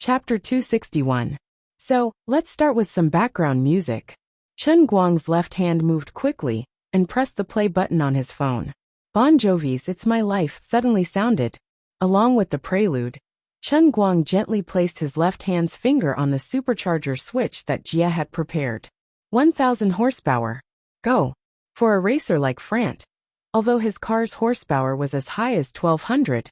Chapter 261. So, let's start with some background music. Chen Guang's left hand moved quickly and pressed the play button on his phone. Bon Jovi's It's My Life suddenly sounded. Along with the prelude, Chen Guang gently placed his left hand's finger on the supercharger switch that Jia had prepared. 1,000 horsepower. Go. For a racer like Frant, although his car's horsepower was as high as 1,200,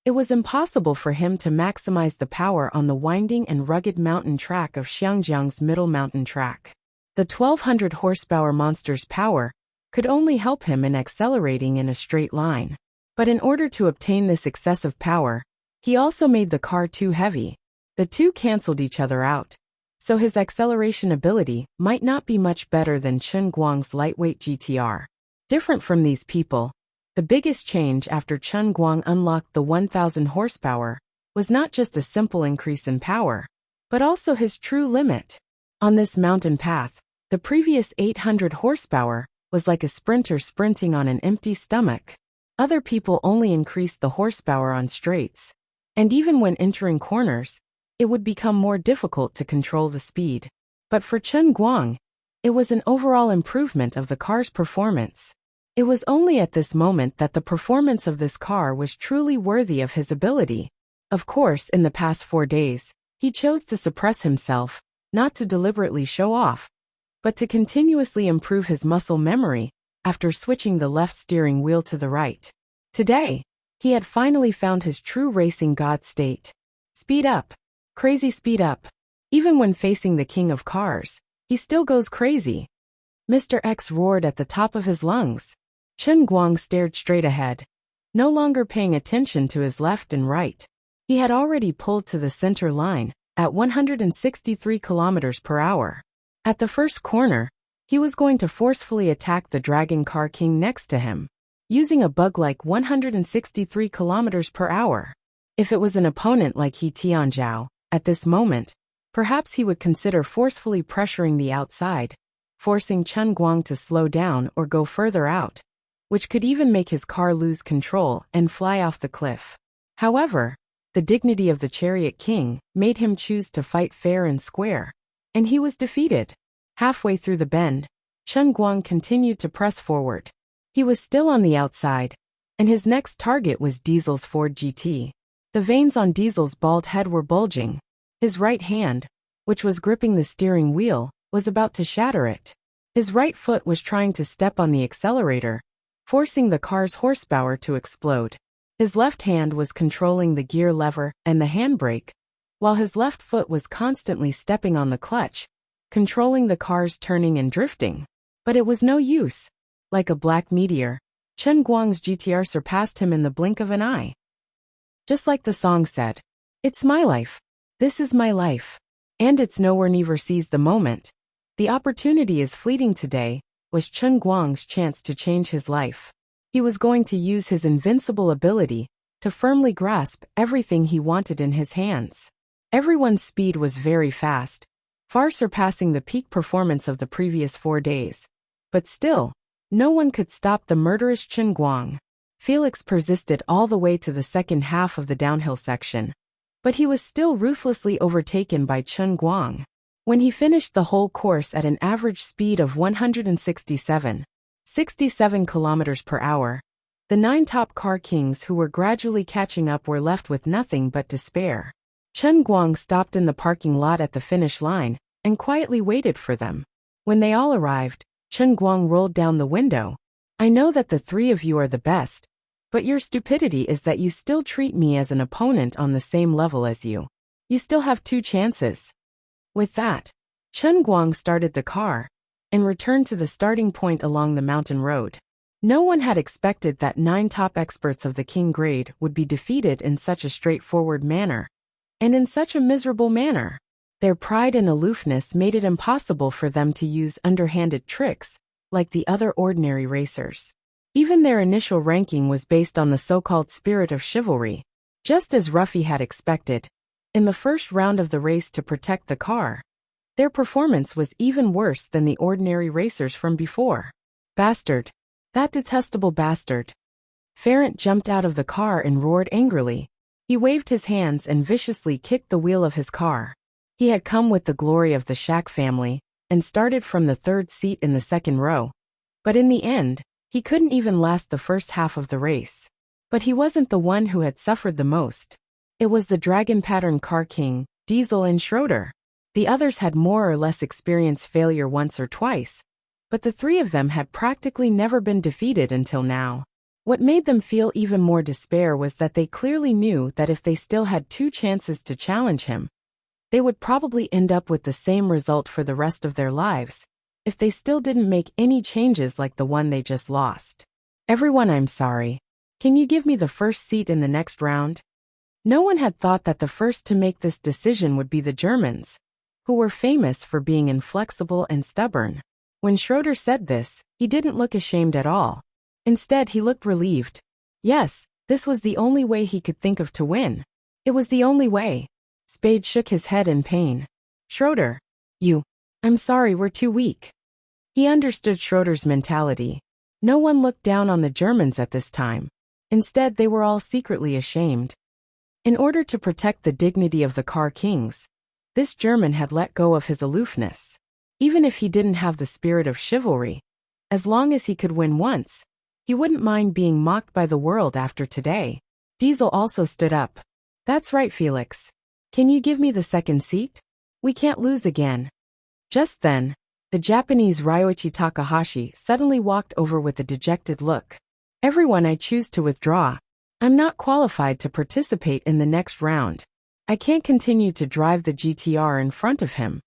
it was impossible for him to maximize the power on the winding and rugged mountain track of Xiangjiang's middle mountain track. The 1,200 horsepower monster's power could only help him in accelerating in a straight line. But in order to obtain this excessive power, he also made the car too heavy. The two canceled each other out, so his acceleration ability might not be much better than Chen Guang's lightweight GTR. Different from these people, the biggest change after Chen Guang unlocked the 1,000 horsepower was not just a simple increase in power, but also his true limit. On this mountain path, the previous 800 horsepower was like a sprinter sprinting on an empty stomach. Other people only increased the horsepower on straights, and even when entering corners, it would become more difficult to control the speed. But for Chen Guang, it was an overall improvement of the car's performance. It was only at this moment that the performance of this car was truly worthy of his ability. Of course, in the past 4 days, he chose to suppress himself, not to deliberately show off, but to continuously improve his muscle memory after switching the left steering wheel to the right. Today, he had finally found his true racing god state. Speed up. Crazy speed up. Even when facing the king of cars, he still goes crazy. Mr. X roared at the top of his lungs. Chen Guang stared straight ahead, no longer paying attention to his left and right. He had already pulled to the center line at 163 kilometers per hour. At the first corner, he was going to forcefully attack the Dragon Car King next to him, using a bug-like 163 kilometers per hour. If it was an opponent like He Tianzhao, at this moment, perhaps he would consider forcefully pressuring the outside, forcing Chen Guang to slow down or go further out, which could even make his car lose control and fly off the cliff. However, the dignity of the Chariot King made him choose to fight fair and square, and he was defeated. Halfway through the bend, Chen Guang continued to press forward. He was still on the outside, and his next target was Diesel's Ford GT. The veins on Diesel's bald head were bulging. His right hand, which was gripping the steering wheel, was about to shatter it. His right foot was trying to step on the accelerator, forcing the car's horsepower to explode. His left hand was controlling the gear lever and the handbrake, while his left foot was constantly stepping on the clutch, controlling the car's turning and drifting. But it was no use. Like a black meteor, Chen Guang's GTR surpassed him in the blink of an eye. Just like the song said, "It's my life. This is my life." And it's nowhere near seize the moment. The opportunity is fleeting today, was Chen Guang's chance to change his life. He was going to use his invincible ability to firmly grasp everything he wanted in his hands. Everyone's speed was very fast, far surpassing the peak performance of the previous 4 days. But still, no one could stop the murderous Chen Guang. Felix persisted all the way to the second half of the downhill section, but he was still ruthlessly overtaken by Chen Guang. When he finished the whole course at an average speed of 167 kilometers per hour, the 9 top car kings who were gradually catching up were left with nothing but despair. Chen Guang stopped in the parking lot at the finish line and quietly waited for them. When they all arrived, Chen Guang rolled down the window. "I know that the 3 of you are the best, but your stupidity is that you still treat me as an opponent on the same level as you. You still have 2 chances." With that, Chen Guang started the car and returned to the starting point along the mountain road. No one had expected that 9 top experts of the king grade would be defeated in such a straightforward manner, and in such a miserable manner. Their pride and aloofness made it impossible for them to use underhanded tricks like the other ordinary racers. Even their initial ranking was based on the so-called spirit of chivalry. Just as Ruffy had expected, in the first round of the race to protect the car, their performance was even worse than the ordinary racers from before. "Bastard! That detestable bastard!" Ferrant jumped out of the car and roared angrily. He waved his hands and viciously kicked the wheel of his car. He had come with the glory of the Shack family and started from the third seat in the second row. But in the end, he couldn't even last the first half of the race. But he wasn't the one who had suffered the most. It was the dragon pattern car king, Diesel and Schroeder. The others had more or less experienced failure once or twice, but the three of them had practically never been defeated until now. What made them feel even more despair was that they clearly knew that if they still had two chances to challenge him, they would probably end up with the same result for the rest of their lives, if they still didn't make any changes like the one they just lost. Everyone, I'm sorry. Can you give me the first seat in the next round? No one had thought that the first to make this decision would be the Germans, who were famous for being inflexible and stubborn. When Schroeder said this, he didn't look ashamed at all. Instead, he looked relieved. Yes, this was the only way he could think of to win. It was the only way. Spade shook his head in pain. Schroeder, I'm sorry, we're too weak. He understood Schroeder's mentality. No one looked down on the Germans at this time. Instead, they were all secretly ashamed. In order to protect the dignity of the car kings, this German had let go of his aloofness. Even if he didn't have the spirit of chivalry, as long as he could win once, he wouldn't mind being mocked by the world after today. Diesel also stood up. That's right, Felix. Can you give me the second seat? We can't lose again. Just then, the Japanese Ryoichi Takahashi suddenly walked over with a dejected look. Everyone, I choose to withdraw. I'm not qualified to participate in the next round. I can't continue to drive the GTR in front of him.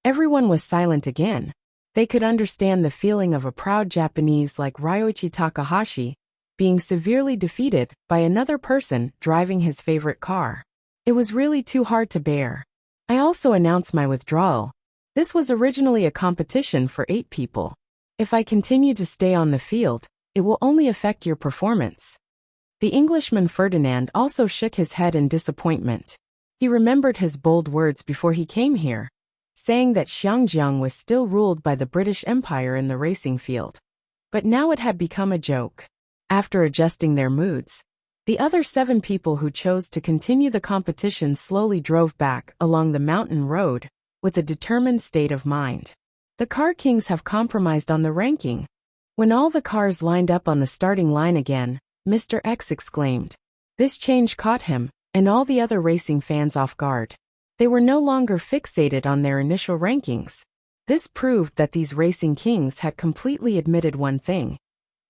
Everyone was silent again. They could understand the feeling of a proud Japanese like Ryoichi Takahashi being severely defeated by another person driving his favorite car. It was really too hard to bear. I also announced my withdrawal. This was originally a competition for 8 people. If I continue to stay on the field, it will only affect your performance. The Englishman Ferdinand also shook his head in disappointment. He remembered his bold words before he came here, saying that Xiangjiang was still ruled by the British Empire in the racing field. But now it had become a joke. After adjusting their moods, the other 7 people who chose to continue the competition slowly drove back along the mountain road with a determined state of mind. The car kings have compromised on the ranking. When all the cars lined up on the starting line again, Mr. X exclaimed. This change caught him and all the other racing fans off guard. They were no longer fixated on their initial rankings. This proved that these racing kings had completely admitted one thing,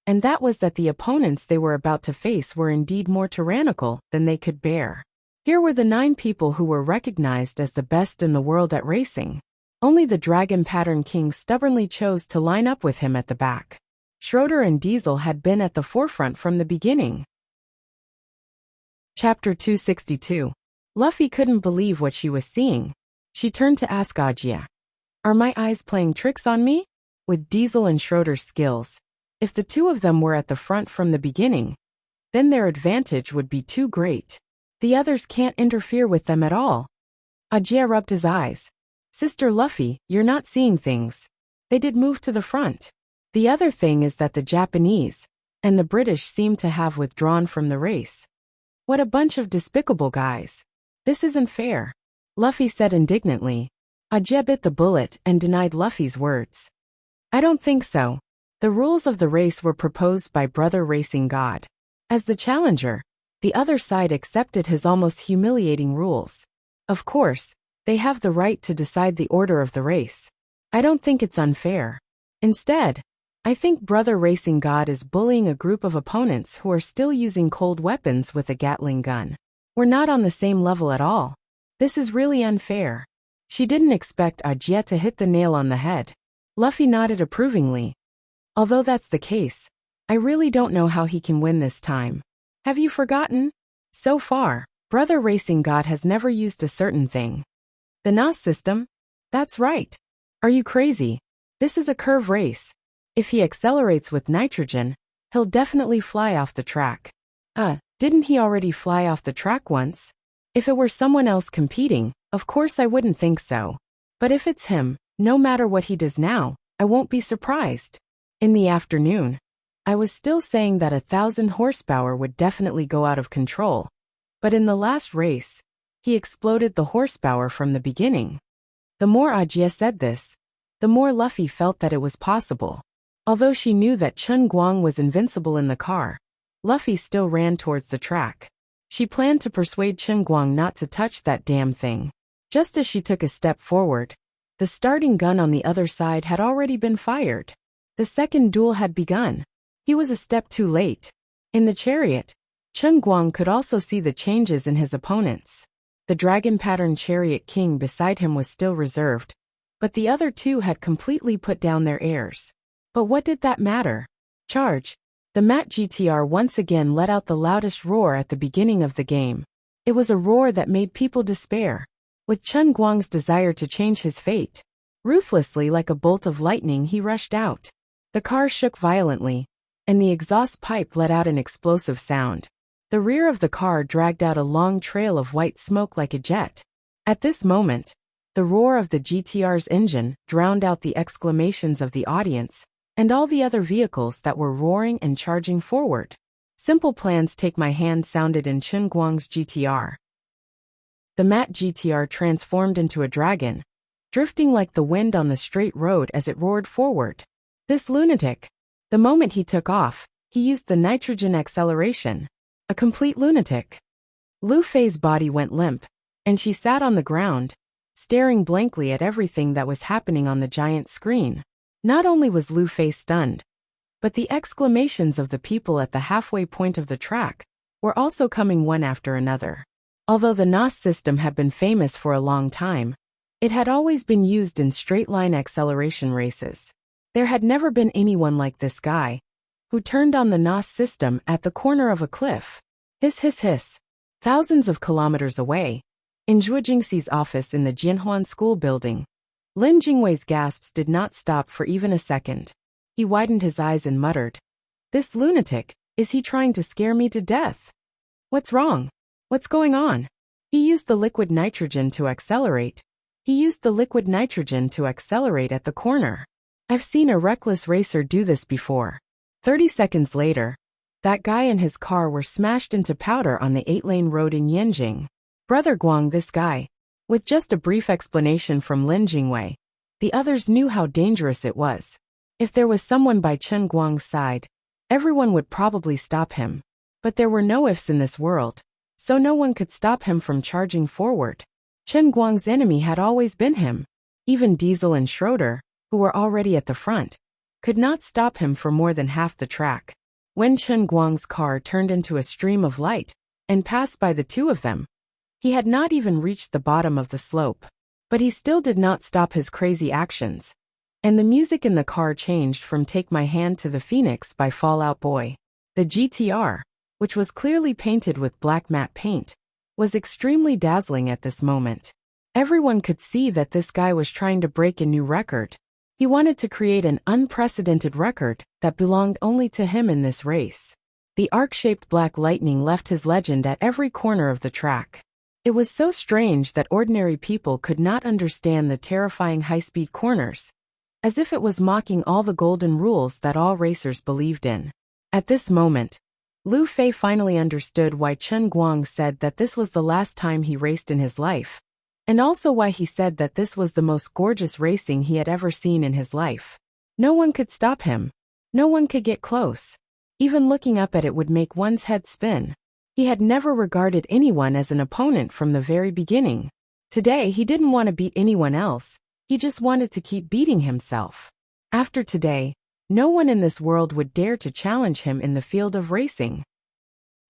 and that was that the opponents they were about to face were indeed more tyrannical than they could bear. Here were the 9 people who were recognized as the best in the world at racing. Only the Dragon Pattern King stubbornly chose to line up with him at the back. Schroeder and Diesel had been at the forefront from the beginning. Chapter 262. Luffy couldn't believe what she was seeing. She turned to ask Audiobook. Are my eyes playing tricks on me? With Diesel and Schroeder's skills, if the 2 of them were at the front from the beginning, then their advantage would be too great. The others can't interfere with them at all. Audiobook rubbed his eyes. Sister Luffy, you're not seeing things. They did move to the front. The other thing is that the Japanese and the British seem to have withdrawn from the race. What a bunch of despicable guys. This isn't fair, Luffy said indignantly. Audiobook bit the bullet and denied Luffy's words. I don't think so. The rules of the race were proposed by Brother Racing God. As the challenger, the other side accepted his almost humiliating rules. Of course, they have the right to decide the order of the race. I don't think it's unfair. Instead, I think Brother Racing God is bullying a group of opponents who are still using cold weapons with a Gatling gun. We're not on the same level at all. This is really unfair. She didn't expect Audiobook to hit the nail on the head. Luffy nodded approvingly. Although that's the case, I really don't know how he can win this time. Have you forgotten? So far, Brother Racing God has never used a certain thing. The NOS system? That's right. Are you crazy? This is a curve race. If he accelerates with nitrogen, he'll definitely fly off the track. Didn't he already fly off the track once? If it were someone else competing, of course I wouldn't think so. But if it's him, no matter what he does now, I won't be surprised. In the afternoon, I was still saying that 1,000 horsepower would definitely go out of control. But in the last race, he exploded the horsepower from the beginning. The more Ajie said this, the more Luffy felt that it was possible. Although she knew that Chun Guang was invincible in the car, Luffy still ran towards the track. She planned to persuade Chun Guang not to touch that damn thing. Just as she took a step forward, the starting gun on the other side had already been fired. The second duel had begun. He was a step too late. In the chariot, Chun Guang could also see the changes in his opponents. The dragon-patterned chariot king beside him was still reserved, but the other two had completely put down their airs. But what did that matter? Charge! The Mat GTR once again let out the loudest roar at the beginning of the game. It was a roar that made people despair. With Chun Guang's desire to change his fate, ruthlessly like a bolt of lightning he rushed out. The car shook violently, and the exhaust pipe let out an explosive sound. The rear of the car dragged out a long trail of white smoke like a jet. At this moment, the roar of the GTR's engine drowned out the exclamations of the audience and all the other vehicles that were roaring and charging forward. Simple plans take my hand sounded in Chun Guang's GTR. The Mat GTR transformed into a dragon, drifting like the wind on the straight road as it roared forward. This lunatic! The moment he took off, he used the nitrogen acceleration. A complete lunatic. Lu Fei's body went limp, and she sat on the ground, staring blankly at everything that was happening on the giant screen. Not only was Lu Fei stunned, but the exclamations of the people at the halfway point of the track were also coming one after another. Although the NOS system had been famous for a long time, it had always been used in straight-line acceleration races. There had never been anyone like this guy, who turned on the NOS system at the corner of a cliff. Hiss hiss hiss. Thousands of kilometers away, in Zhuo Jingxi's office in the Jianhuan school building, Lin Jingwei's gasps did not stop for even a second. He widened his eyes and muttered, "This lunatic, is he trying to scare me to death? What's wrong? What's going on?" He used the liquid nitrogen to accelerate. At the corner. I've seen a reckless racer do this before. 30 seconds later, that guy and his car were smashed into powder on the 8-lane road in Yanjing. Brother Guang, this guy. With just a brief explanation from Lin Jingwei, the others knew how dangerous it was. If there was someone by Chun Guang's side, everyone would probably stop him. But there were no ifs in this world, so no one could stop him from charging forward. Chun Guang's enemy had always been him. Even Diesel and Schroeder, who were already at the front, could not stop him for more than half the track. When Chun Guang's car turned into a stream of light and passed by the two of them, he had not even reached the bottom of the slope. But he still did not stop his crazy actions. And the music in the car changed from Take My Hand to The Phoenix by Fall Out Boy. The GTR, which was clearly painted with black matte paint, was extremely dazzling at this moment. Everyone could see that this guy was trying to break a new record. He wanted to create an unprecedented record that belonged only to him in this race. The arc-shaped black lightning left his legend at every corner of the track. It was so strange that ordinary people could not understand the terrifying high-speed corners, as if it was mocking all the golden rules that all racers believed in. At this moment, Lu Fei finally understood why Chun Guang said that this was the last time he raced in his life, and also why he said that this was the most gorgeous racing he had ever seen in his life. No one could stop him. No one could get close. Even looking up at it would make one's head spin. He had never regarded anyone as an opponent from the very beginning. Today he didn't want to beat anyone else, he just wanted to keep beating himself. After today, no one in this world would dare to challenge him in the field of racing.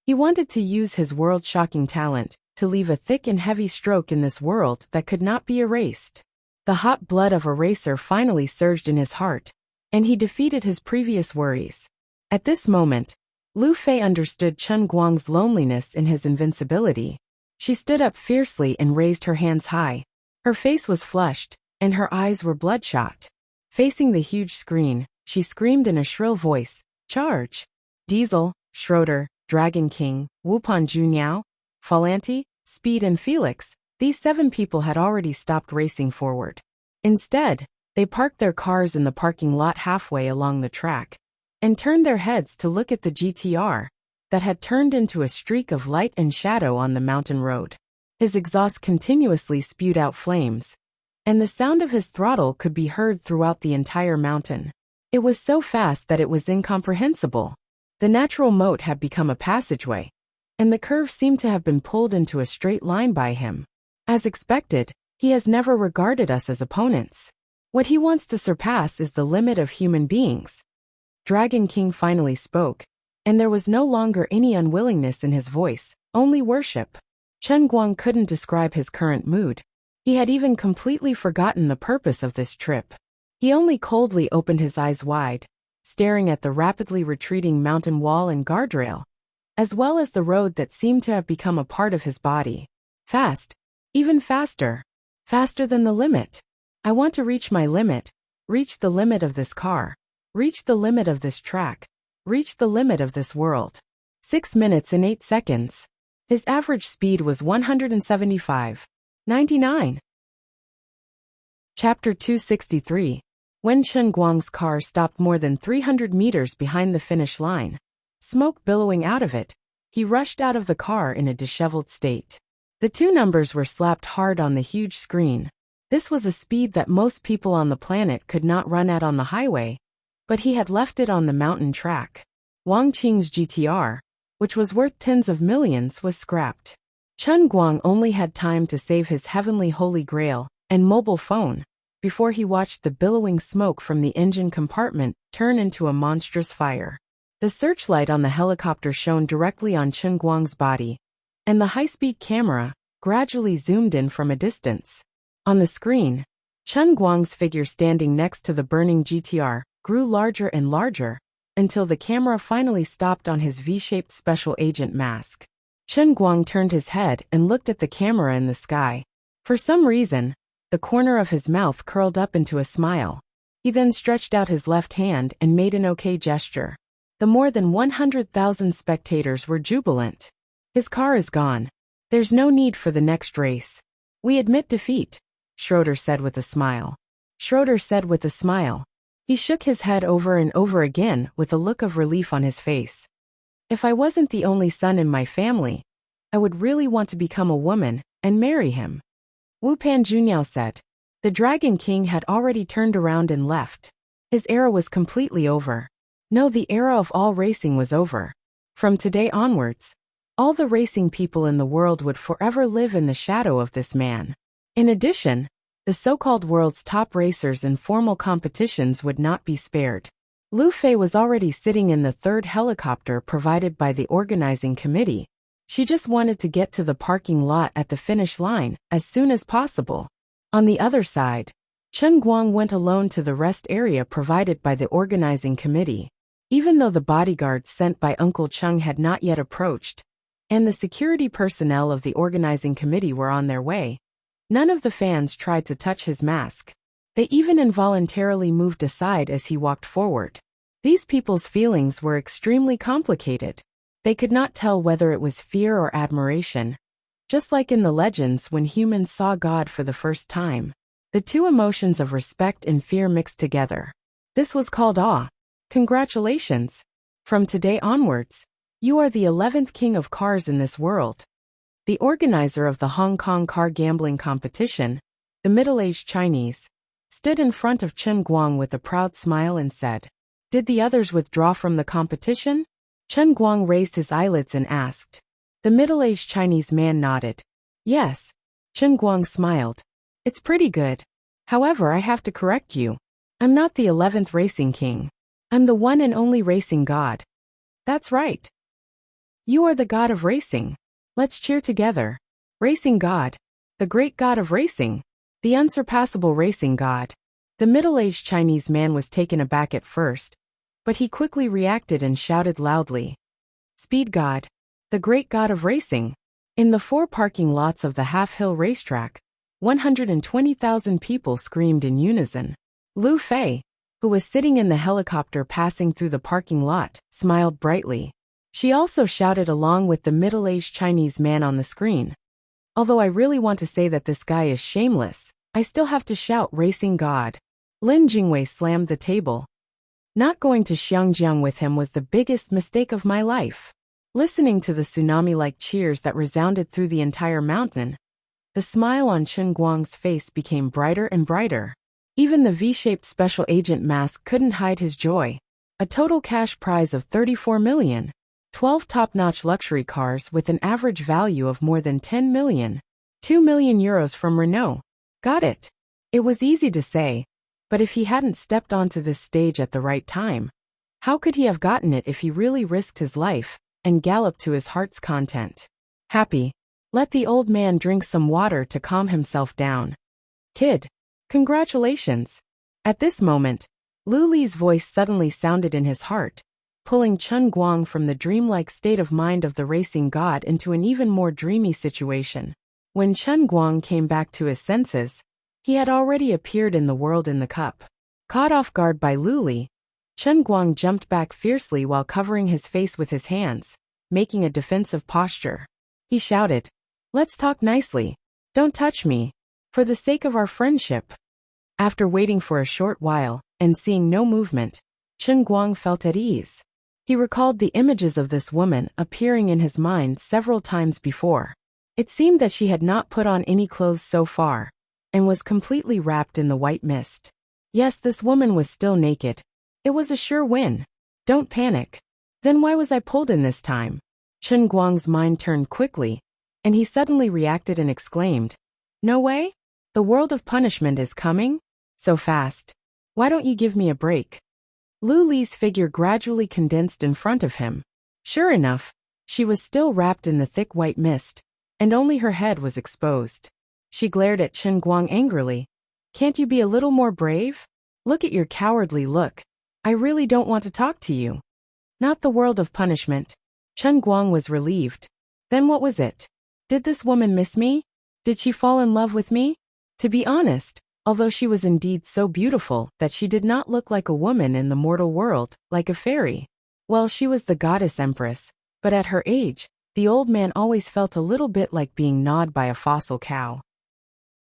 He wanted to use his world-shocking talent to leave a thick and heavy stroke in this world that could not be erased. The hot blood of a racer finally surged in his heart, and he defeated his previous worries. At this moment, Lu Fei understood Chun Guang's loneliness in his invincibility. She stood up fiercely and raised her hands high. Her face was flushed, and her eyes were bloodshot. Facing the huge screen, she screamed in a shrill voice, "Charge!" Diesel, Schroeder, Dragon King, Wupan Juniao, Falanti, Speed and Felix, these 7 people had already stopped racing forward. Instead, they parked their cars in the parking lot halfway along the track and turned their heads to look at the GTR. that had turned into a streak of light and shadow on the mountain road. His exhaust continuously spewed out flames, and the sound of his throttle could be heard throughout the entire mountain. It was so fast that it was incomprehensible. The natural moat had become a passageway, and the curve seemed to have been pulled into a straight line by him. As expected, he has never regarded us as opponents. What he wants to surpass is the limit of human beings. Dragon King finally spoke, and there was no longer any unwillingness in his voice, only worship. Chen Guang couldn't describe his current mood. He had even completely forgotten the purpose of this trip. He only coldly opened his eyes wide, staring at the rapidly retreating mountain wall and guardrail, as well as the road that seemed to have become a part of his body. Fast, even faster, faster than the limit. I want to reach my limit, reach the limit of this car, reach the limit of this track, reach the limit of this world. 6 minutes and 8 seconds. His average speed was 175.99. Chapter 263. When Chen Guang's car stopped more than 300 meters behind the finish line, smoke billowing out of it, he rushed out of the car in a disheveled state. The 2 numbers were slapped hard on the huge screen. This was a speed that most people on the planet could not run at on the highway, but he had left it on the mountain track. Wang Qing's GTR, which was worth tens of millions, was scrapped. Chen Guang only had time to save his heavenly holy grail and mobile phone before he watched the billowing smoke from the engine compartment turn into a monstrous fire. The searchlight on the helicopter shone directly on Chen Guang's body, and the high-speed camera gradually zoomed in from a distance. On the screen, Chen Guang's figure standing next to the burning GTR grew larger and larger, until the camera finally stopped on his V-shaped special agent mask. Chen Guang turned his head and looked at the camera in the sky. For some reason, the corner of his mouth curled up into a smile. He then stretched out his left hand and made an OK gesture. The more than 100,000 spectators were jubilant. His car is gone. There's no need for the next race. We admit defeat, Schroeder said with a smile. Schroeder said with a smile. He shook his head over and over again with a look of relief on his face. If I wasn't the only son in my family, I would really want to become a woman and marry him. Wu Panjuniao said. The Dragon King had already turned around and left. His era was completely over. No, the era of all racing was over. From today onwards, all the racing people in the world would forever live in the shadow of this man. In addition, the so-called world's top racers in formal competitions would not be spared. Lu Fei was already sitting in the 3rd helicopter provided by the organizing committee. She just wanted to get to the parking lot at the finish line as soon as possible. On the other side, Chen Guang went alone to the rest area provided by the organizing committee. Even though the bodyguards sent by Uncle Cheng had not yet approached, and the security personnel of the organizing committee were on their way, none of the fans tried to touch his mask. They even involuntarily moved aside as he walked forward. These people's feelings were extremely complicated. They could not tell whether it was fear or admiration. Just like in the legends when humans saw God for the first time, the 2 emotions of respect and fear mixed together. This was called awe. Congratulations! From today onwards, you are the 11th king of cars in this world. The organizer of the Hong Kong car gambling competition, the middle-aged Chinese, stood in front of Chen Guang with a proud smile and said, "Did the others withdraw from the competition?" Chen Guang raised his eyelids and asked. The middle-aged Chinese man nodded. Yes. Chen Guang smiled. It's pretty good. However, I have to correct you. I'm not the 11th racing king. I'm the one and only racing god. That's right. You are the god of racing. Let's cheer together. Racing god. The great god of racing. The unsurpassable racing god. The middle-aged Chinese man was taken aback at first, but he quickly reacted and shouted loudly. Speed god. The great god of racing. In the 4 parking lots of the half-hill racetrack, 120,000 people screamed in unison. Lu Fei, who was sitting in the helicopter passing through the parking lot, smiled brightly. She also shouted along with the middle-aged Chinese man on the screen. Although I really want to say that this guy is shameless, I still have to shout racing god. Lin Jingwei slammed the table. Not going to Xiangjiang with him was the biggest mistake of my life. Listening to the tsunami-like cheers that resounded through the entire mountain, the smile on Chen Guang's face became brighter and brighter. Even the V-shaped special agent mask couldn't hide his joy. A total cash prize of 34 million. 12 top-notch luxury cars with an average value of more than 10 million. 2 million euros from Renault. Got it. It was easy to say, but if he hadn't stepped onto this stage at the right time, how could he have gotten it if he really risked his life and galloped to his heart's content? Happy. Let the old man drink some water to calm himself down. Kid. Congratulations. At this moment, Lu Li's voice suddenly sounded in his heart, pulling Chen Guang from the dreamlike state of mind of the racing god into an even more dreamy situation. When Chen Guang came back to his senses, he had already appeared in the world in the cup. Caught off guard by Lu Li, Chen Guang jumped back fiercely while covering his face with his hands, making a defensive posture. He shouted, "Let's talk nicely. Don't touch me. For the sake of our friendship." After waiting for a short while, and seeing no movement, Chen Guang felt at ease. He recalled the images of this woman appearing in his mind several times before. It seemed that she had not put on any clothes so far, and was completely wrapped in the white mist. Yes, this woman was still naked. It was a sure win. Don't panic. Then why was I pulled in this time? Chen Guang's mind turned quickly, and he suddenly reacted and exclaimed, "No way? The world of punishment is coming? So fast. Why don't you give me a break?" Lu Li's figure gradually condensed in front of him. Sure enough, she was still wrapped in the thick white mist, and only her head was exposed. She glared at Chen Guang angrily. "Can't you be a little more brave? Look at your cowardly look. I really don't want to talk to you." Not the world of punishment. Chen Guang was relieved. Then what was it? Did this woman miss me? Did she fall in love with me? To be honest, although she was indeed so beautiful that she did not look like a woman in the mortal world, like a fairy. Well, she was the goddess empress, but at her age, the old man always felt a little bit like being gnawed by a fossil cow.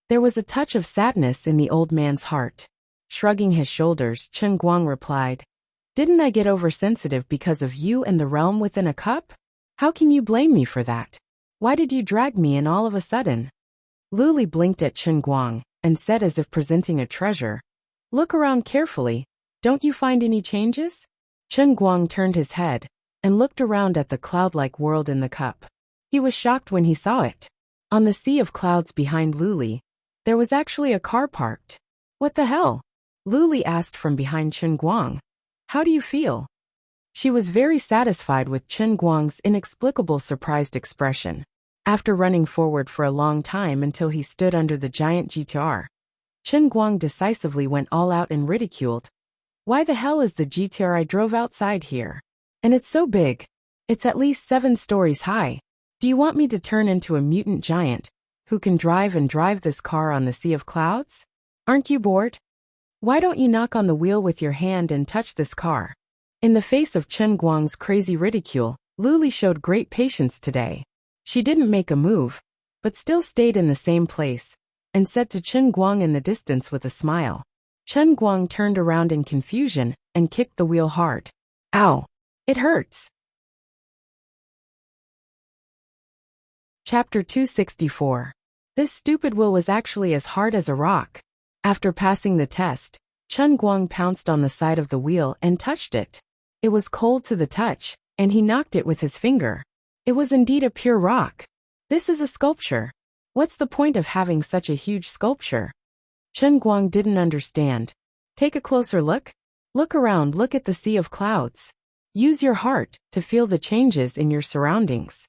There was a touch of sadness in the old man's heart. Shrugging his shoulders, Chen Guang replied, "Didn't I get oversensitive because of you and the realm within a cup? How can you blame me for that? Why did you drag me in all of a sudden?" Lu Li blinked at Chen Guang and said as if presenting a treasure, "Look around carefully. Don't you find any changes?" Chen Guang turned his head and looked around at the cloud-like world in the cup. He was shocked when he saw it. On the sea of clouds behind Lu Li, there was actually a car parked. "What the hell?" Lu Li asked from behind Chen Guang. "How do you feel?" She was very satisfied with Chen Guang's inexplicable surprised expression. After running forward for a long time until he stood under the giant GTR, Chen Guang decisively went all out and ridiculed. "Why the hell is the GTR I drove outside here? And it's so big. It's at least 7 stories high. Do you want me to turn into a mutant giant who can drive this car on the sea of clouds? Aren't you bored? Why don't you knock on the wheel with your hand and touch this car?" In the face of Chen Guang's crazy ridicule, Lu Li showed great patience today. She didn't make a move, but still stayed in the same place, and said to Chen Guang in the distance with a smile. Chen Guang turned around in confusion and kicked the wheel hard. "Ow! It hurts!" Chapter 264. This stupid wheel was actually as hard as a rock. After passing the test, Chen Guang pounced on the side of the wheel and touched it. It was cold to the touch, and he knocked it with his finger. It was indeed a pure rock. This is a sculpture. What's the point of having such a huge sculpture? Chen Guang didn't understand. Take a closer look. Look around, look at the sea of clouds. Use your heart to feel the changes in your surroundings.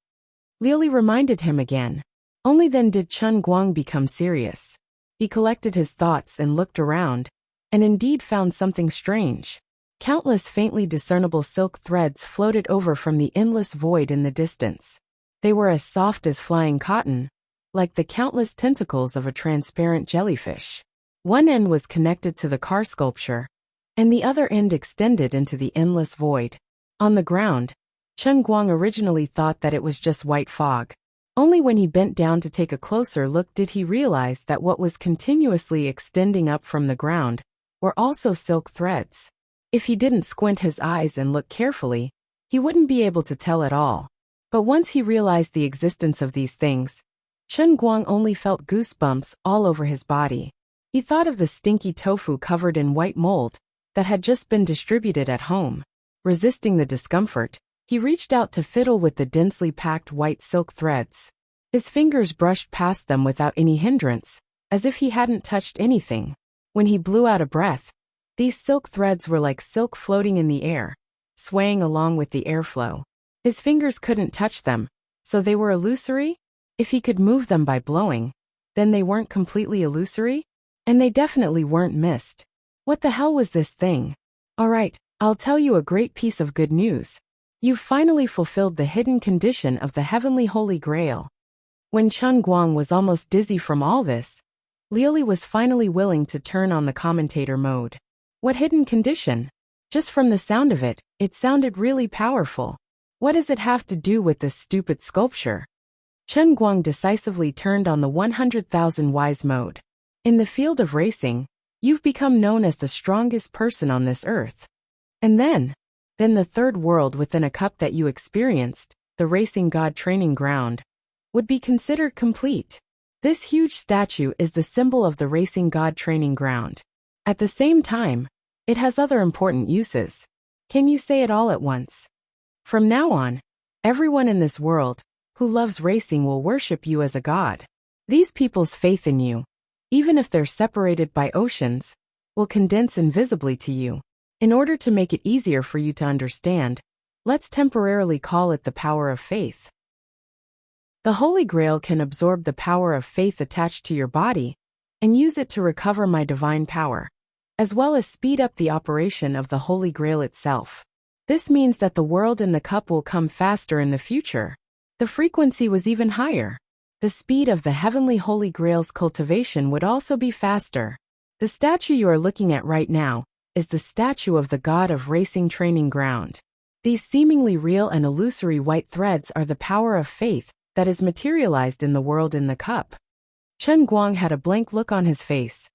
Lu Li reminded him again. Only then did Chen Guang become serious. He collected his thoughts and looked around, and indeed found something strange. Countless faintly discernible silk threads floated over from the endless void in the distance. They were as soft as flying cotton, like the countless tentacles of a transparent jellyfish. One end was connected to the car sculpture, and the other end extended into the endless void. On the ground, Chen Guang originally thought that it was just white fog. Only when he bent down to take a closer look did he realize that what was continuously extending up from the ground were also silk threads. If he didn't squint his eyes and look carefully, he wouldn't be able to tell at all. But once he realized the existence of these things, Chen Guang only felt goosebumps all over his body. He thought of the stinky tofu covered in white mold that had just been distributed at home. Resisting the discomfort, he reached out to fiddle with the densely packed white silk threads. His fingers brushed past them without any hindrance, as if he hadn't touched anything. When he blew out a breath, these silk threads were like silk floating in the air, swaying along with the airflow. His fingers couldn't touch them, so they were illusory? If he could move them by blowing, then they weren't completely illusory? And they definitely weren't mist. What the hell was this thing? Alright, I'll tell you a great piece of good news. You've finally fulfilled the hidden condition of the heavenly Holy Grail. When Chen Guang was almost dizzy from all this, Liuli was finally willing to turn on the commentator mode. What hidden condition? Just from the sound of it, it sounded really powerful. What does it have to do with this stupid sculpture? Chen Guang decisively turned on the 100,000 wise mode. In the field of racing, you've become known as the strongest person on this earth. And then the third world within a cup that you experienced, the racing god training ground, would be considered complete. This huge statue is the symbol of the racing god training ground. At the same time, it has other important uses. Can you say it all at once? From now on, everyone in this world who loves racing will worship you as a god. These people's faith in you, even if they're separated by oceans, will condense invisibly to you. In order to make it easier for you to understand, let's temporarily call it the power of faith. The Holy Grail can absorb the power of faith attached to your body and use it to recover my divine power, as well as speed up the operation of the Holy Grail itself. This means that the world in the cup will come faster in the future. The frequency was even higher. The speed of the heavenly Holy Grail's cultivation would also be faster. The statue you are looking at right now is the statue of the god of racing training ground. These seemingly real and illusory white threads are the power of faith that is materialized in the world in the cup. Chen Guang had a blank look on his face.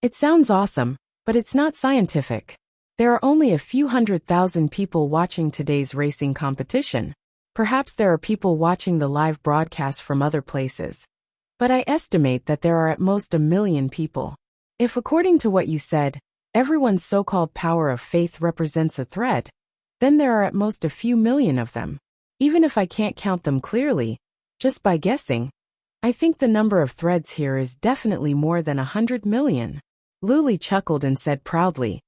It sounds awesome, but it's not scientific. There are only a few 100,000 people watching today's racing competition. Perhaps there are people watching the live broadcast from other places. But I estimate that there are at most 1 million people. If, according to what you said, everyone's so-called power of faith represents a thread, then there are at most a few million of them. Even if I can't count them clearly, just by guessing, I think the number of threads here is definitely more than 100 million. Luli chuckled and said proudly,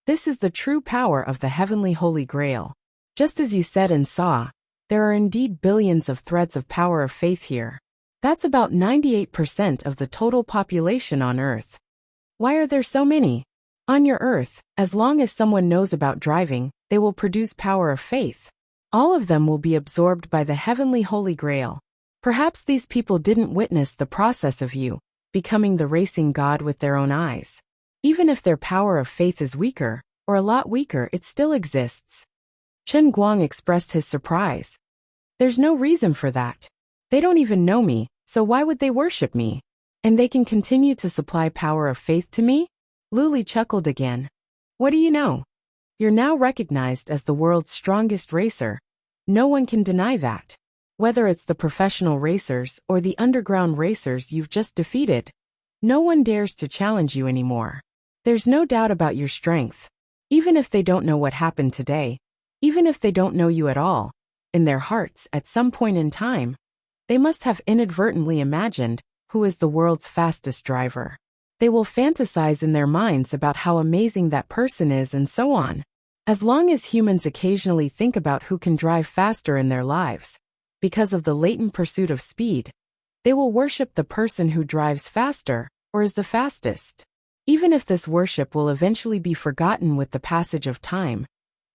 "This is the true power of the heavenly Holy Grail. Just as you said and saw, there are indeed billions of threads of power of faith here. That's about 98% of the total population on Earth. Why are there so many? On your Earth, as long as someone knows about driving, they will produce power of faith. All of them will be absorbed by the heavenly Holy Grail. Perhaps these people didn't witness the process of you becoming the racing god with their own eyes. Even if their power of faith is weaker, or a lot weaker, it still exists." Chen Guang expressed his surprise. "There's no reason for that. They don't even know me, so why would they worship me? And they can continue to supply power of faith to me?" Luli chuckled again. "What do you know? You're now recognized as the world's strongest racer. No one can deny that. Whether it's the professional racers or the underground racers you've just defeated, no one dares to challenge you anymore. There's no doubt about your strength. Even if they don't know what happened today, even if they don't know you at all, in their hearts at some point in time, they must have inadvertently imagined who is the world's fastest driver. They will fantasize in their minds about how amazing that person is and so on. As long as humans occasionally think about who can drive faster in their lives, because of the latent pursuit of speed, they will worship the person who drives faster or is the fastest. Even if this worship will eventually be forgotten with the passage of time,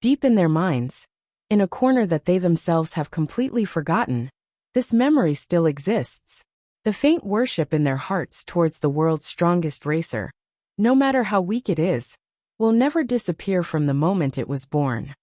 deep in their minds, in a corner that they themselves have completely forgotten, this memory still exists. The faint worship in their hearts towards the world's strongest racer, no matter how weak it is, will never disappear from the moment it was born.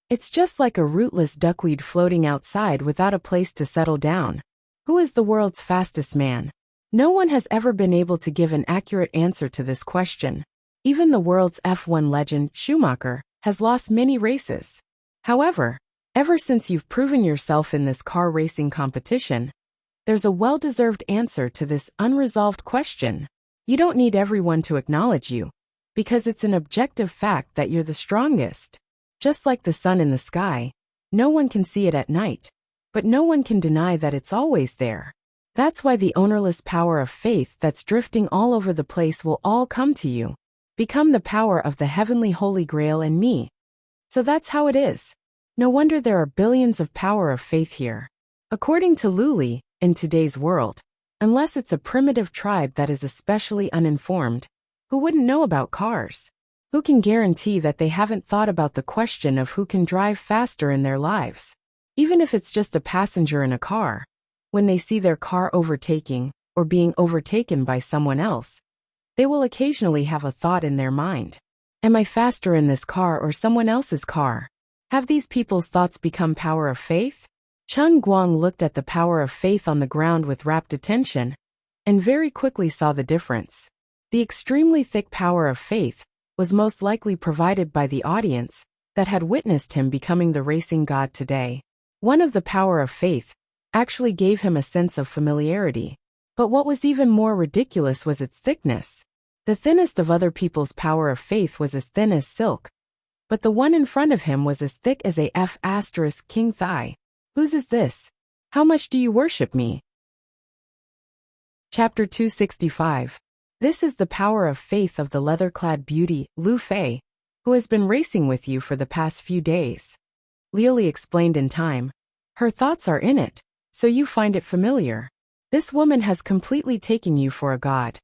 It's just like a rootless duckweed floating outside without a place to settle down. Who is the world's fastest man? No one has ever been able to give an accurate answer to this question. Even the world's F1 legend, Schumacher, has lost many races. However, Ever since you've proven yourself in this car racing competition, there's a well-deserved answer to this unresolved question. You don't need everyone to acknowledge you, because it's an objective fact that you're the strongest. Just like the sun in the sky, no one can see it at night, but no one can deny that it's always there. That's why the ownerless power of faith that's drifting all over the place will all come to you. Become the power of the heavenly Holy Grail and me. So that's how it is. No wonder there are billions of power of faith here. According to Luli, in today's world, unless it's a primitive tribe that is especially uninformed, who wouldn't know about cars? Who can guarantee that they haven't thought about the question of who can drive faster in their lives? Even if it's just a passenger in a car, when they see their car overtaking or being overtaken by someone else, they will occasionally have a thought in their mind. Am I faster in this car or someone else's car? Have these people's thoughts become power of faith? Chen Guang looked at the power of faith on the ground with rapt attention, and very quickly saw the difference. The extremely thick power of faith was most likely provided by the audience that had witnessed him becoming the racing god today. One of the power of faith actually gave him a sense of familiarity. But what was even more ridiculous was its thickness. The thinnest of other people's power of faith was as thin as silk, but the one in front of him was as thick as a F** king thigh. Whose is this? How much do you worship me? Chapter 265. This is the power of faith of the leather-clad beauty, Lu Fei, who has been racing with you for the past few days. Liuli explained in time. Her thoughts are in it, so you find it familiar. This woman has completely taken you for a god.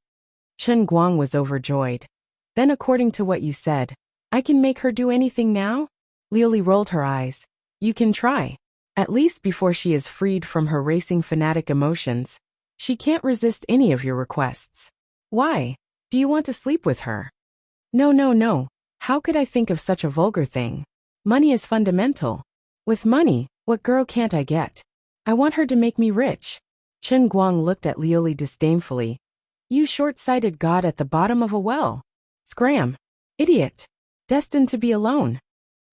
Chen Guang was overjoyed. Then according to what you said, I can make her do anything now? Liuli rolled her eyes. You can try. At least before she is freed from her racing fanatic emotions, she can't resist any of your requests. Why? Do you want to sleep with her? No. How could I think of such a vulgar thing? Money is fundamental. With money, what girl can't I get? I want her to make me rich. Chen Guang looked at Liuli disdainfully. You short-sighted god at the bottom of a well. Scram. Idiot. Destined to be alone.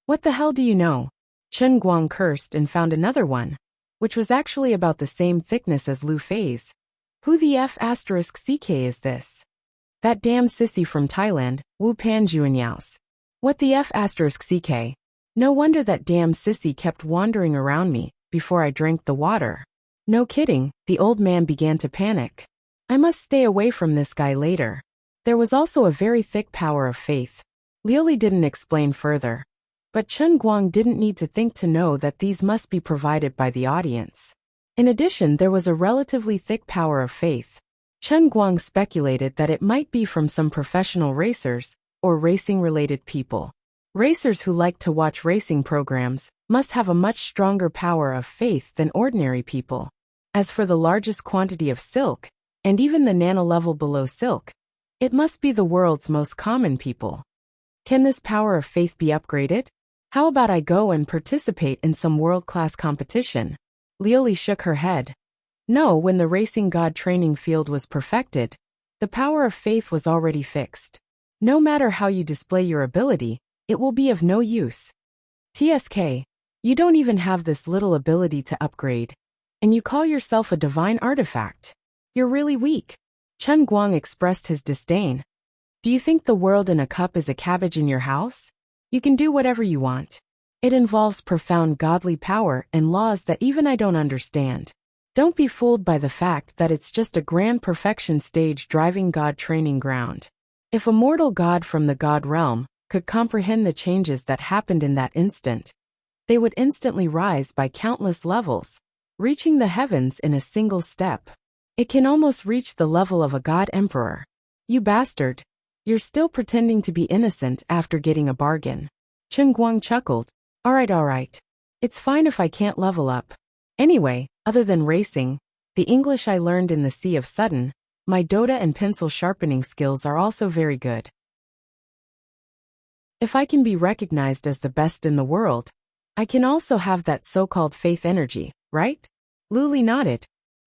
What the hell do you know? Chen Guang cursed and found another one, which was actually about the same thickness as Lu Fei's. Who the F***ck is this? That damn sissy from Thailand, Wu Panjuanyaos. What the F***ck? No wonder that damn sissy kept wandering around me before I drank the water. No kidding, the old man began to panic. I must stay away from this guy later. There was also a very thick power of faith. Liuli didn't explain further. But Chen Guang didn't need to think to know that these must be provided by the audience. In addition, there was a relatively thick power of faith. Chen Guang speculated that it might be from some professional racers or racing-related people. Racers who like to watch racing programs must have a much stronger power of faith than ordinary people. As for the largest quantity of silk, and even the nano-level below silk, it must be the world's most common people. Can this power of faith be upgraded? How about I go and participate in some world-class competition? Liuli shook her head. No, when the racing god training field was perfected, the power of faith was already fixed. No matter how you display your ability, it will be of no use. TSK, you don't even have this little ability to upgrade, and you call yourself a divine artifact. You're really weak. Chen Guang expressed his disdain. Do you think the world in a cup is a cabbage in your house? You can do whatever you want. It involves profound godly power and laws that even I don't understand. Don't be fooled by the fact that it's just a grand perfection stage driving god training ground. If a mortal god from the god realm could comprehend the changes that happened in that instant, they would instantly rise by countless levels, reaching the heavens in a single step. It can almost reach the level of a god emperor. You bastard. You're still pretending to be innocent after getting a bargain. Chen Guang chuckled. All right. It's fine if I can't level up. Anyway, other than racing, the English I learned in the Sea of Sudden, my Dota and pencil sharpening skills are also very good. If I can be recognized as the best in the world, I can also have that so-called faith energy, right? Luli nodded.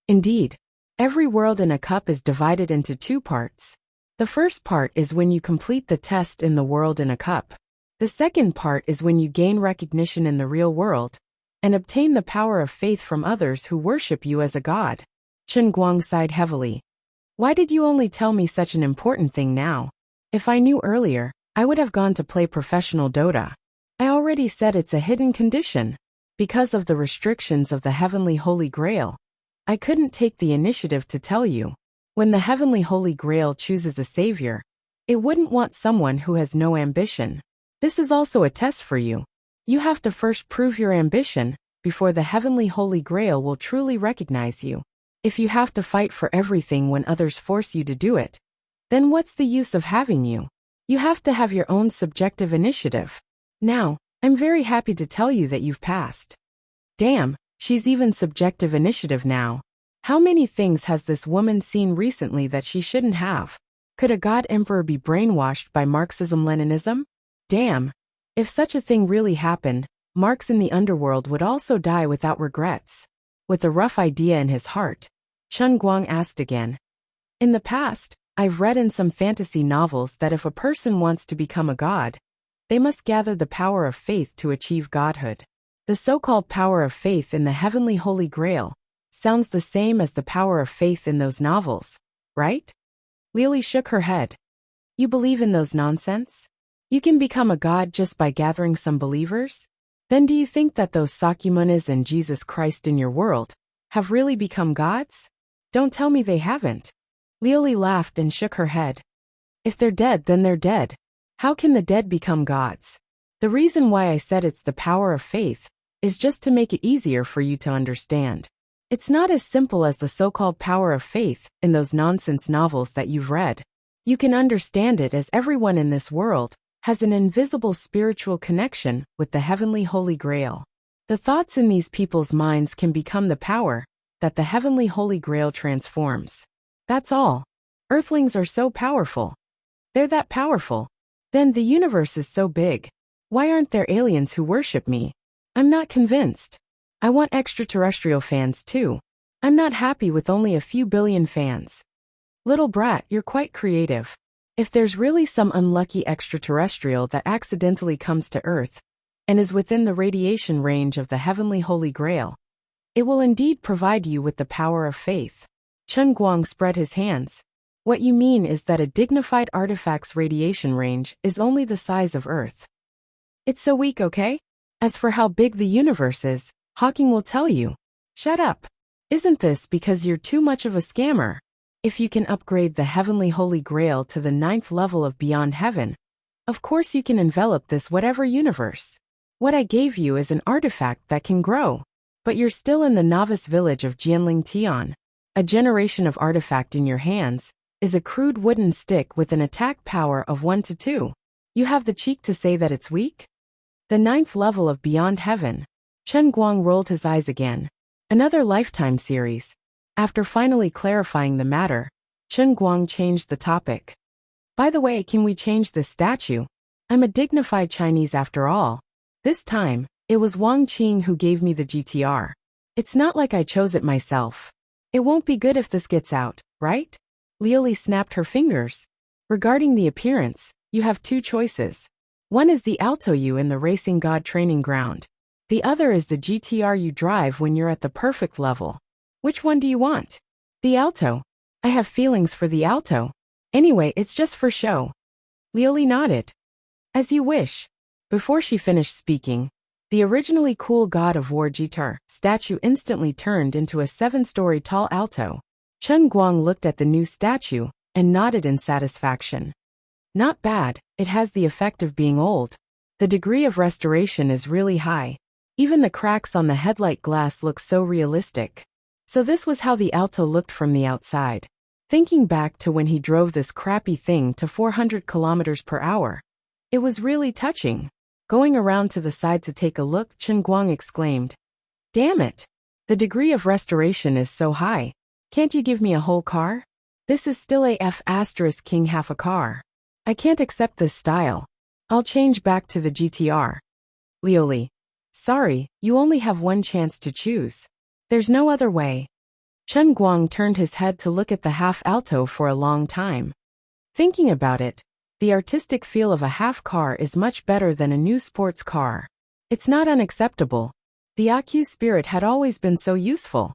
Indeed. Every world in a cup is divided into two parts. The first part is when you complete the test in the world in a cup. The second part is when you gain recognition in the real world, and obtain the power of faith from others who worship you as a god. Chen Guang sighed heavily. Why did you only tell me such an important thing now? If I knew earlier, I would have gone to play professional Dota. I already said it's a hidden condition. Because of the restrictions of the Heavenly Holy Grail, I couldn't take the initiative to tell you. When the Heavenly Holy Grail chooses a savior, it wouldn't want someone who has no ambition. This is also a test for you. You have to first prove your ambition before the Heavenly Holy Grail will truly recognize you. If you have to fight for everything when others force you to do it, then what's the use of having you? You have to have your own subjective initiative. Now, I'm very happy to tell you that you've passed. Damn, she's even subjective initiative now. How many things has this woman seen recently that she shouldn't have? Could a god emperor be brainwashed by Marxism-Leninism? Damn. If such a thing really happened, Marx in the underworld would also die without regrets. With a rough idea in his heart, Chen Guang asked again. In the past, I've read in some fantasy novels that if a person wants to become a god, they must gather the power of faith to achieve godhood. The so-called power of faith in the Heavenly Holy Grail sounds the same as the power of faith in those novels, right? Lily shook her head. You believe in those nonsense? You can become a god just by gathering some believers? Then do you think that those Sakymunis and Jesus Christ in your world have really become gods? Don't tell me they haven't. Lily laughed and shook her head. If they're dead, then they're dead. How can the dead become gods? The reason why I said it's the power of faith is just to make it easier for you to understand. It's not as simple as the so-called power of faith in those nonsense novels that you've read. You can understand it as everyone in this world has an invisible spiritual connection with the Heavenly Holy Grail. The thoughts in these people's minds can become the power that the Heavenly Holy Grail transforms. That's all. Earthlings are so powerful. They're that powerful. Then the universe is so big. Why aren't there aliens who worship me? I'm not convinced. I want extraterrestrial fans too. I'm not happy with only a few billion fans. Little brat, you're quite creative. If there's really some unlucky extraterrestrial that accidentally comes to Earth and is within the radiation range of the Heavenly Holy Grail, it will indeed provide you with the power of faith. Chen Guang spread his hands. What you mean is that a dignified artifact's radiation range is only the size of Earth. It's so weak, okay? As for how big the universe is, Hawking will tell you. Shut up. Isn't this because you're too much of a scammer? If you can upgrade the Heavenly Holy Grail to the 9th level of Beyond Heaven, of course you can envelop this whatever universe. What I gave you is an artifact that can grow. But you're still in the novice village of Jianling Tian. A generation of artifact in your hands is a crude wooden stick with an attack power of 1 to 2. You have the cheek to say that it's weak? The 9th level of Beyond Heaven. Chen Guang rolled his eyes again. Another Lifetime series. After finally clarifying the matter, Chen Guang changed the topic. By the way, can we change this statue? I'm a dignified Chinese after all. This time, it was Wang Qing who gave me the GTR. It's not like I chose it myself. It won't be good if this gets out, right? Lioli snapped her fingers. Regarding the appearance, you have two choices. One is the Alto you in the Racing God training ground. The other is the GTR you drive when you're at the perfect level. Which one do you want? The Alto. I have feelings for the Alto. Anyway, it's just for show. Lioli nodded. As you wish. Before she finished speaking, the originally cool god of war Jitar statue instantly turned into a 7-story tall Alto. Chen Guang looked at the new statue and nodded in satisfaction. Not bad, it has the effect of being old. The degree of restoration is really high. Even the cracks on the headlight glass look so realistic. So this was how the Alto looked from the outside. Thinking back to when he drove this crappy thing to 400 kilometers per hour, it was really touching. Going around to the side to take a look, Chen Guang exclaimed, "Damn it! The degree of restoration is so high. Can't you give me a whole car? This is still a F***king half a car. I can't accept this style. I'll change back to the GTR." Lioli. Sorry, you only have one chance to choose. There's no other way. Chen Guang turned his head to look at the half Alto for a long time. Thinking about it, the artistic feel of a half car is much better than a new sports car. It's not unacceptable. The Aku spirit had always been so useful.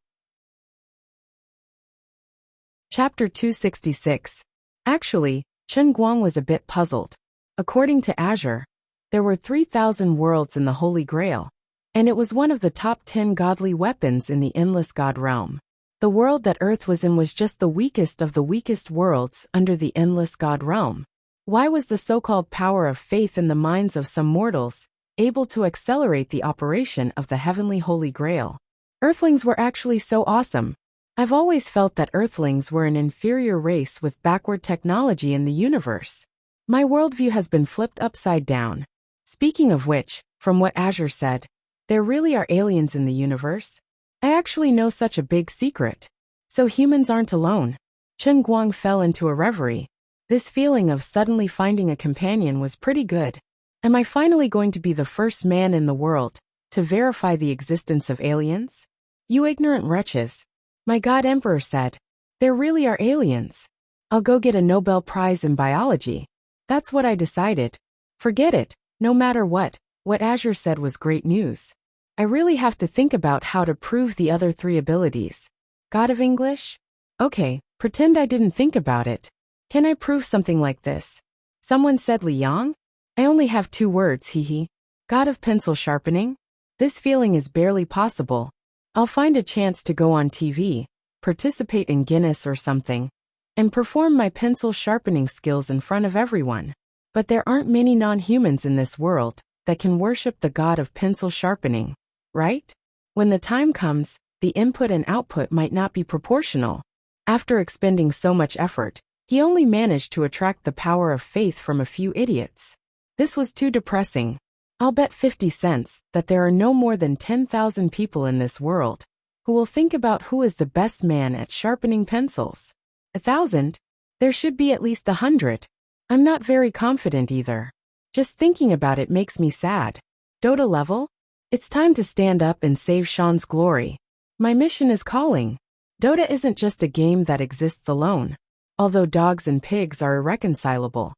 Chapter 266. Actually, Chen Guang was a bit puzzled. According to Azure, there were 3,000 worlds in the Holy Grail, and it was one of the top 10 godly weapons in the endless god realm. The world that Earth was in was just the weakest of the weakest worlds under the endless god realm. Why was the so-called power of faith in the minds of some mortals able to accelerate the operation of the heavenly Holy Grail? Earthlings were actually so awesome. I've always felt that Earthlings were an inferior race with backward technology in the universe. My worldview has been flipped upside down. Speaking of which, from what Azure said, there really are aliens in the universe? I actually know such a big secret. So humans aren't alone. Chen Guang fell into a reverie. This feeling of suddenly finding a companion was pretty good. Am I finally going to be the first man in the world to verify the existence of aliens? You ignorant wretches. My God Emperor said, there really are aliens. I'll go get a Nobel Prize in biology. That's what I decided. Forget it, no matter what Azure said was great news. I really have to think about how to prove the other 3 abilities. God of English? Okay, pretend I didn't think about it. Can I prove something like this? Someone said Liang? I only have 2 words, hehe. God of pencil sharpening? This feeling is barely possible. I'll find a chance to go on TV, participate in Guinness or something, and perform my pencil sharpening skills in front of everyone. But there aren't many non-humans in this world that can worship the god of pencil sharpening, right? When the time comes, the input and output might not be proportional. After expending so much effort, he only managed to attract the power of faith from a few idiots. This was too depressing. I'll bet 50 cents that there are no more than 10,000 people in this world who will think about who is the best man at sharpening pencils. 1,000? There should be at least 100. I'm not very confident either. Just thinking about it makes me sad. Dota level? It's time to stand up and save Sean's glory. My mission is calling. Dota isn't just a game that exists alone. Although dogs and pigs are irreconcilable.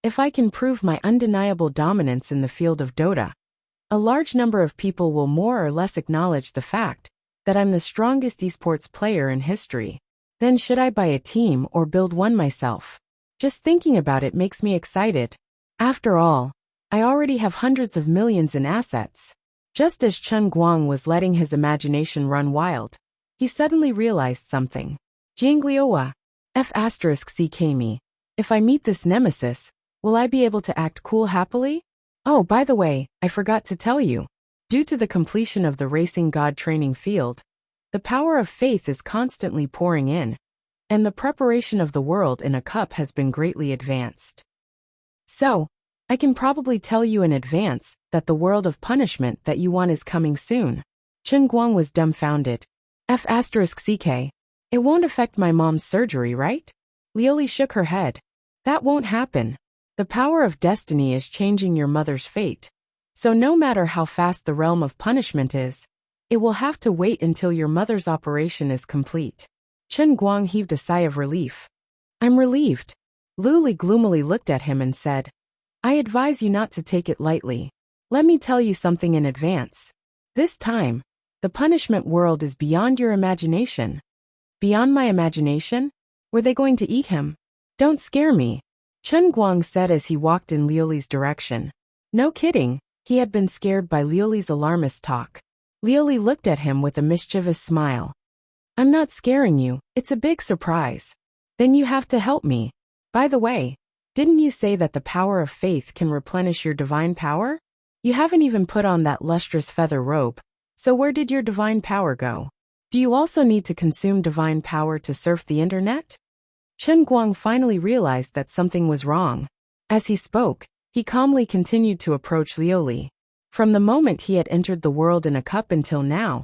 If I can prove my undeniable dominance in the field of Dota, a large number of people will more or less acknowledge the fact that I'm the strongest esports player in history. Then should I buy a team or build one myself? Just thinking about it makes me excited. After all, I already have hundreds of millions in assets. Just as Chen Guang was letting his imagination run wild, he suddenly realized something. Jianglioa. F*ck me. If I meet this nemesis, will I be able to act cool happily? Oh, by the way, I forgot to tell you. Due to the completion of the racing god training field, the power of faith is constantly pouring in, and the preparation of the world in a cup has been greatly advanced. So, I can probably tell you in advance that the world of punishment that you want is coming soon. Chen Guang was dumbfounded. F*ck. It won't affect my mom's surgery, right? Lioli shook her head. That won't happen. The power of destiny is changing your mother's fate. So no matter how fast the realm of punishment is, it will have to wait until your mother's operation is complete. Chen Guang heaved a sigh of relief. I'm relieved. Lioli gloomily looked at him and said, I advise you not to take it lightly. Let me tell you something in advance. This time, the punishment world is beyond your imagination. Beyond my imagination? Were they going to eat him? Don't scare me, Chen Guang said as he walked in Lioli's direction. No kidding, he had been scared by Lioli's alarmist talk. Lioli looked at him with a mischievous smile. I'm not scaring you, it's a big surprise. Then you have to help me. By the way, didn't you say that the power of faith can replenish your divine power? You haven't even put on that lustrous feather robe, so where did your divine power go? Do you also need to consume divine power to surf the internet? Chen Guang finally realized that something was wrong. As he spoke, he calmly continued to approach Lioli. From the moment he had entered the world in a cup until now,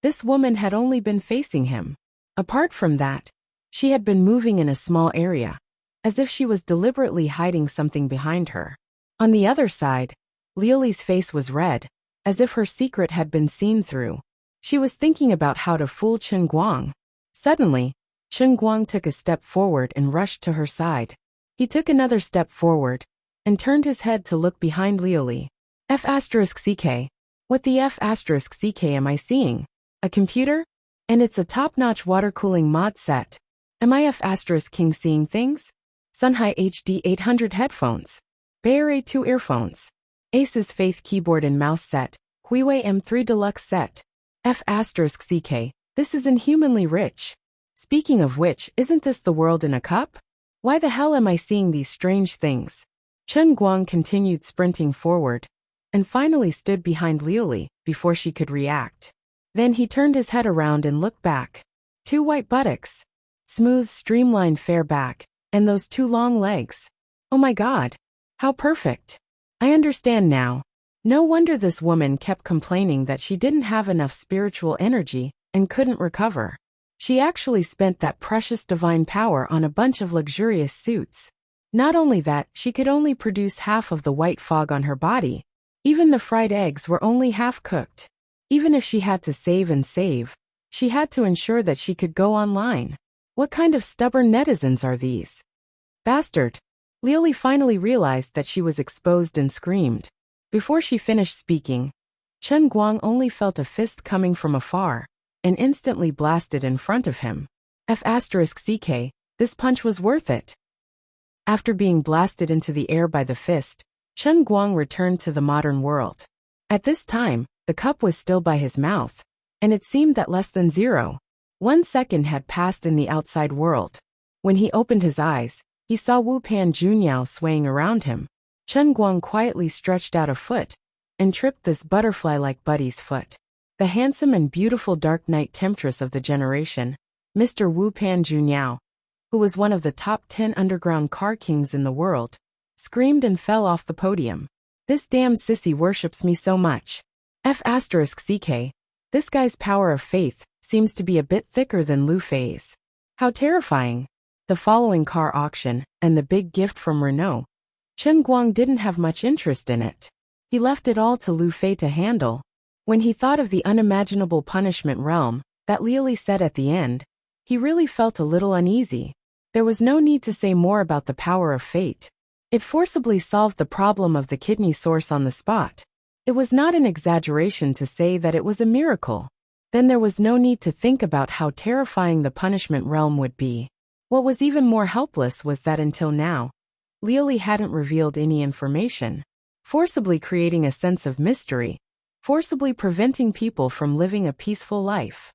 this woman had only been facing him. Apart from that, she had been moving in a small area, as if she was deliberately hiding something behind her. On the other side, Lioli's face was red, as if her secret had been seen through. She was thinking about how to fool Chen Guang. Suddenly, Chen Guang took a step forward and rushed to her side. He took another step forward and turned his head to look behind Lioli. F*ck. What the F***ck am I seeing? A computer? And it's a top-notch water-cooling mod set. Am I F***king seeing things? Sunhai HD 800 headphones. Beare 2 earphones. Asus Faith keyboard and mouse set. Huiwei M3 Deluxe set. F***ck, this is inhumanly rich. Speaking of which, isn't this the world in a cup? Why the hell am I seeing these strange things? Chen Guang continued sprinting forward, and finally stood behind Liuli before she could react. Then he turned his head around and looked back. 2 white buttocks. Smooth, streamlined fair back, and those 2 long legs. Oh my god. How perfect. I understand now. No wonder this woman kept complaining that she didn't have enough spiritual energy and couldn't recover. She actually spent that precious divine power on a bunch of luxurious suits. Not only that, she could only produce half of the white fog on her body. Even the fried eggs were only half cooked. Even if she had to save and save, she had to ensure that she could go online. What kind of stubborn netizens are these? Bastard. Liuli finally realized that she was exposed and screamed. Before she finished speaking, Chen Guang only felt a fist coming from afar and instantly blasted in front of him. F***ck, this punch was worth it. After being blasted into the air by the fist, Chen Guang returned to the modern world. At this time, the cup was still by his mouth, and it seemed that less than 0.1 second had passed in the outside world. When he opened his eyes, he saw Wu Pan Junyao swaying around him. Chen Guang quietly stretched out a foot and tripped this butterfly-like buddy's foot. The handsome and beautiful dark knight temptress of the generation, Mr. Wu Pan Junyao, who was one of the top 10 underground car kings in the world, screamed and fell off the podium. This damn sissy worships me so much. F***ck, this guy's power of faith seems to be a bit thicker than Lu Fei's. How terrifying. The following car auction, and the big gift from Renault. Chen Guang didn't have much interest in it. He left it all to Lu Fei to handle. When he thought of the unimaginable punishment realm that Liuli said at the end, he really felt a little uneasy. There was no need to say more about the power of fate. It forcibly solved the problem of the kidney source on the spot. It was not an exaggeration to say that it was a miracle. Then there was no need to think about how terrifying the punishment realm would be. What was even more helpless was that until now, Liuli hadn't revealed any information, forcibly creating a sense of mystery, forcibly preventing people from living a peaceful life.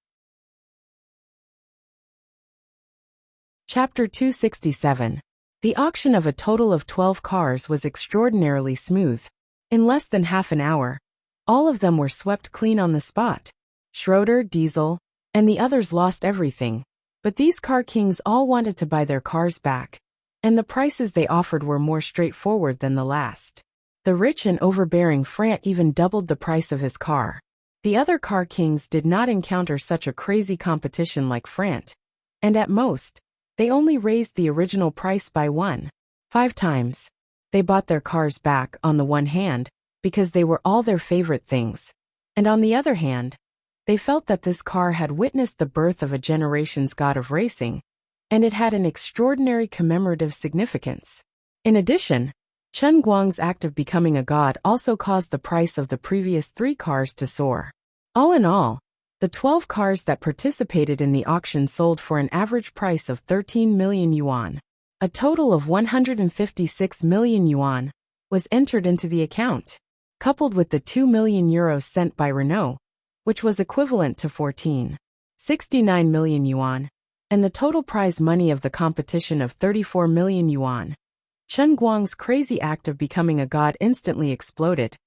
Chapter 267. The auction of a total of 12 cars was extraordinarily smooth. In less than half an hour, all of them were swept clean on the spot. Schroeder, Diesel, and the others lost everything. But these car kings all wanted to buy their cars back, and the prices they offered were more straightforward than the last. The rich and overbearing Frant even doubled the price of his car. The other car kings did not encounter such a crazy competition like Frant, and at most, they only raised the original price by 1.5 times. They bought their cars back, on the one hand, because they were all their favorite things, and on the other hand, they felt that this car had witnessed the birth of a generation's god of racing, and it had an extraordinary commemorative significance. In addition, Chen Guang's act of becoming a god also caused the price of the previous 3 cars to soar. All in all, the 12 cars that participated in the auction sold for an average price of 13 million yuan. A total of 156 million yuan was entered into the account, coupled with the 2 million euros sent by Renault, which was equivalent to 14.69 million yuan, and the total prize money of the competition of 34 million yuan. Chen Guang's crazy act of becoming a god instantly exploded,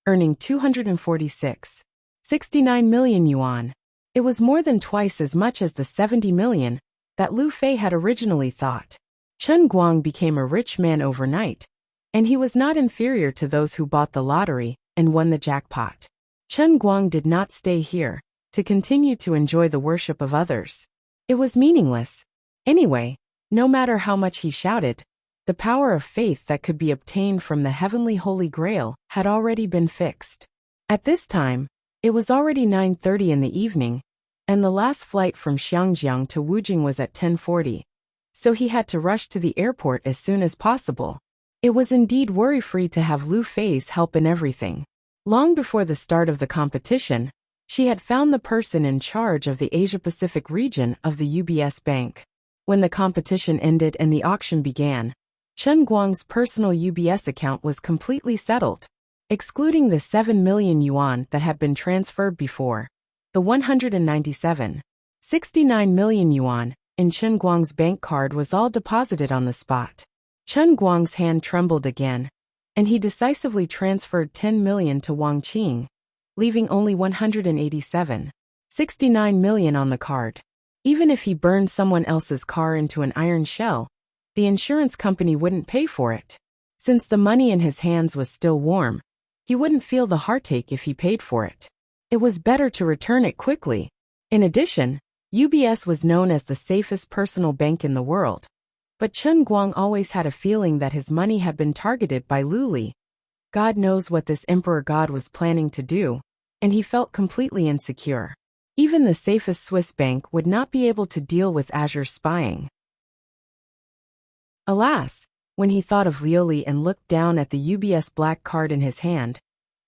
earning 246.69 million yuan. It was more than twice as much as the 70 million that Lu Fei had originally thought. Chen Guang became a rich man overnight, and he was not inferior to those who bought the lottery and won the jackpot. Chen Guang did not stay here to continue to enjoy the worship of others. It was meaningless. Anyway, no matter how much he shouted, the power of faith that could be obtained from the heavenly Holy Grail had already been fixed. At this time, it was already 9:30 in the evening, and the last flight from Xiangjiang to Wujing was at 10:40, so he had to rush to the airport as soon as possible. It was indeed worry-free to have Lu Fei's help in everything. Long before the start of the competition, she had found the person in charge of the Asia-Pacific region of the UBS Bank. When the competition ended and the auction began, Chen Guang's personal UBS account was completely settled, excluding the 7 million yuan that had been transferred before. The 197.69 million yuan in Chen Guang's bank card was all deposited on the spot. Chen Guang's hand trembled again, and he decisively transferred 10 million to Wang Qing, leaving only 187.69 million on the card. Even if he burned someone else's car into an iron shell, the insurance company wouldn't pay for it. Since the money in his hands was still warm, he wouldn't feel the heartache if he paid for it. It was better to return it quickly. In addition, UBS was known as the safest personal bank in the world. But Chen Guang always had a feeling that his money had been targeted by Lu Li. God knows what this emperor god was planning to do, and he felt completely insecure. Even the safest Swiss bank would not be able to deal with Azure spying. Alas, when he thought of Liu Li and looked down at the UBS black card in his hand,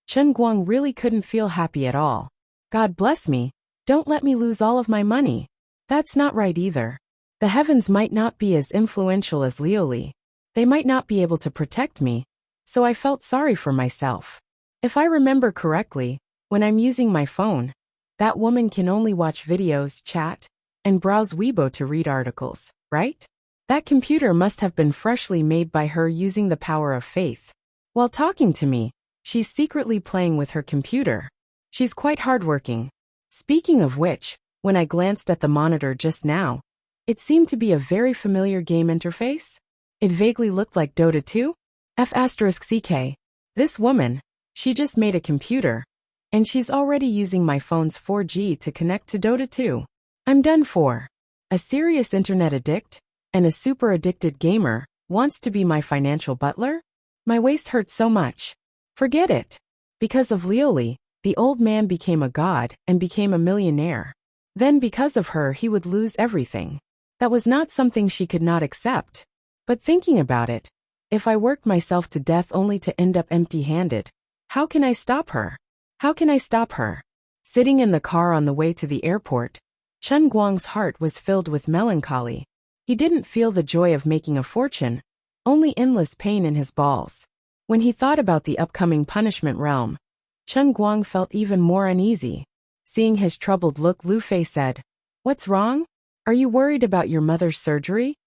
Chen Guang really couldn't feel happy at all. God bless me, don't let me lose all of my money. That's not right either. The heavens might not be as influential as Liu Li. They might not be able to protect me, so I felt sorry for myself. If I remember correctly, when I'm using my phone, that woman can only watch videos, chat, and browse Weibo to read articles, right? That computer must have been freshly made by her using the power of faith. While talking to me, she's secretly playing with her computer. She's quite hardworking. Speaking of which, when I glanced at the monitor just now, it seemed to be a very familiar game interface. It vaguely looked like Dota 2. F***CK. This woman, she just made a computer, and she's already using my phone's 4G to connect to Dota 2. I'm done for. A serious internet addict, and a super addicted gamer, wants to be my financial butler? My waist hurts so much. Forget it. Because of Liu Li, the old man became a god and became a millionaire. Then because of her he would lose everything. That was not something she could not accept. But thinking about it, if I worked myself to death only to end up empty-handed, how can I stop her? How can I stop her? Sitting in the car on the way to the airport, Chen Guang's heart was filled with melancholy. He didn't feel the joy of making a fortune, only endless pain in his balls. When he thought about the upcoming punishment realm, Chen Guang felt even more uneasy. Seeing his troubled look, Lu Fei said, "What's wrong? Are you worried about your mother's surgery?"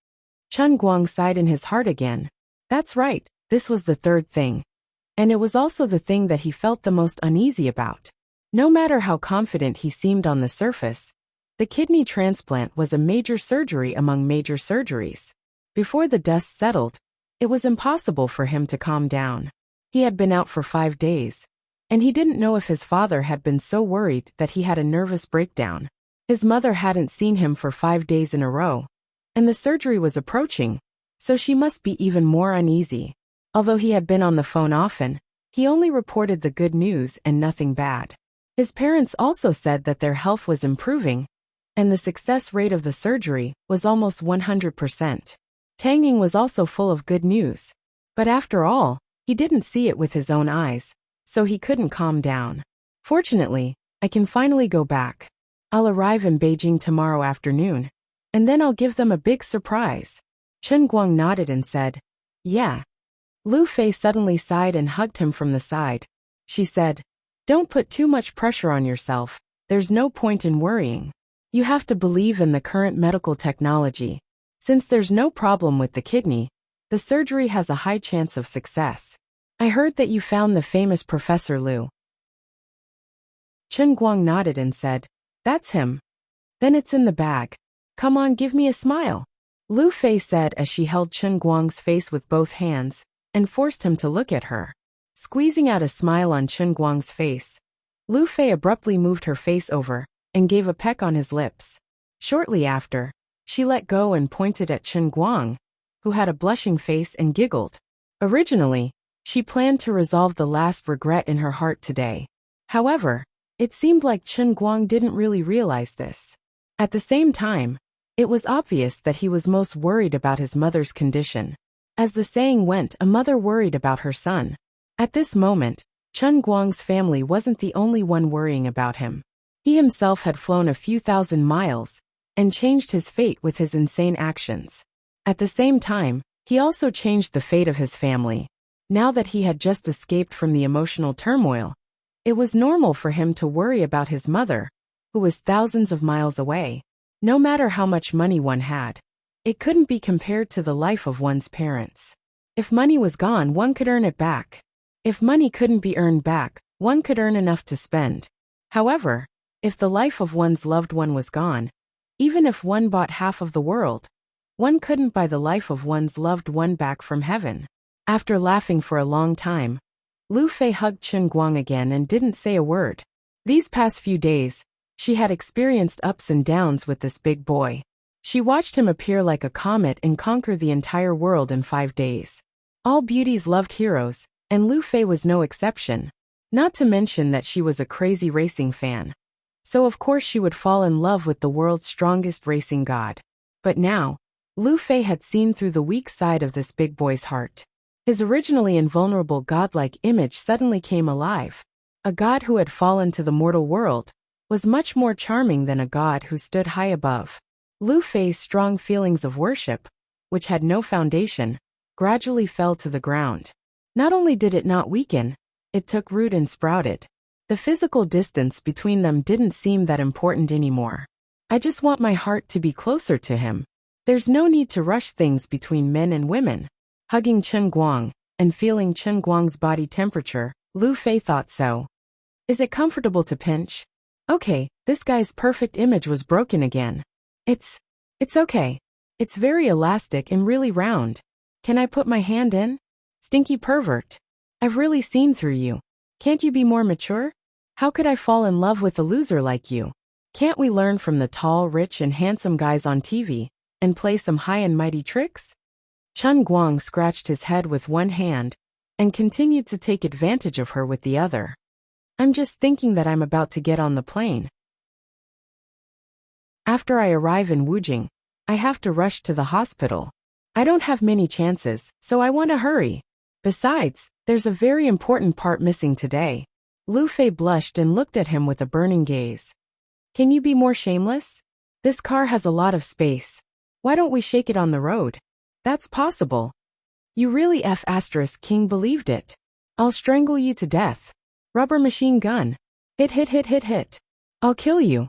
Chen Guang sighed in his heart again. That's right, this was the third thing. And it was also the thing that he felt the most uneasy about. No matter how confident he seemed on the surface, the kidney transplant was a major surgery among major surgeries. Before the dust settled, it was impossible for him to calm down. He had been out for 5 days, and he didn't know if his father had been so worried that he had a nervous breakdown. His mother hadn't seen him for 5 days in a row, and the surgery was approaching, so she must be even more uneasy. Although he had been on the phone often, he only reported the good news and nothing bad. His parents also said that their health was improving, and the success rate of the surgery was almost 100%. Tang Ying was also full of good news. But after all, he didn't see it with his own eyes, so he couldn't calm down. Fortunately, I can finally go back. I'll arrive in Beijing tomorrow afternoon, and then I'll give them a big surprise. Chen Guang nodded and said, "Yeah." Lu Fei suddenly sighed and hugged him from the side. She said, "Don't put too much pressure on yourself, there's no point in worrying. You have to believe in the current medical technology. Since there's no problem with the kidney, the surgery has a high chance of success. I heard that you found the famous Professor Lu." Chen Guang nodded and said, "That's him." "Then it's in the bag. Come on, give me a smile," Lu Fei said as she held Chen Guang's face with both hands and forced him to look at her. Squeezing out a smile on Chen Guang's face, Lu Fei abruptly moved her face over and gave a peck on his lips. Shortly after, she let go and pointed at Chen Guang, who had a blushing face and giggled. Originally, she planned to resolve the last regret in her heart today. However, it seemed like Chen Guang didn't really realize this. At the same time, it was obvious that he was most worried about his mother's condition. As the saying went, a mother worried about her son. At this moment, Chen Guang's family wasn't the only one worrying about him. He himself had flown a few thousand miles and changed his fate with his insane actions. At the same time, he also changed the fate of his family. Now that he had just escaped from the emotional turmoil, it was normal for him to worry about his mother, who was thousands of miles away. No matter how much money one had, it couldn't be compared to the life of one's parents. If money was gone, one could earn it back. If money couldn't be earned back, one could earn enough to spend. However, if the life of one's loved one was gone, even if one bought half of the world, one couldn't buy the life of one's loved one back from heaven. After laughing for a long time, Lu Fei hugged Chen Guang again and didn't say a word. These past few days, she had experienced ups and downs with this big boy. She watched him appear like a comet and conquer the entire world in 5 days. All beauties loved heroes, and Lu Fei was no exception. Not to mention that she was a crazy racing fan. So of course she would fall in love with the world's strongest racing god. But now, Lu Fei had seen through the weak side of this big boy's heart. His originally invulnerable godlike image suddenly came alive. A god who had fallen to the mortal world was much more charming than a god who stood high above. Lu Fei's strong feelings of worship, which had no foundation, gradually fell to the ground. Not only did it not weaken, it took root and sprouted. The physical distance between them didn't seem that important anymore. I just want my heart to be closer to him. There's no need to rush things between men and women. Hugging Chen Guang and feeling Chen Guang's body temperature, Lu Fei thought so. Is it comfortable to pinch? Okay, this guy's perfect image was broken again. It's okay. It's very elastic and really round. Can I put my hand in? Stinky pervert. I've really seen through you. Can't you be more mature? How could I fall in love with a loser like you? Can't we learn from the tall, rich and handsome guys on TV and play some high and mighty tricks? Chen Guang scratched his head with one hand and continued to take advantage of her with the other. I'm just thinking that I'm about to get on the plane. After I arrive in Wujing, I have to rush to the hospital. I don't have many chances, so I want to hurry. Besides, there's a very important part missing today. Lu Fei blushed and looked at him with a burning gaze. Can you be more shameless? This car has a lot of space. Why don't we shake it on the road? That's possible. You really King believed it. I'll strangle you to death. Rubber machine gun. Hit hit hit hit hit. I'll kill you.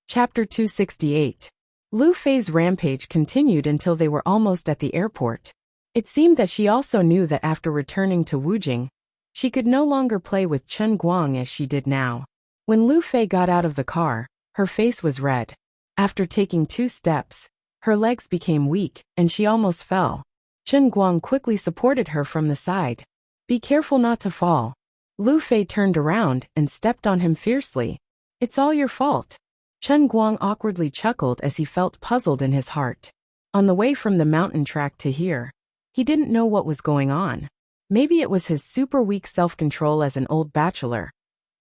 Chapter 268. Lu Fei's rampage continued until they were almost at the airport. It seemed that she also knew that after returning to Wujing, she could no longer play with Chen Guang as she did now. When Lu Fei got out of the car, her face was red. After taking 2 steps, her legs became weak and she almost fell. Chen Guang quickly supported her from the side. Be careful not to fall. Lu Fei turned around and stepped on him fiercely. It's all your fault. Chen Guang awkwardly chuckled as he felt puzzled in his heart. On the way from the mountain track to here, he didn't know what was going on. Maybe it was his super weak self-control as an old bachelor.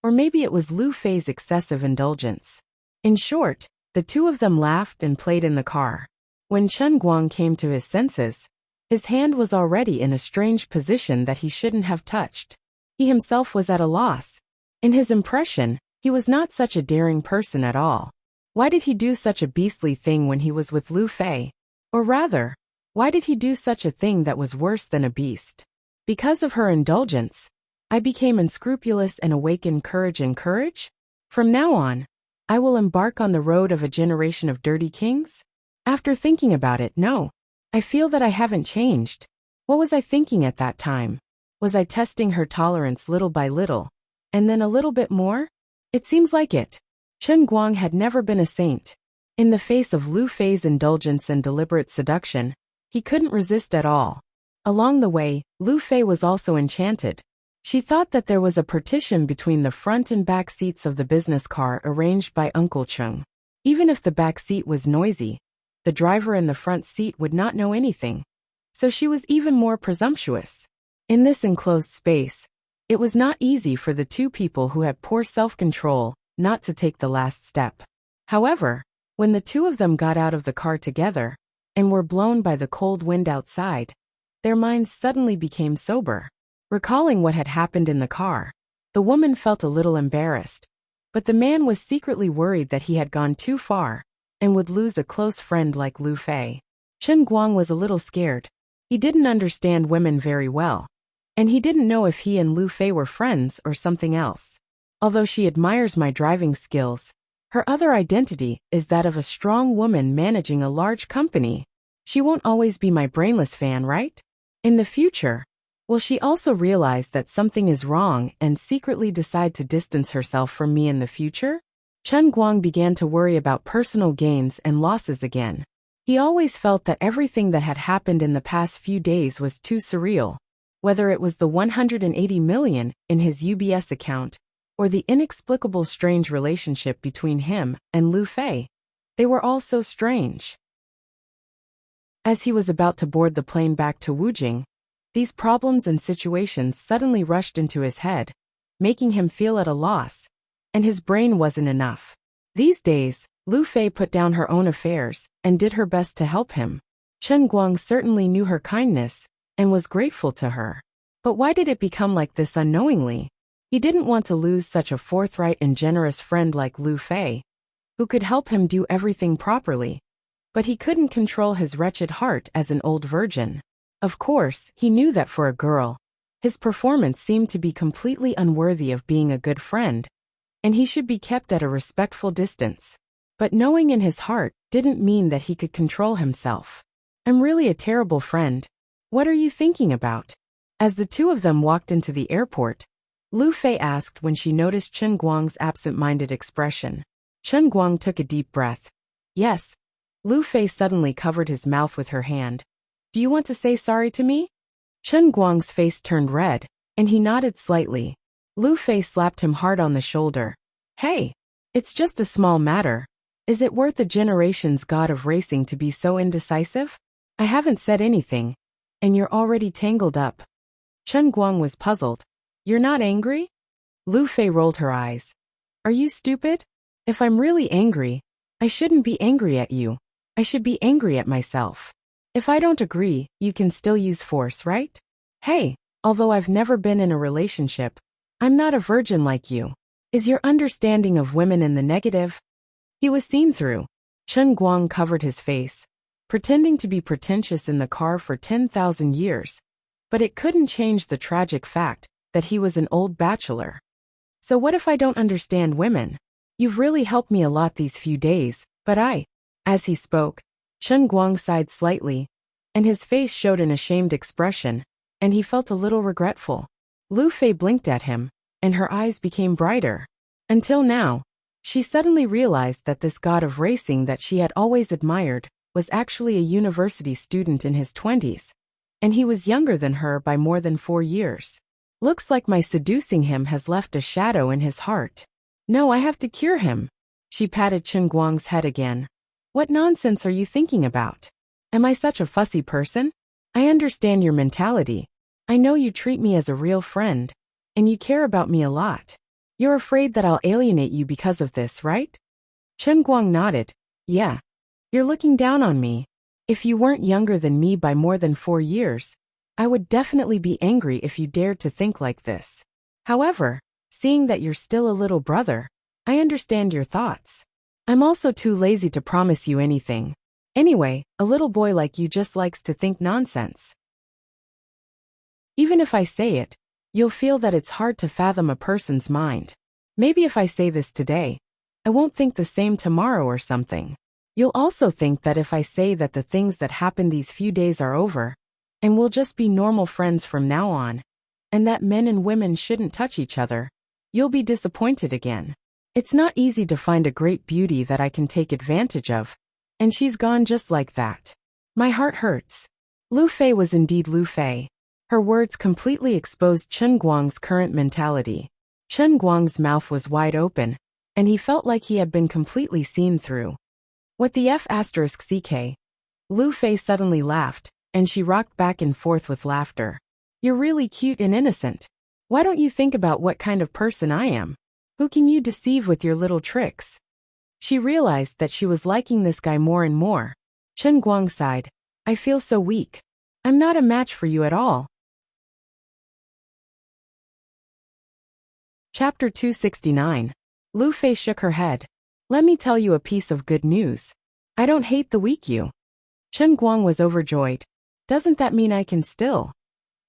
Or maybe it was Lu Fei's excessive indulgence. In short, the two of them laughed and played in the car. When Chen Guang came to his senses, his hand was already in a strange position that he shouldn't have touched. He himself was at a loss. In his impression, he was not such a daring person at all. Why did he do such a beastly thing when he was with Lu Fei? Or rather, why did he do such a thing that was worse than a beast? Because of her indulgence, I became unscrupulous and awakened courage and courage? From now on, I will embark on the road of a generation of dirty kings? After thinking about it, no. I feel that I haven't changed. What was I thinking at that time? Was I testing her tolerance little by little, and then a little bit more? It seems like it. Chen Guang had never been a saint. In the face of Lu Fei's indulgence and deliberate seduction, he couldn't resist at all. Along the way, Lu Fei was also enchanted. She thought that there was a partition between the front and back seats of the business car arranged by Uncle Cheng. Even if the back seat was noisy, the driver in the front seat would not know anything. So she was even more presumptuous. In this enclosed space, it was not easy for the two people who had poor self-control not to take the last step. However, when the two of them got out of the car together and were blown by the cold wind outside, Their minds suddenly became sober. Recalling what had happened in the car, the woman felt a little embarrassed. But the man was secretly worried that he had gone too far and would lose a close friend like Lu Fei. Chen Guang was a little scared. He didn't understand women very well, and he didn't know if he and Lu Fei were friends or something else. Although she admires my driving skills, her other identity is that of a strong woman managing a large company. She won't always be my brainless fan, right? In the future, will she also realize that something is wrong and secretly decide to distance herself from me in the future? Chen Guang began to worry about personal gains and losses again. He always felt that everything that had happened in the past few days was too surreal. Whether it was the 180 million in his UBS account, or the inexplicable strange relationship between him and Lu Fei. They were all so strange. As he was about to board the plane back to Wujing, these problems and situations suddenly rushed into his head, making him feel at a loss, and his brain wasn't enough. These days, Lu Fei put down her own affairs and did her best to help him. Chen Guang certainly knew her kindness and was grateful to her. But why did it become like this unknowingly? He didn't want to lose such a forthright and generous friend like Lu Fei, who could help him do everything properly. But he couldn't control his wretched heart as an old virgin. Of course, he knew that for a girl, his performance seemed to be completely unworthy of being a good friend, and he should be kept at a respectful distance. But knowing in his heart didn't mean that he could control himself. I'm really a terrible friend. What are you thinking about? As the two of them walked into the airport, Lu Fei asked when she noticed Chen Guang's absent-minded expression. Chen Guang took a deep breath. Yes. Lu Fei suddenly covered his mouth with her hand. Do you want to say sorry to me? Chen Guang's face turned red, and he nodded slightly. Lu Fei slapped him hard on the shoulder. Hey, it's just a small matter. Is it worth a generation's god of racing to be so indecisive? I haven't said anything, and you're already tangled up. Chen Guang was puzzled. You're not angry? Lu Fei rolled her eyes. Are you stupid? If I'm really angry, I shouldn't be angry at you. I should be angry at myself. If I don't agree, you can still use force, right? Hey, although I've never been in a relationship, I'm not a virgin like you. Is your understanding of women in the negative? He was seen through. Chen Guang covered his face, pretending to be pretentious in the car for 10,000 years. But it couldn't change the tragic fact that he was an old bachelor. So what if I don't understand women? You've really helped me a lot these few days, but As he spoke, Chen Guang sighed slightly, and his face showed an ashamed expression, and he felt a little regretful. Lu Fei blinked at him, and her eyes became brighter. Until now, she suddenly realized that this god of racing that she had always admired was actually a university student in his 20s, and he was younger than her by more than 4 years. Looks like my seducing him has left a shadow in his heart. No, I have to cure him. She patted Chen Guang's head again. What nonsense are you thinking about? Am I such a fussy person? I understand your mentality. I know you treat me as a real friend, and you care about me a lot. You're afraid that I'll alienate you because of this, right? Chen Guang nodded. Yeah. You're looking down on me. If you weren't younger than me by more than 4 years, I would definitely be angry if you dared to think like this. However, seeing that you're still a little brother, I understand your thoughts. I'm also too lazy to promise you anything. Anyway, a little boy like you just likes to think nonsense. Even if I say it, you'll feel that it's hard to fathom a person's mind. Maybe if I say this today, I won't think the same tomorrow or something. You'll also think that if I say that the things that happened these few days are over, and we'll just be normal friends from now on, and that men and women shouldn't touch each other, you'll be disappointed again. It's not easy to find a great beauty that I can take advantage of, and she's gone just like that. My heart hurts. Lu Fei was indeed Lu Fei. Her words completely exposed Chen Guang's current mentality. Chen Guang's mouth was wide open, and he felt like he had been completely seen through. What the F***ck? Lu Fei suddenly laughed, and she rocked back and forth with laughter. You're really cute and innocent. Why don't you think about what kind of person I am? Who can you deceive with your little tricks? She realized that she was liking this guy more and more. Chen Guang sighed. I feel so weak. I'm not a match for you at all. Chapter 269. Lu Fei shook her head. Let me tell you a piece of good news. I don't hate the weak you. Chen Guang was overjoyed. Doesn't that mean I can still?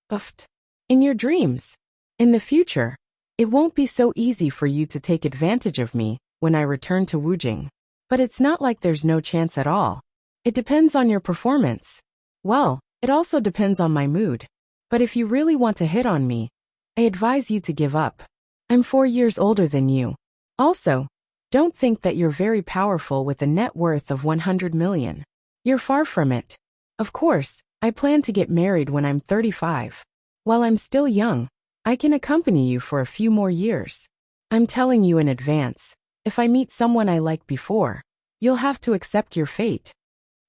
Uft. In your dreams. In the future. It won't be so easy for you to take advantage of me when I return to Wujing. But it's not like there's no chance at all. It depends on your performance. Well, it also depends on my mood. But if you really want to hit on me, I advise you to give up. I'm 4 years older than you. Also, don't think that you're very powerful with a net worth of 100 million. You're far from it. Of course, I plan to get married when I'm 35. While I'm still young, I can accompany you for a few more years. I'm telling you in advance, if I meet someone I like before, you'll have to accept your fate.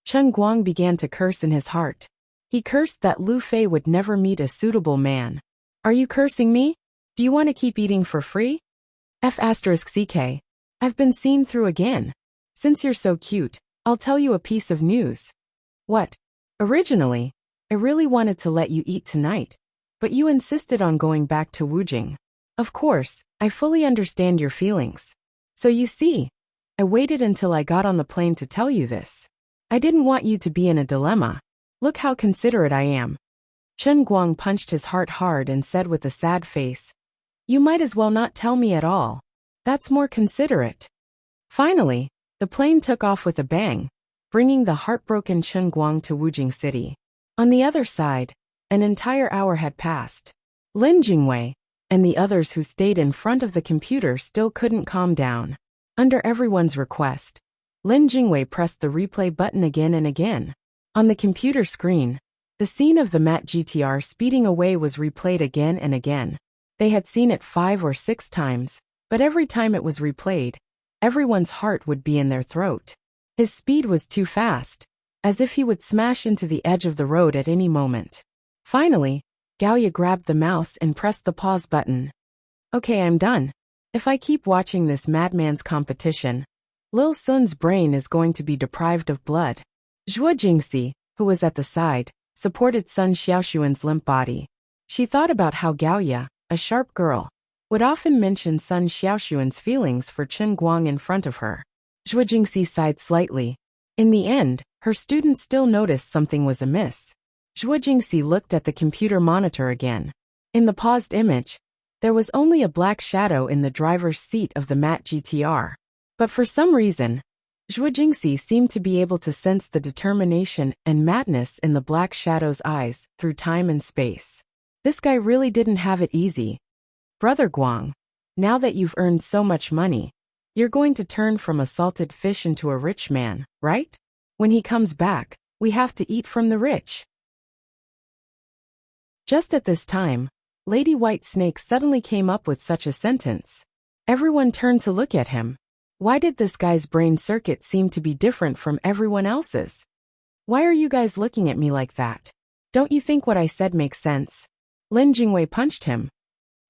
Chen Guang began to curse in his heart. He cursed that Lu Fei would never meet a suitable man. Are you cursing me? Do you want to keep eating for free? F***CK. I've been seen through again. Since you're so cute, I'll tell you a piece of news. What? Originally, I really wanted to let you eat tonight, but you insisted on going back to Wujing. Of course, I fully understand your feelings. So you see, I waited until I got on the plane to tell you this. I didn't want you to be in a dilemma. Look how considerate I am. Chen Guang punched his heart hard and said with a sad face, You might as well not tell me at all. That's more considerate. Finally, the plane took off with a bang, bringing the heartbroken Chen Guang to Wujing City. On the other side, an entire hour had passed. Lin Jingwei and the others who stayed in front of the computer still couldn't calm down. Under everyone's request, Lin Jingwei pressed the replay button again and again. On the computer screen, the scene of the Mat GTR speeding away was replayed again and again. They had seen it 5 or 6 times, but every time it was replayed, everyone's heart would be in their throat. His speed was too fast, as if he would smash into the edge of the road at any moment. Finally, Gaoya grabbed the mouse and pressed the pause button. Okay, I'm done. If I keep watching this madman's competition, Lil Sun's brain is going to be deprived of blood. Zhuo Jingxi, who was at the side, supported Sun Xiaoxuan's limp body. She thought about how Gaoya, a sharp girl, would often mention Sun Xiaoxuan's feelings for Chen Guang in front of her. Zhuo Jingxi sighed slightly. In the end, her student still noticed something was amiss. Zhuo Jingxi looked at the computer monitor again. In the paused image, there was only a black shadow in the driver's seat of the Mat GTR. But for some reason, Zhuo Jingxi seemed to be able to sense the determination and madness in the black shadow's eyes through time and space. This guy really didn't have it easy. Brother Guang, now that you've earned so much money, you're going to turn from a salted fish into a rich man, right? When he comes back, we have to eat from the rich. Just at this time, Lady Whitesnake suddenly came up with such a sentence. Everyone turned to look at him. Why did this guy's brain circuit seem to be different from everyone else's? Why are you guys looking at me like that? Don't you think what I said makes sense? Lin Jingwei punched him.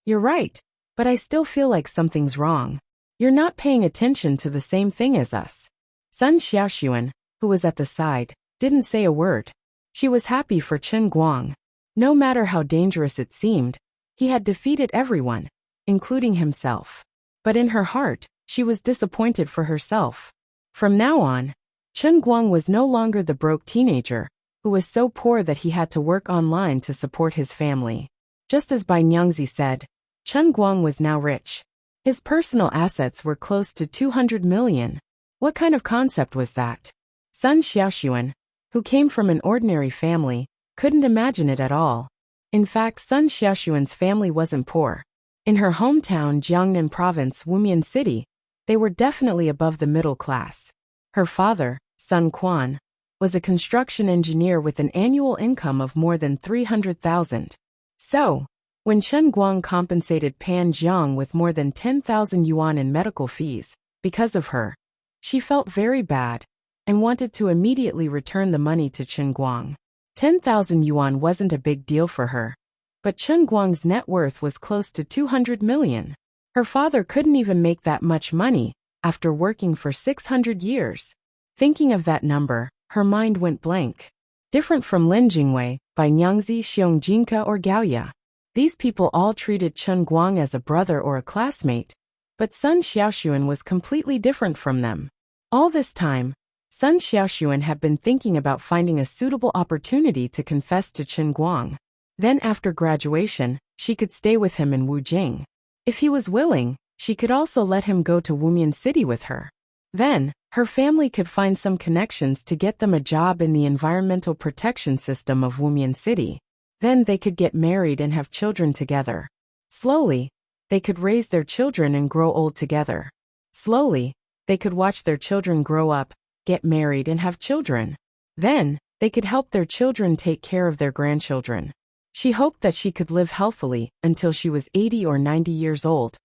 You're right, but I still feel like something's wrong. You're not paying attention to the same thing as us. Sun Xiaoxuan, who was at the side, didn't say a word. She was happy for Chen Guang. No matter how dangerous it seemed, he had defeated everyone, including himself. But in her heart, she was disappointed for herself. From now on, Chen Guang was no longer the broke teenager, who was so poor that he had to work online to support his family. Just as Bai Nyangzi said, Chen Guang was now rich. His personal assets were close to 200 million. What kind of concept was that? Sun Xiaoxuan, who came from an ordinary family, couldn't imagine it at all. In fact, Sun Xiaoxuan's family wasn't poor. In her hometown Jiangnan Province, Wumian City, they were definitely above the middle class. Her father, Sun Quan, was a construction engineer with an annual income of more than 300,000. So, when Chen Guang compensated Pan Jiang with more than 10,000 yuan in medical fees, because of her, she felt very bad and wanted to immediately return the money to Chen Guang. 10,000 yuan wasn't a big deal for her, but Chen Guang's net worth was close to 200 million. Her father couldn't even make that much money after working for 600 years. Thinking of that number, her mind went blank. Different from Lin Jingwei, by Nyangzi Xiong or Gaoya. These people all treated Chen Guang as a brother or a classmate, but Sun Xiaoxuan was completely different from them. All this time, Sun Xiaoxuan had been thinking about finding a suitable opportunity to confess to Chen Guang. Then after graduation, she could stay with him in Wujing. If he was willing, she could also let him go to Wumian City with her. Then, her family could find some connections to get them a job in the environmental protection system of Wumian City. Then they could get married and have children together. Slowly, they could raise their children and grow old together. Slowly, they could watch their children grow up, get married and have children. Then, they could help their children take care of their grandchildren. She hoped that she could live healthily until she was 80 or 90 years old,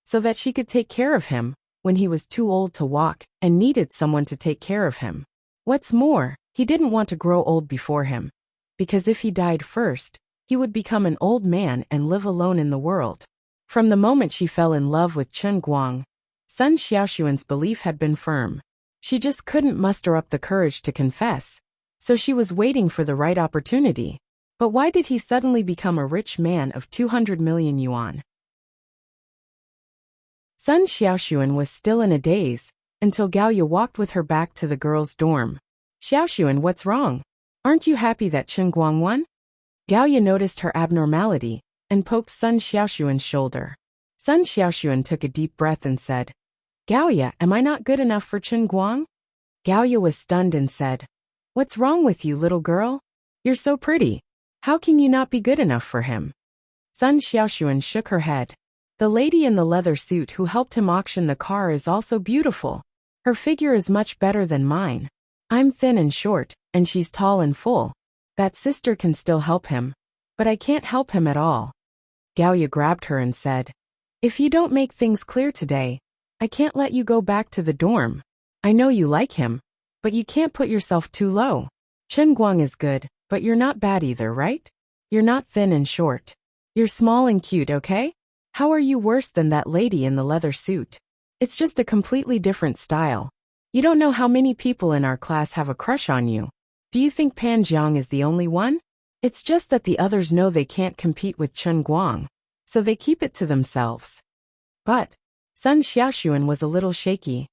so that she could take care of him when he was too old to walk and needed someone to take care of him. What's more, he didn't want to grow old before him, because if he died first, he would become an old man and live alone in the world. From the moment she fell in love with Chen Guang, Sun Xiaoxuan's belief had been firm. She just couldn't muster up the courage to confess, so she was waiting for the right opportunity. But why did he suddenly become a rich man of 200 million yuan? Sun Xiaoxuan was still in a daze, until Gaoya walked with her back to the girls' dorm. Xiaoxuan, what's wrong? Aren't you happy that Chen Guang won? Gaoya noticed her abnormality, and poked Sun Xiaoxuan's shoulder. Sun Xiaoxuan took a deep breath and said, Gaoya, am I not good enough for Chen Guang? Gaoya was stunned and said, What's wrong with you, little girl? You're so pretty. How can you not be good enough for him? Sun Xiaoxuan shook her head. The lady in the leather suit who helped him auction the car is also beautiful. Her figure is much better than mine. I'm thin and short, and she's tall and full. That sister can still help him, but I can't help him at all. Gaoya grabbed her and said, If you don't make things clear today, I can't let you go back to the dorm. I know you like him, but you can't put yourself too low. Chen Guang is good, but you're not bad either, right? You're not thin and short. You're small and cute, okay? How are you worse than that lady in the leather suit? It's just a completely different style. You don't know how many people in our class have a crush on you. Do you think Pan Jiang is the only one? It's just that the others know they can't compete with Chen Guang, so they keep it to themselves. But Sun Xiaoxuan was a little shaky.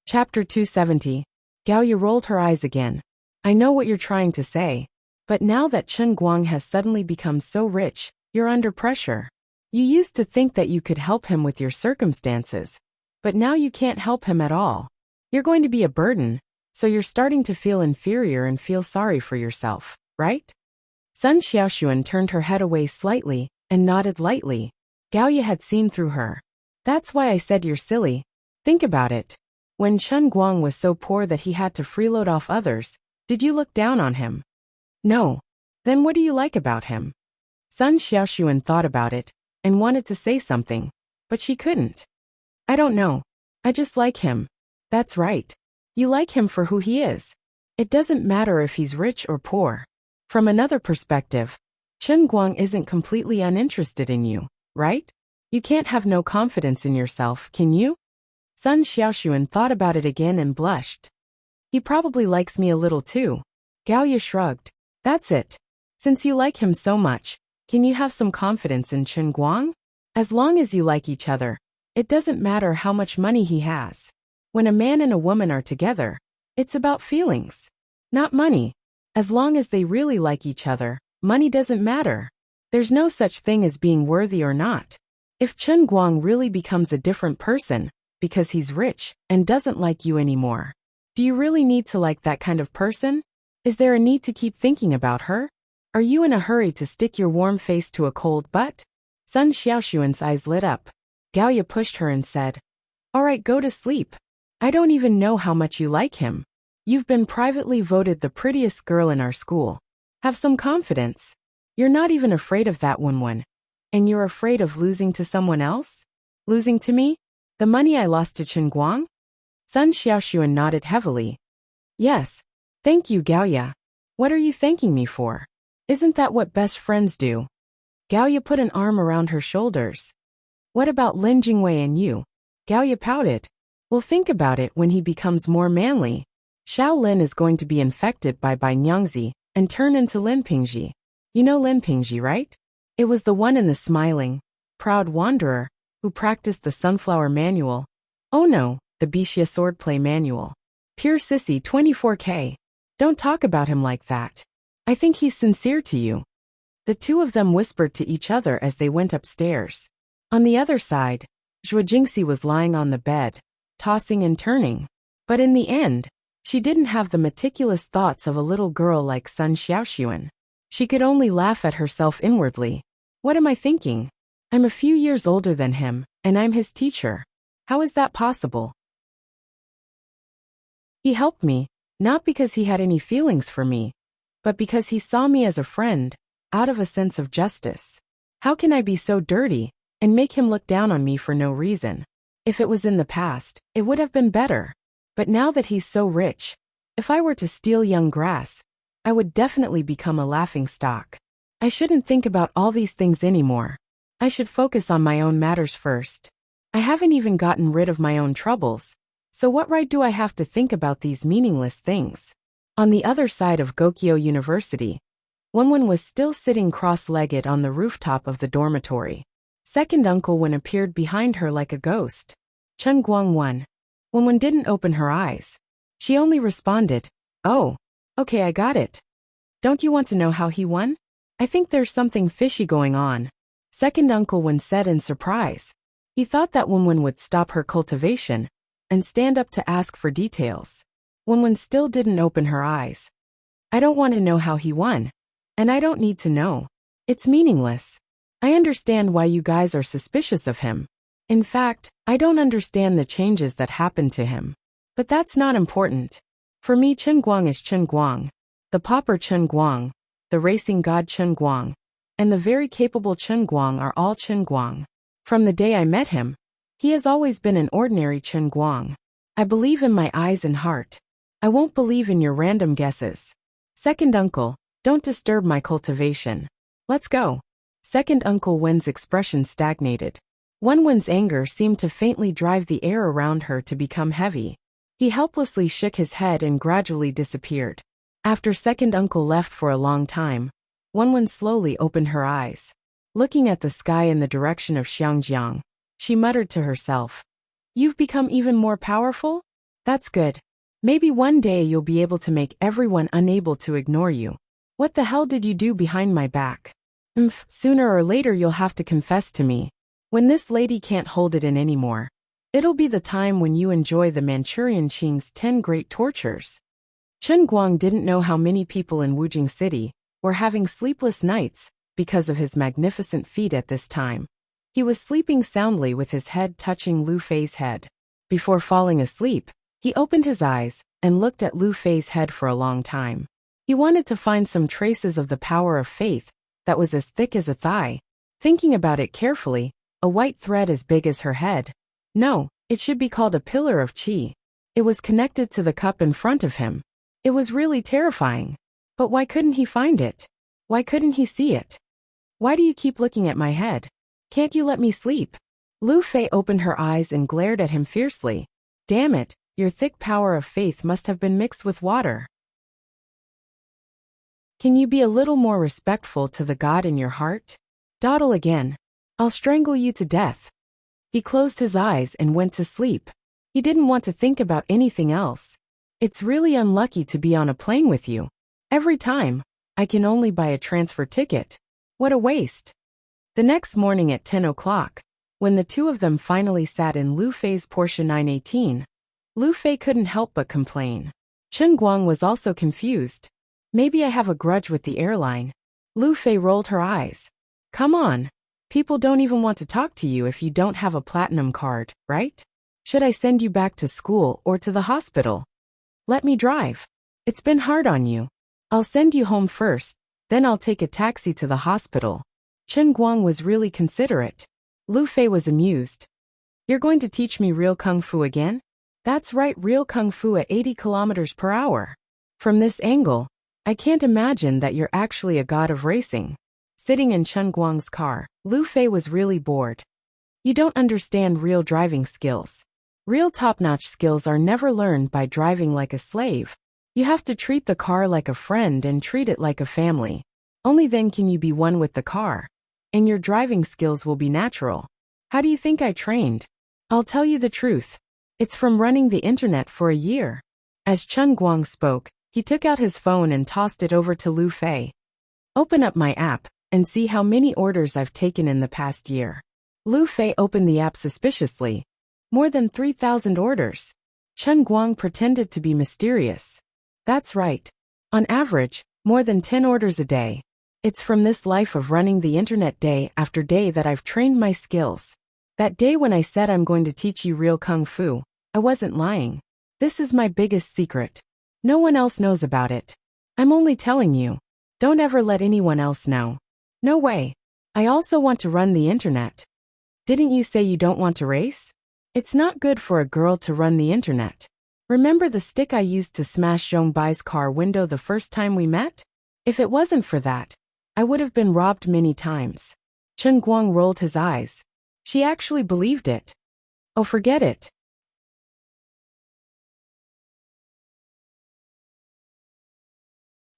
Chapter 270. Gaoya rolled her eyes again. I know what you're trying to say. But now that Chen Guang has suddenly become so rich, you're under pressure. You used to think that you could help him with your circumstances, but now you can't help him at all. You're going to be a burden, so you're starting to feel inferior and feel sorry for yourself, right? Sun Xiaoxuan turned her head away slightly and nodded lightly. Gaoya had seen through her. That's why I said you're silly. Think about it. When Chen Guang was so poor that he had to freeload off others, did you look down on him? No. Then what do you like about him? Sun Xiaoxuan thought about it and wanted to say something, but she couldn't. I don't know. I just like him. That's right. You like him for who he is. It doesn't matter if he's rich or poor. From another perspective, Chen Guang isn't completely uninterested in you, right? You can't have no confidence in yourself, can you? Sun Xiaoxuan thought about it again and blushed. He probably likes me a little too. Gaoya shrugged. That's it. Since you like him so much, can you have some confidence in Chen Guang? As long as you like each other, it doesn't matter how much money he has. When a man and a woman are together, it's about feelings, not money. As long as they really like each other, money doesn't matter. There's no such thing as being worthy or not. If Chen Guang really becomes a different person, because he's rich and doesn't like you anymore, do you really need to like that kind of person? Is there a need to keep thinking about her? Are you in a hurry to stick your warm face to a cold butt? Sun Xiaoxuan's eyes lit up. Gaoya pushed her and said, All right, go to sleep. I don't even know how much you like him. You've been privately voted the prettiest girl in our school. Have some confidence. You're not even afraid of that one. And you're afraid of losing to someone else? Losing to me? The money I lost to Chen Guang? Sun Xiaoxuan nodded heavily. Yes. Thank you, Gaoya. What are you thanking me for? Isn't that what best friends do? Gaoya put an arm around her shoulders. What about Lin Jingwei and you? Gaoya pouted. Well, think about it when he becomes more manly. Xiao Lin is going to be infected by Nyangzi and turn into Lin Pingji. You know Lin Pingji, right? It was the one in the smiling, proud wanderer who practiced the sunflower manual. Oh no, the Bixia swordplay manual. Pure sissy 24K. Don't talk about him like that. I think he's sincere to you. The two of them whispered to each other as they went upstairs. On the other side, Zhuo Jingxi was lying on the bed, tossing and turning. But in the end, she didn't have the meticulous thoughts of a little girl like Sun Xiaoxuan. She could only laugh at herself inwardly. What am I thinking? I'm a few years older than him, and I'm his teacher. How is that possible? He helped me, not because he had any feelings for me, but because he saw me as a friend, out of a sense of justice. How can I be so dirty, and make him look down on me for no reason? If it was in the past, it would have been better. But now that he's so rich, if I were to steal young grass, I would definitely become a laughingstock. I shouldn't think about all these things anymore. I should focus on my own matters first. I haven't even gotten rid of my own troubles, so what right do I have to think about these meaningless things? On the other side of Gokyo University, Wenwen was still sitting cross-legged on the rooftop of the dormitory. Second Uncle Wen appeared behind her like a ghost. Chen Guangwen. Wenwen didn't open her eyes. She only responded, "Oh, okay, I got it. Don't you want to know how he won? I think there's something fishy going on." Second Uncle Wen said in surprise. He thought that Wenwen would stop her cultivation and stand up to ask for details. Wenwen still didn't open her eyes. "I don't want to know how he won. And I don't need to know. It's meaningless. I understand why you guys are suspicious of him. In fact, I don't understand the changes that happened to him. But that's not important. For me, Chen Guang is Chen Guang, the pauper Chen Guang, the racing god Chen Guang, and the very capable Chen Guang are all Chen Guang. From the day I met him, he has always been an ordinary Chen Guang. I believe in my eyes and heart. I won't believe in your random guesses. Second Uncle, don't disturb my cultivation. Let's go." Second Uncle Wen's expression stagnated. Wenwen's anger seemed to faintly drive the air around her to become heavy. He helplessly shook his head and gradually disappeared. After Second Uncle left for a long time, Wenwen slowly opened her eyes. Looking at the sky in the direction of Xiangjiang, she muttered to herself, "You've become even more powerful? That's good. Maybe one day you'll be able to make everyone unable to ignore you. What the hell did you do behind my back? Sooner or later you'll have to confess to me. When this lady can't hold it in anymore, it'll be the time when you enjoy the Manchurian Qing's 10 great tortures." Chen Guang didn't know how many people in Wujing City were having sleepless nights because of his magnificent feat at this time. He was sleeping soundly with his head touching Lu Fei's head. Before falling asleep, he opened his eyes and looked at Lu Fei's head for a long time. He wanted to find some traces of the power of faith that was as thick as a thigh. Thinking about it carefully, a white thread as big as her head. No, it should be called a pillar of qi. It was connected to the cup in front of him. It was really terrifying. But why couldn't he find it? Why couldn't he see it? Why do you keep looking at my head? Can't you let me sleep? Lu Fei opened her eyes and glared at him fiercely. Damn it, your thick power of faith must have been mixed with water. Can you be a little more respectful to the God in your heart? Dawdle again. I'll strangle you to death. He closed his eyes and went to sleep. He didn't want to think about anything else. It's really unlucky to be on a plane with you. Every time, I can only buy a transfer ticket. What a waste. The next morning at 10 o'clock, when the two of them finally sat in Lu Fei's Porsche 918, Lu Fei couldn't help but complain. Chen Guang was also confused. Maybe I have a grudge with the airline. Lu Fei rolled her eyes. Come on. People don't even want to talk to you if you don't have a platinum card, right? Should I send you back to school or to the hospital? Let me drive. It's been hard on you. I'll send you home first, then I'll take a taxi to the hospital. Chen Guang was really considerate. Lu Fei was amused. You're going to teach me real kung fu again? That's right, real kung fu at 80 kilometers per hour. From this angle, I can't imagine that you're actually a god of racing. Sitting in Chen Guang's car, Lu Fei was really bored. You don't understand real driving skills. Real top-notch skills are never learned by driving like a slave. You have to treat the car like a friend and treat it like a family. Only then can you be one with the car. And your driving skills will be natural. How do you think I trained? I'll tell you the truth. It's from running the internet for a year. As Chen Guang spoke, he took out his phone and tossed it over to Lu Fei. Open up my app and see how many orders I've taken in the past year. Lu Fei opened the app suspiciously. More than 3,000 orders. Chen Guang pretended to be mysterious. That's right. On average, more than 10 orders a day. It's from this life of running the internet day after day that I've trained my skills. That day when I said I'm going to teach you real kung fu, I wasn't lying. This is my biggest secret. No one else knows about it. I'm only telling you. Don't ever let anyone else know. No way. I also want to run the internet. Didn't you say you don't want to race? It's not good for a girl to run the internet. Remember the stick I used to smash Zhongbai's car window the first time we met? If it wasn't for that, I would have been robbed many times. Chen Guang rolled his eyes. She actually believed it. Oh, forget it.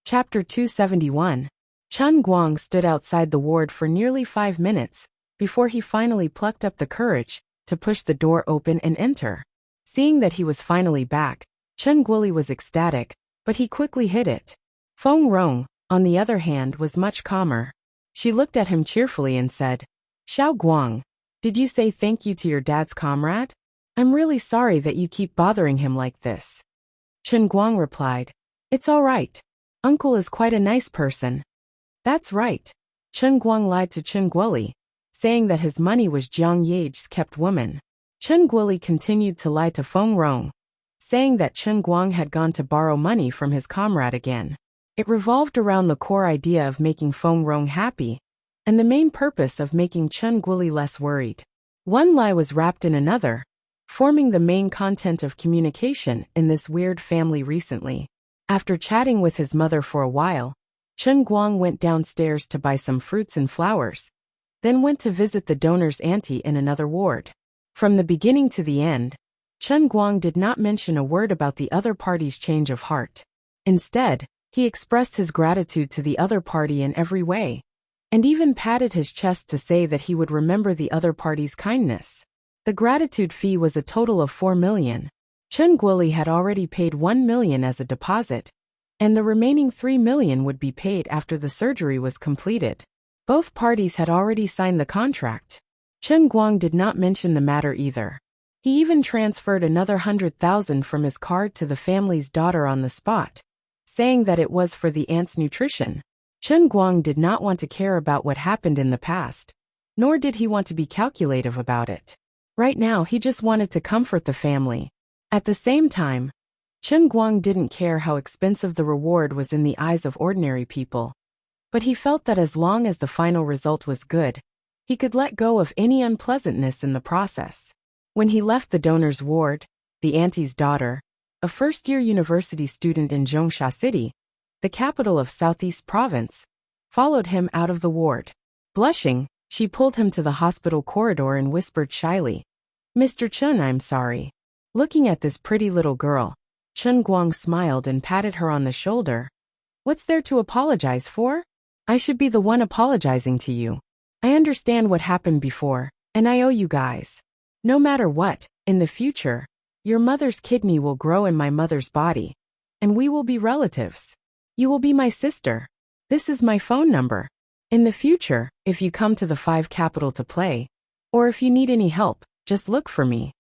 Chapter 271. Chen Guang stood outside the ward for nearly 5 minutes before he finally plucked up the courage to push the door open and enter. Seeing that he was finally back, Chen Guoli was ecstatic, but he quickly hid it. Feng Rong, on the other hand, was much calmer. She looked at him cheerfully and said, Xiao Guang, did you say thank you to your dad's comrade? I'm really sorry that you keep bothering him like this. Chen Guang replied, It's all right. Uncle is quite a nice person. That's right. Chen Guang lied to Chen Guoli, saying that his money was Jiang Yage's kept woman. Chen Guoli continued to lie to Feng Rong, saying that Chen Guang had gone to borrow money from his comrade again. It revolved around the core idea of making Feng Rong happy, and the main purpose of making Chen Guoli less worried. One lie was wrapped in another, forming the main content of communication in this weird family recently. After chatting with his mother for a while, Chen Guang went downstairs to buy some fruits and flowers, then went to visit the donor's auntie in another ward. From the beginning to the end, Chen Guang did not mention a word about the other party's change of heart. Instead, he expressed his gratitude to the other party in every way, and even patted his chest to say that he would remember the other party's kindness. The gratitude fee was a total of 4 million. Chen Guoli had already paid 1 million as a deposit, and the remaining 3 million would be paid after the surgery was completed. Both parties had already signed the contract. Chen Guang did not mention the matter either. He even transferred another 100,000 from his card to the family's daughter on the spot, saying that it was for the aunt's nutrition. Chen Guang did not want to care about what happened in the past, nor did he want to be calculative about it. Right now he just wanted to comfort the family. At the same time, Chen Guang didn't care how expensive the reward was in the eyes of ordinary people. But he felt that as long as the final result was good, he could let go of any unpleasantness in the process. When he left the donor's ward, the auntie's daughter, a first-year university student in Zhongsha City, the capital of Southeast Province, followed him out of the ward. Blushing, she pulled him to the hospital corridor and whispered shyly, Mr. Chen, I'm sorry. Looking at this pretty little girl, Chen Guang smiled and patted her on the shoulder. What's there to apologize for? I should be the one apologizing to you. I understand what happened before, and I owe you guys. No matter what, in the future, your mother's kidney will grow in my mother's body, and we will be relatives. You will be my sister. This is my phone number. In the future, if you come to the 5 Capital to play, or if you need any help, just look for me.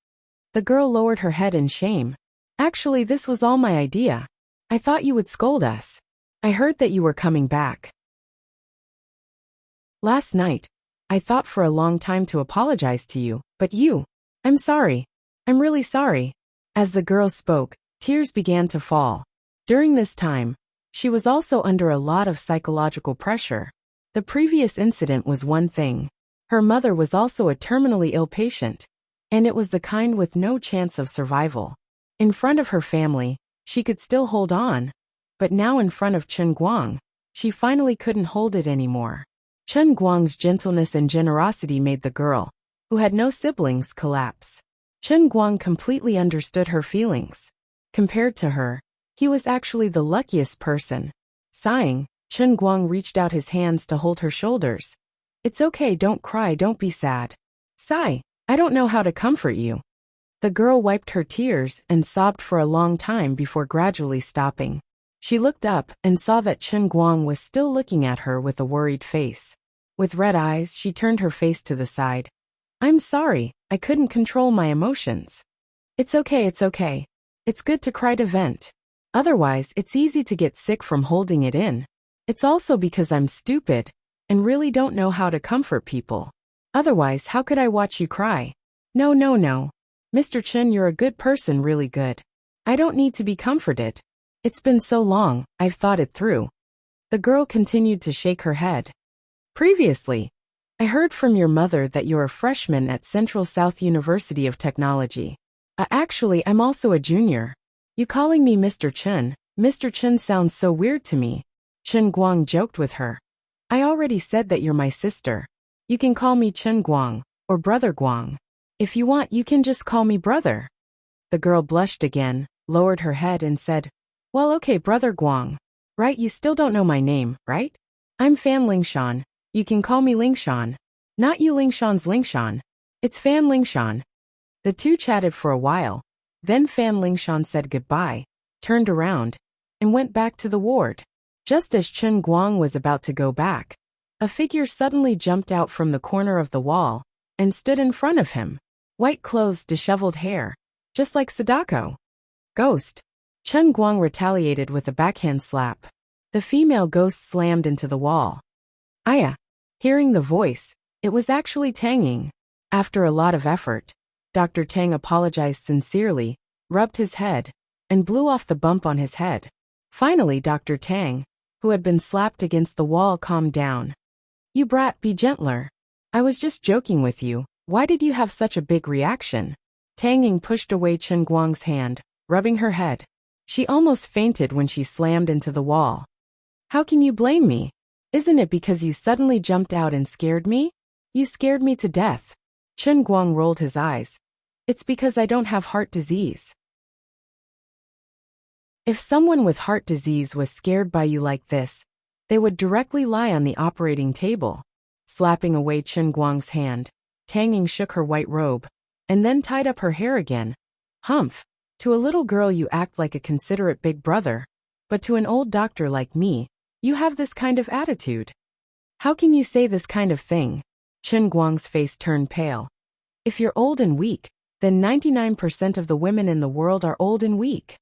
The girl lowered her head in shame. Actually, this was all my idea. I thought you would scold us. I heard that you were coming back. Last night, I thought for a long time to apologize to you, but I'm sorry. I'm really sorry. As the girl spoke, tears began to fall. During this time, she was also under a lot of psychological pressure. The previous incident was one thing. Her mother was also a terminally ill patient, and it was the kind with no chance of survival. In front of her family, she could still hold on, but now in front of Chen Guang, she finally couldn't hold it anymore. Chen Guang's gentleness and generosity made the girl, who had no siblings, collapse. Chen Guang completely understood her feelings. Compared to her, he was actually the luckiest person. Sighing, Chen Guang reached out his hands to hold her shoulders. It's okay, don't cry, don't be sad. Sigh, I don't know how to comfort you. The girl wiped her tears and sobbed for a long time before gradually stopping. She looked up and saw that Chen Guang was still looking at her with a worried face. With red eyes, she turned her face to the side. I'm sorry, I couldn't control my emotions. It's okay, it's okay. It's good to cry to vent. Otherwise, it's easy to get sick from holding it in. It's also because I'm stupid and really don't know how to comfort people. Otherwise, how could I watch you cry? No, no, no. Mr. Chen, you're a good person, really good. I don't need to be comforted. It's been so long, I've thought it through. The girl continued to shake her head. Previously, I heard from your mother that you're a freshman at Central South University of Technology. Actually, I'm also a junior. You calling me Mr. Chen? Mr. Chen sounds so weird to me. Chen Guang joked with her. I already said that you're my sister. You can call me Chen Guang, or Brother Guang. If you want, you can just call me brother. The girl blushed again, lowered her head and said, well, okay, Brother Guang. Right, you still don't know my name, right? I'm Fan Lingshan. You can call me Lingshan. Not you Lingshan's Lingshan. It's Fan Lingshan. The two chatted for a while. Then Fan Lingshan said goodbye, turned around, and went back to the ward. Just as Chen Guang was about to go back, a figure suddenly jumped out from the corner of the wall and stood in front of him. White clothes, disheveled hair, just like Sadako. Ghost. Chen Guang retaliated with a backhand slap. The female ghost slammed into the wall. Aya. Hearing the voice, it was actually Tang Ying. After a lot of effort, Dr. Tang apologized sincerely, rubbed his head, and blew off the bump on his head. Finally, Dr. Tang, who had been slapped against the wall, calmed down. You brat, be gentler. I was just joking with you. Why did you have such a big reaction? Tang Ying pushed away Chen Guang's hand, rubbing her head. She almost fainted when she slammed into the wall. How can you blame me? Isn't it because you suddenly jumped out and scared me? You scared me to death. Chen Guang rolled his eyes. It's because I don't have heart disease. If someone with heart disease was scared by you like this, they would directly lie on the operating table. Slapping away Chen Guang's hand, Tang Ying shook her white robe, and then tied up her hair again. Humph. To a little girl you act like a considerate big brother, but to an old doctor like me, you have this kind of attitude. How can you say this kind of thing? Chen Guang's face turned pale. If you're old and weak, then 99% of the women in the world are old and weak.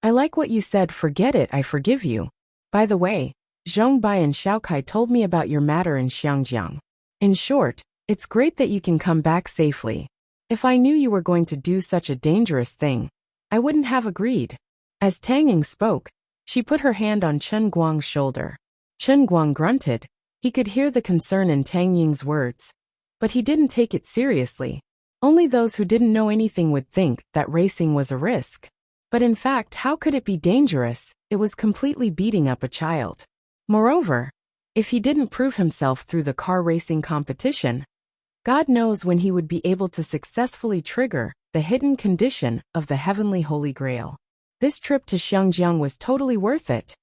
I like what you said, forget it, I forgive you. By the way, Zhong Bai and Xiaokai told me about your matter in Xiangjiang. In short, it's great that you can come back safely. If I knew you were going to do such a dangerous thing, I wouldn't have agreed. As Tang Ying spoke, she put her hand on Chen Guang's shoulder. Chen Guang grunted. He could hear the concern in Tang Ying's words. But he didn't take it seriously. Only those who didn't know anything would think that racing was a risk. But in fact, how could it be dangerous? It was completely beating up a child. Moreover, if he didn't prove himself through the car racing competition, God knows when he would be able to successfully trigger the hidden condition of the heavenly Holy Grail. This trip to Xiangjiang was totally worth it.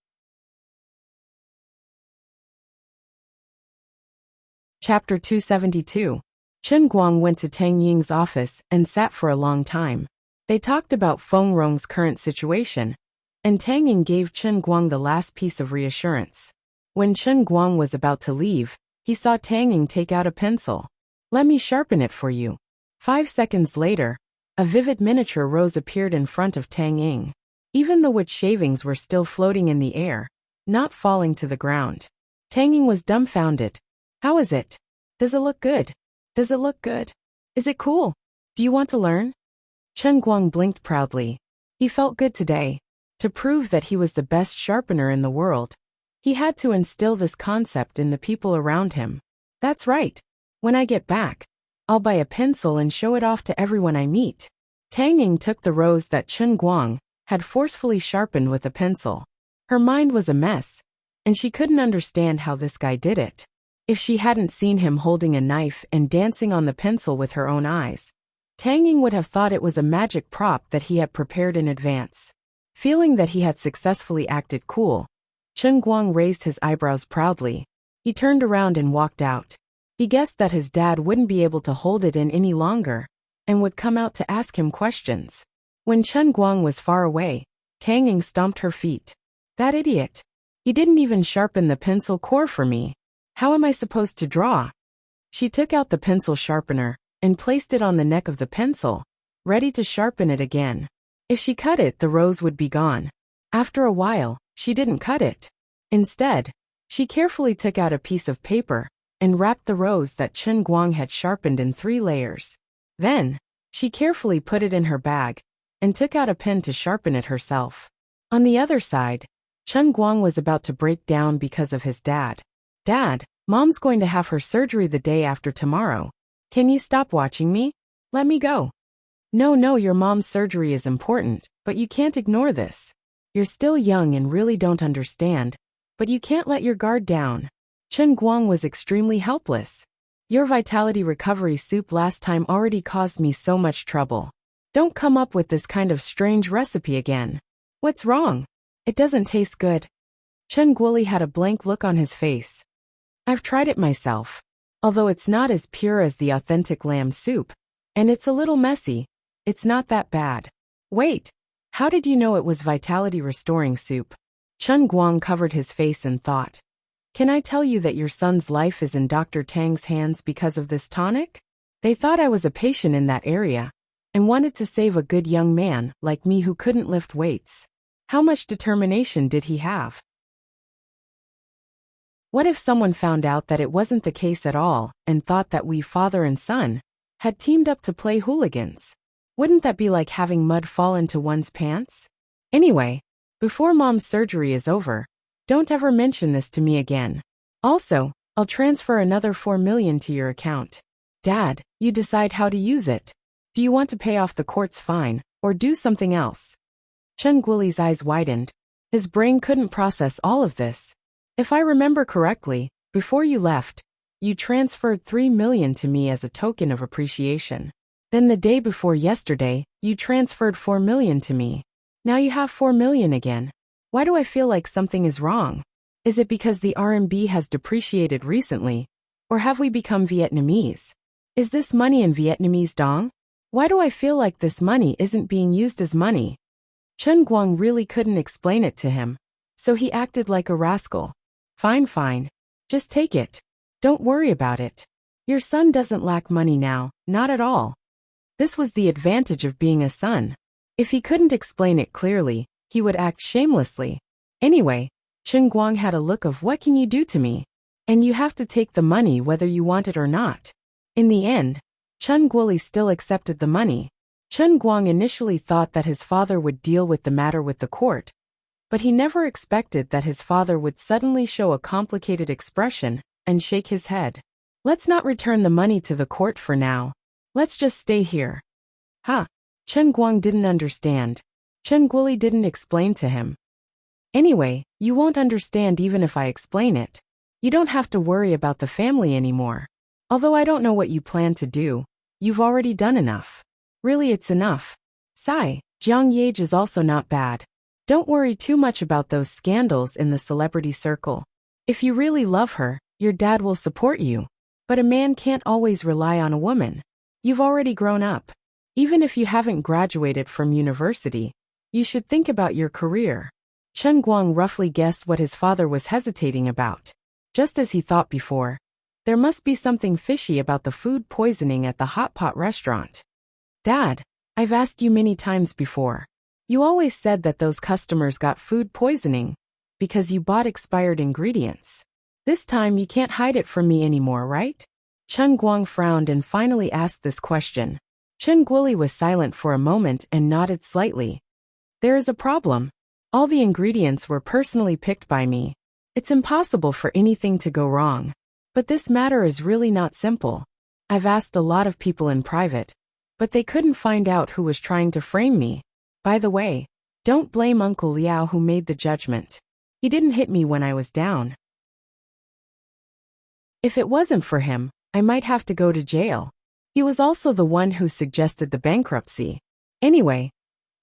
Chapter 272. Chen Guang went to Tang Ying's office and sat for a long time. They talked about Feng Rong's current situation, and Tang Ying gave Chen Guang the last piece of reassurance. When Chen Guang was about to leave, he saw Tang Ying take out a pencil. Let me sharpen it for you. 5 seconds later, a vivid miniature rose appeared in front of Tang Ying. Even the wood shavings were still floating in the air, not falling to the ground. Tang Ying was dumbfounded. How is it? Does it look good? Does it look good? Is it cool? Do you want to learn? Chen Guang blinked proudly. He felt good today. To prove that he was the best sharpener in the world, he had to instill this concept in the people around him. That's right. When I get back, I'll buy a pencil and show it off to everyone I meet. Tang Ying took the rose that Chen Guang had forcefully sharpened with a pencil. Her mind was a mess, and she couldn't understand how this guy did it. If she hadn't seen him holding a knife and dancing on the pencil with her own eyes, Tang Ying would have thought it was a magic prop that he had prepared in advance. Feeling that he had successfully acted cool, Chen Guang raised his eyebrows proudly. He turned around and walked out. He guessed that his dad wouldn't be able to hold it in any longer and would come out to ask him questions. When Chen Guang was far away, Tang Ying stomped her feet. That idiot. He didn't even sharpen the pencil core for me. How am I supposed to draw? She took out the pencil sharpener and placed it on the neck of the pencil, ready to sharpen it again. If she cut it, the rose would be gone. After a while, she didn't cut it. Instead, she carefully took out a piece of paper and wrapped the rose that Chen Guang had sharpened in 3 layers. Then, she carefully put it in her bag and took out a pen to sharpen it herself. On the other side, Chen Guang was about to break down because of his dad. Dad, Mom's going to have her surgery the day after tomorrow. Can you stop watching me? Let me go. No, your mom's surgery is important, but you can't ignore this. You're still young and really don't understand, but you can't let your guard down. Chen Guang was extremely helpless. Your vitality recovery soup last time already caused me so much trouble. Don't come up with this kind of strange recipe again. What's wrong? It doesn't taste good. Chen Guoli had a blank look on his face. I've tried it myself. Although it's not as pure as the authentic lamb soup, and it's a little messy, it's not that bad. Wait, how did you know it was vitality restoring soup? Chen Guang covered his face and thought. Can I tell you that your son's life is in Dr. Tang's hands because of this tonic? They thought I was a patient in that area, and wanted to save a good young man like me who couldn't lift weights. How much determination did he have? What if someone found out that it wasn't the case at all and thought that we father and son had teamed up to play hooligans? Wouldn't that be like having mud fall into one's pants? Anyway, before Mom's surgery is over, don't ever mention this to me again. Also, I'll transfer another 4 million to your account. Dad, you decide how to use it. Do you want to pay off the court's fine or do something else? Chen Guoli's eyes widened. His brain couldn't process all of this. If I remember correctly, before you left, you transferred 3 million to me as a token of appreciation. Then the day before yesterday, you transferred 4 million to me. Now you have 4 million again. Why do I feel like something is wrong? Is it because the RMB has depreciated recently? Or have we become Vietnamese? Is this money in Vietnamese dong? Why do I feel like this money isn't being used as money? Chen Guang really couldn't explain it to him, so he acted like a rascal. Fine. Just take it. Don't worry about it. Your son doesn't lack money now, not at all. This was the advantage of being a son. If he couldn't explain it clearly, he would act shamelessly. Anyway, Chen Guang had a look of what can you do to me? And you have to take the money whether you want it or not. In the end, Chen Guoli still accepted the money. Chen Guang initially thought that his father would deal with the matter with the court, but he never expected that his father would suddenly show a complicated expression and shake his head. Let's not return the money to the court for now. Let's just stay here. Chen Guang didn't understand. Chen Guoli didn't explain to him. Anyway, you won't understand even if I explain it. You don't have to worry about the family anymore. Although I don't know what you plan to do, you've already done enough. Really, it's enough. Sigh, Jiang Yage is also not bad. Don't worry too much about those scandals in the celebrity circle. If you really love her, your dad will support you. But a man can't always rely on a woman. You've already grown up. Even if you haven't graduated from university, you should think about your career. Chen Guang roughly guessed what his father was hesitating about. Just as he thought before, there must be something fishy about the food poisoning at the hot pot restaurant. Dad, I've asked you many times before. You always said that those customers got food poisoning because you bought expired ingredients. This time you can't hide it from me anymore, right? Chen Guang frowned and finally asked this question. Chen Guoli was silent for a moment and nodded slightly. There is a problem. All the ingredients were personally picked by me. It's impossible for anything to go wrong. But this matter is really not simple. I've asked a lot of people in private, but they couldn't find out who was trying to frame me. By the way, don't blame Uncle Liao who made the judgment. He didn't hit me when I was down. If it wasn't for him, I might have to go to jail. He was also the one who suggested the bankruptcy. Anyway,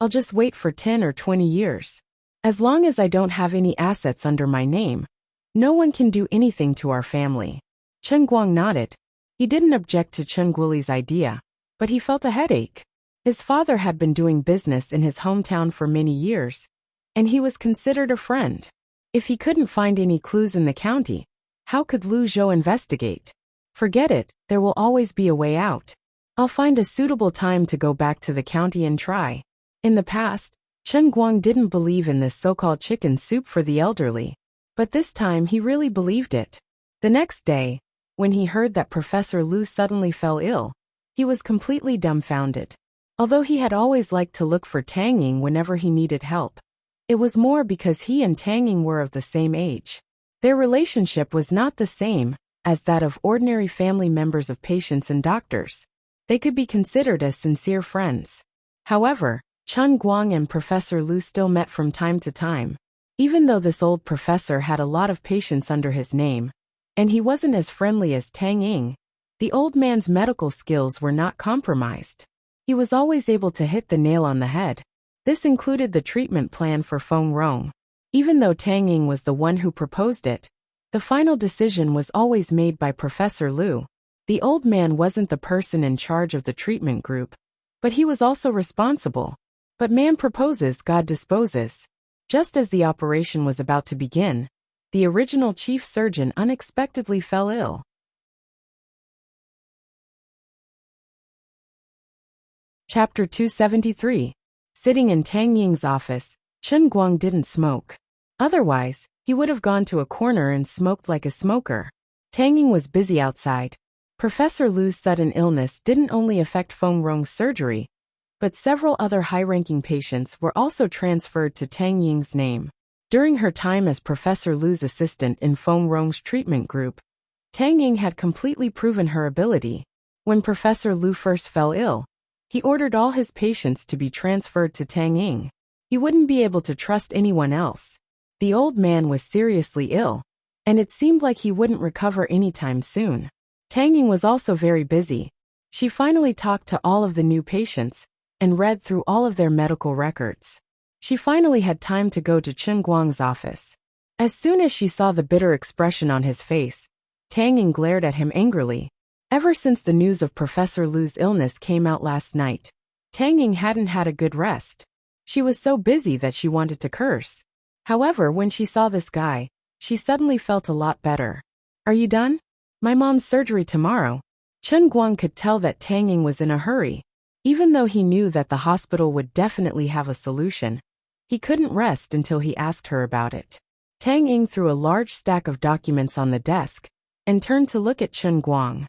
I'll just wait for 10 or 20 years. As long as I don't have any assets under my name, no one can do anything to our family. Chen Guang nodded. He didn't object to Chen Guoli's idea, but he felt a headache. His father had been doing business in his hometown for many years, and he was considered a friend. If he couldn't find any clues in the county, how could Lu Zhou investigate? Forget it, there will always be a way out. I'll find a suitable time to go back to the county and try. In the past, Chen Guang didn't believe in this so-called chicken soup for the elderly, but this time he really believed it. The next day, when he heard that Professor Lu suddenly fell ill, he was completely dumbfounded. Although he had always liked to look for Tang Ying whenever he needed help, it was more because he and Tang Ying were of the same age. Their relationship was not the same as that of ordinary family members of patients and doctors. They could be considered as sincere friends. However, Chen Guang and Professor Lu still met from time to time. Even though this old professor had a lot of patients under his name, and he wasn't as friendly as Tang Ying, the old man's medical skills were not compromised. He was always able to hit the nail on the head. This included the treatment plan for Feng Rong. Even though Tang Ying was the one who proposed it, the final decision was always made by Professor Lu. The old man wasn't the person in charge of the treatment group, but he was also responsible. But man proposes, God disposes. Just as the operation was about to begin, the original chief surgeon unexpectedly fell ill. Chapter 273. Sitting in Tang Ying's office, Chen Guang didn't smoke. Otherwise, he would have gone to a corner and smoked like a smoker. Tang Ying was busy outside. Professor Lu's sudden illness didn't only affect Feng Rong's surgery, but several other high-ranking patients were also transferred to Tang Ying's name. During her time as Professor Lu's assistant in Feng Rong's treatment group, Tang Ying had completely proven her ability. When Professor Lu first fell ill, he ordered all his patients to be transferred to Tang Ying. He wouldn't be able to trust anyone else. The old man was seriously ill, and it seemed like he wouldn't recover anytime soon. Tang Ying was also very busy. She finally talked to all of the new patients and read through all of their medical records. She finally had time to go to Chen Guang's office. As soon as she saw the bitter expression on his face, Tang Ying glared at him angrily. Ever since the news of Professor Lu's illness came out last night, Tang Ying hadn't had a good rest. She was so busy that she wanted to curse. However, when she saw this guy, she suddenly felt a lot better. Are you done? My mom's surgery tomorrow. Chen Guang could tell that Tang Ying was in a hurry. Even though he knew that the hospital would definitely have a solution, he couldn't rest until he asked her about it. Tang Ying threw a large stack of documents on the desk and turned to look at Chen Guang.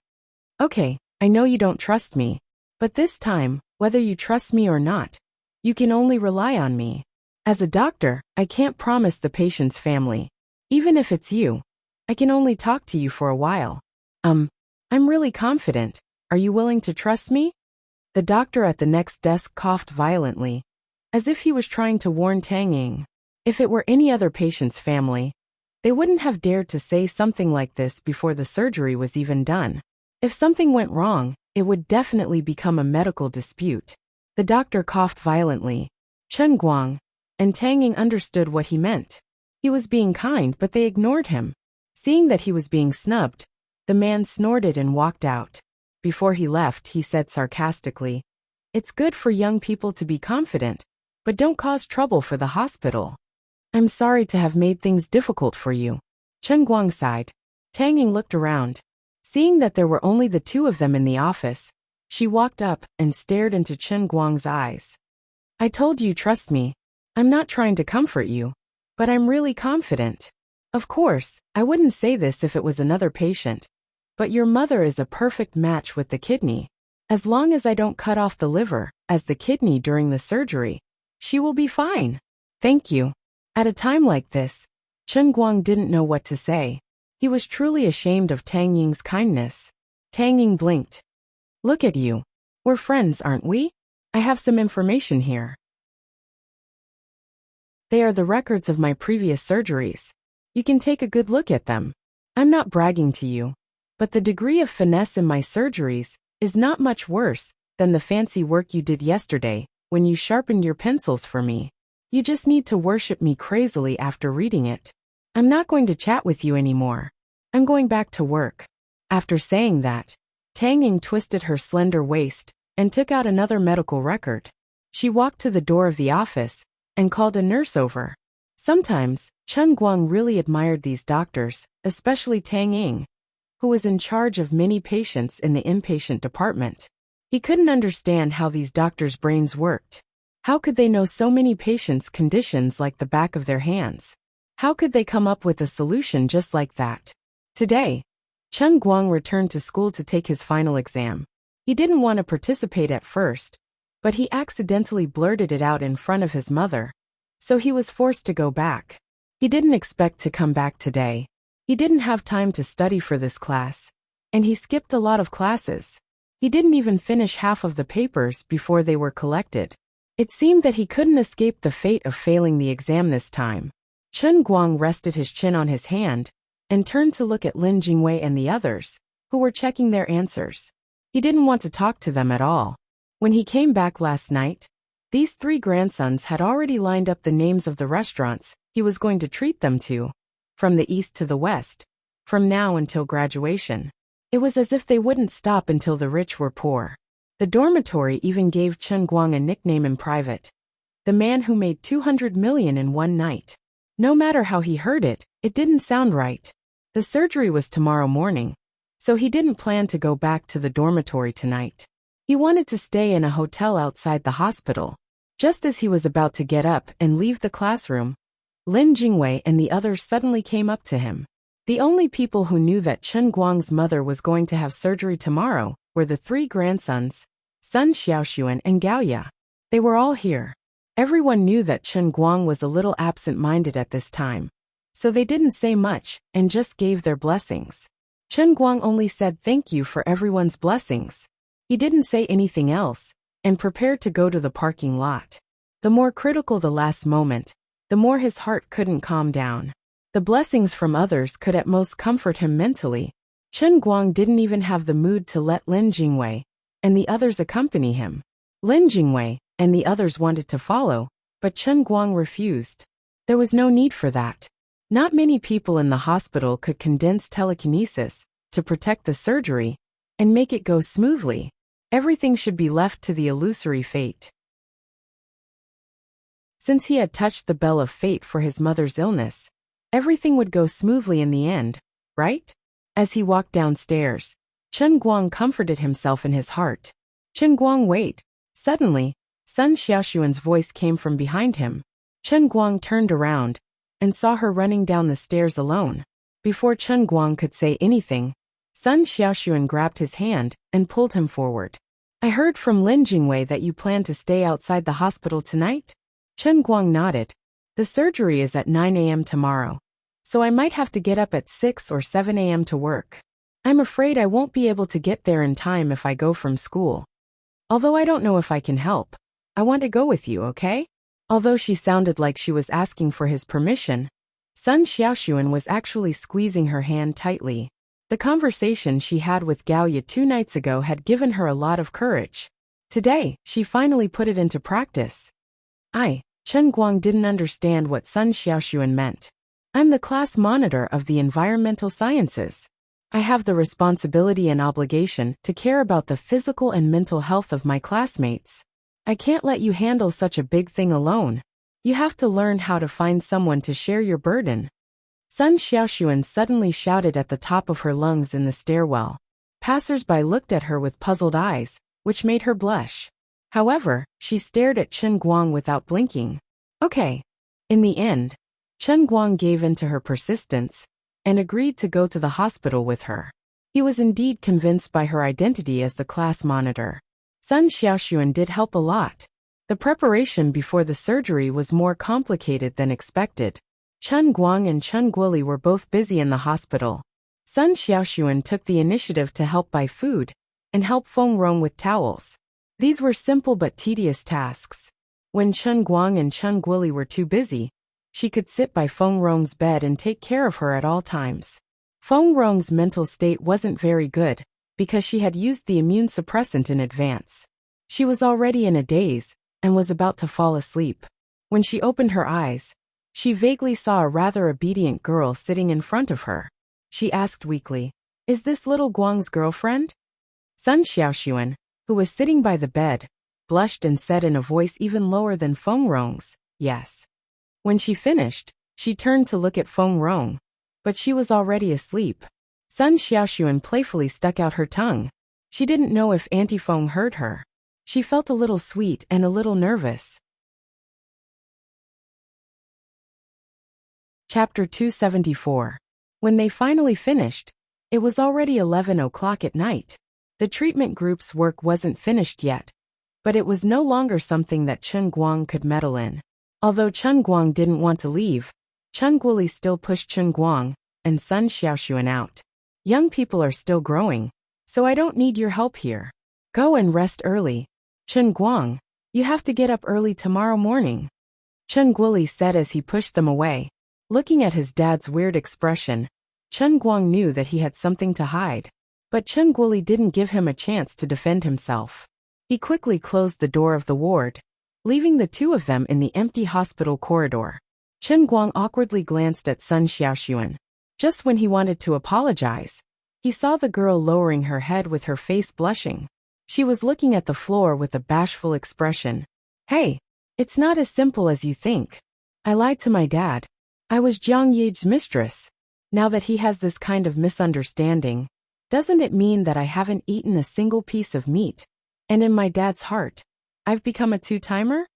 Okay, I know you don't trust me, but this time, whether you trust me or not, you can only rely on me. As a doctor, I can't promise the patient's family. Even if it's you, I can only talk to you for a while. I'm really confident. Are you willing to trust me? The doctor at the next desk coughed violently, as if he was trying to warn Tang Ying. If it were any other patient's family, they wouldn't have dared to say something like this before the surgery was even done. If something went wrong, it would definitely become a medical dispute. The doctor coughed violently. Chen Guang and Tang Ying understood what he meant. He was being kind, but they ignored him. Seeing that he was being snubbed, the man snorted and walked out. Before he left, he said sarcastically, "It's good for young people to be confident, but don't cause trouble for the hospital. I'm sorry to have made things difficult for you." Chen Guang sighed. Tang Ying looked around. Seeing that there were only the two of them in the office, she walked up and stared into Chen Guang's eyes. "I told you trust me. I'm not trying to comfort you, but I'm really confident. Of course, I wouldn't say this if it was another patient, but your mother is a perfect match with the kidney. As long as I don't cut off the liver, as the kidney during the surgery, she will be fine. Thank you." At a time like this, Chen Guang didn't know what to say. He was truly ashamed of Tang Ying's kindness. Tang Ying blinked. "Look at you. We're friends, aren't we? I have some information here. They are the records of my previous surgeries. You can take a good look at them. I'm not bragging to you, but the degree of finesse in my surgeries is not much worse than the fancy work you did yesterday when you sharpened your pencils for me. You just need to worship me crazily after reading it. I'm not going to chat with you anymore. I'm going back to work." After saying that, Tang Ying twisted her slender waist and took out another medical record. She walked to the door of the office and called a nurse over. Sometimes, Chen Guang really admired these doctors, especially Tang Ying, who was in charge of many patients in the inpatient department. He couldn't understand how these doctors' brains worked. How could they know so many patients' conditions like the back of their hands? How could they come up with a solution just like that? Today, Chen Guang returned to school to take his final exam. He didn't want to participate at first, but he accidentally blurted it out in front of his mother, so he was forced to go back. He didn't expect to come back today. He didn't have time to study for this class, and he skipped a lot of classes. He didn't even finish half of the papers before they were collected. It seemed that he couldn't escape the fate of failing the exam this time. Chen Guang rested his chin on his hand and turned to look at Lin Jingwei and the others, who were checking their answers. He didn't want to talk to them at all. When he came back last night, these 3 grandsons had already lined up the names of the restaurants he was going to treat them to, from the east to the west, from now until graduation. It was as if they wouldn't stop until the rich were poor. The dormitory even gave Chen Guang a nickname in private: the man who made 200 million in one night. No matter how he heard it, it didn't sound right. The surgery was tomorrow morning, so he didn't plan to go back to the dormitory tonight. He wanted to stay in a hotel outside the hospital. Just as he was about to get up and leave the classroom, Lin Jingwei and the others suddenly came up to him. The only people who knew that Chen Guang's mother was going to have surgery tomorrow were the 3 grandsons, Sun Xiaoxuan and Gaoya. They were all here. Everyone knew that Chen Guang was a little absent-minded at this time, so they didn't say much and just gave their blessings. Chen Guang only said thank you for everyone's blessings. He didn't say anything else and prepared to go to the parking lot. The more critical the last moment, the more his heart couldn't calm down. The blessings from others could at most comfort him mentally. Chen Guang didn't even have the mood to let Lin Jingwei and the others accompany him. Lin Jingwei and the others wanted to follow, but Chen Guang refused. There was no need for that. Not many people in the hospital could condense telekinesis to protect the surgery and make it go smoothly. Everything should be left to the illusory fate. Since he had touched the bell of fate for his mother's illness, everything would go smoothly in the end, right? As he walked downstairs, Chen Guang comforted himself in his heart. "Chen Guang, wait." Suddenly, Sun Xiaoxuan's voice came from behind him. Chen Guang turned around and saw her running down the stairs alone. Before Chen Guang could say anything, Sun Xiaoxuan grabbed his hand and pulled him forward. "I heard from Lin Jingwei that you plan to stay outside the hospital tonight?" Chen Guang nodded. "The surgery is at 9 a.m. tomorrow, so I might have to get up at 6 or 7 a.m. to work. I'm afraid I won't be able to get there in time if I go from school. Although I don't know if I can help. I want to go with you, okay?" Although she sounded like she was asking for his permission, Sun Xiaoxuan was actually squeezing her hand tightly. The conversation she had with Gaoya 2 nights ago had given her a lot of courage. Today, she finally put it into practice. Chen Guang didn't understand what Sun Xiaoxuan meant. "I'm the class monitor of the environmental sciences. I have the responsibility and obligation to care about the physical and mental health of my classmates. I can't let you handle such a big thing alone. You have to learn how to find someone to share your burden." Sun Xiaoxuan suddenly shouted at the top of her lungs in the stairwell. Passers-by looked at her with puzzled eyes, which made her blush. However, she stared at Chen Guang without blinking. Okay. In the end, Chen Guang gave in to her persistence and agreed to go to the hospital with her. He was indeed convinced by her identity as the class monitor. Sun Xiaoxuan did help a lot. The preparation before the surgery was more complicated than expected. Chen Guang and Chen Guoli were both busy in the hospital. Sun Xiaoxuan took the initiative to help buy food and help Feng Rong with towels. These were simple but tedious tasks. When Chen Guang and Chen Guoli were too busy, she could sit by Feng Rong's bed and take care of her at all times. Feng Rong's mental state wasn't very good, because she had used the immune suppressant in advance. She was already in a daze and was about to fall asleep. When she opened her eyes, she vaguely saw a rather obedient girl sitting in front of her. She asked weakly, "Is this little Guang's girlfriend?" Sun Xiaoxuan, who was sitting by the bed, blushed and said in a voice even lower than Feng Rong's, "Yes." When she finished, she turned to look at Feng Rong, but she was already asleep. Sun Xiaoxuan playfully stuck out her tongue. She didn't know if Auntie Feng heard her. She felt a little sweet and a little nervous. Chapter 274. When they finally finished, it was already 11 o'clock at night. The treatment group's work wasn't finished yet, but it was no longer something that Chen Guang could meddle in. Although Chen Guang didn't want to leave, Chen Guoli still pushed Chen Guang and Sun Xiaoxuan out. "Young people are still growing, so I don't need your help here. Go and rest early. Chen Guang, you have to get up early tomorrow morning," Chen Guoli said as he pushed them away. Looking at his dad's weird expression, Chen Guang knew that he had something to hide. But Chen Guoli didn't give him a chance to defend himself. He quickly closed the door of the ward, leaving the two of them in the empty hospital corridor. Chen Guang awkwardly glanced at Sun Xiaoxuan. Just when he wanted to apologize, he saw the girl lowering her head with her face blushing. She was looking at the floor with a bashful expression. "Hey, it's not as simple as you think. I lied to my dad. I was Jiang Yi's mistress. Now that he has this kind of misunderstanding, doesn't it mean that I haven't eaten a single piece of meat? And in my dad's heart, I've become a two-timer?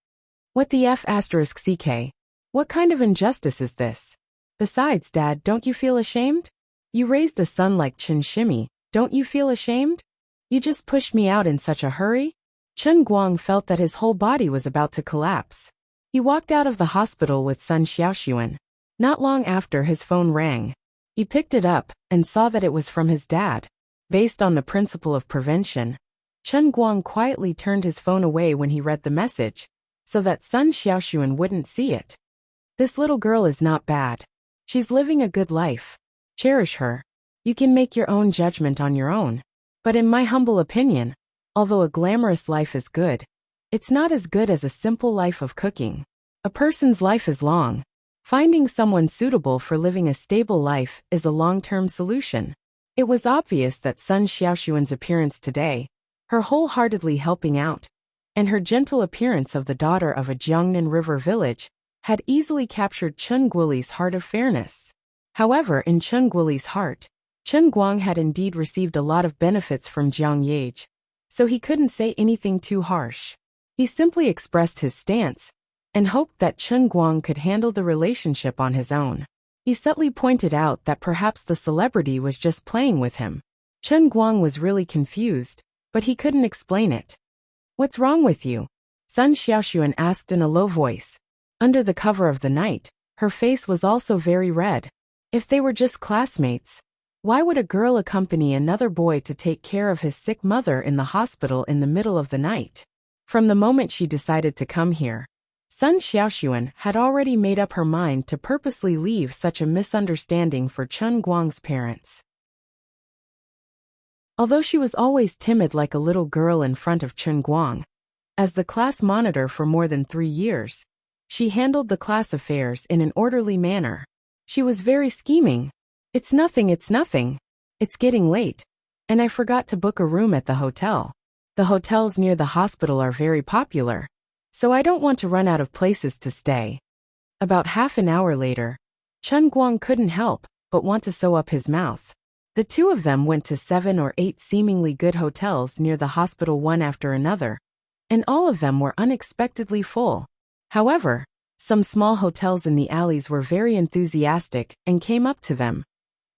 What the F***ck? What kind of injustice is this? Besides, Dad, don't you feel ashamed? You raised a son like Chen Shimi, don't you feel ashamed? You just pushed me out in such a hurry?" Chen Guang felt that his whole body was about to collapse. He walked out of the hospital with Sun Xiaoxuan. Not long after, his phone rang. He picked it up and saw that it was from his dad. Based on the principle of prevention, Chen Guang quietly turned his phone away when he read the message, so that Sun Xiaoxuan wouldn't see it. "This little girl is not bad. She's living a good life. Cherish her. You can make your own judgment on your own. But in my humble opinion, although a glamorous life is good, it's not as good as a simple life of cooking. A person's life is long. Finding someone suitable for living a stable life is a long-term solution." It was obvious that Sun Xiaoxuan's appearance today, her wholeheartedly helping out, and her gentle appearance of the daughter of a Jiangnan River village, had easily captured Chen Guoli's heart of fairness. However, in Chen Guoli's heart, Chen Guang had indeed received a lot of benefits from Jiang Yi, so he couldn't say anything too harsh. He simply expressed his stance and hoped that Chen Guang could handle the relationship on his own. He subtly pointed out that perhaps the celebrity was just playing with him. Chen Guang was really confused, but he couldn't explain it. "What's wrong with you?" Sun Xiaoxuan asked in a low voice. Under the cover of the night, her face was also very red. If they were just classmates, why would a girl accompany another boy to take care of his sick mother in the hospital in the middle of the night? From the moment she decided to come here, Sun Xiaoxuan had already made up her mind to purposely leave such a misunderstanding for Chen Guang's parents. Although she was always timid like a little girl in front of Chen Guang, as the class monitor for more than 3 years, she handled the class affairs in an orderly manner. She was very scheming. It's nothing. It's getting late, and I forgot to book a room at the hotel. The hotels near the hospital are very popular, so I don't want to run out of places to stay." About half an hour later, Chen Guang couldn't help but want to sew up his mouth. The two of them went to 7 or 8 seemingly good hotels near the hospital one after another, and all of them were unexpectedly full. However, some small hotels in the alleys were very enthusiastic and came up to them,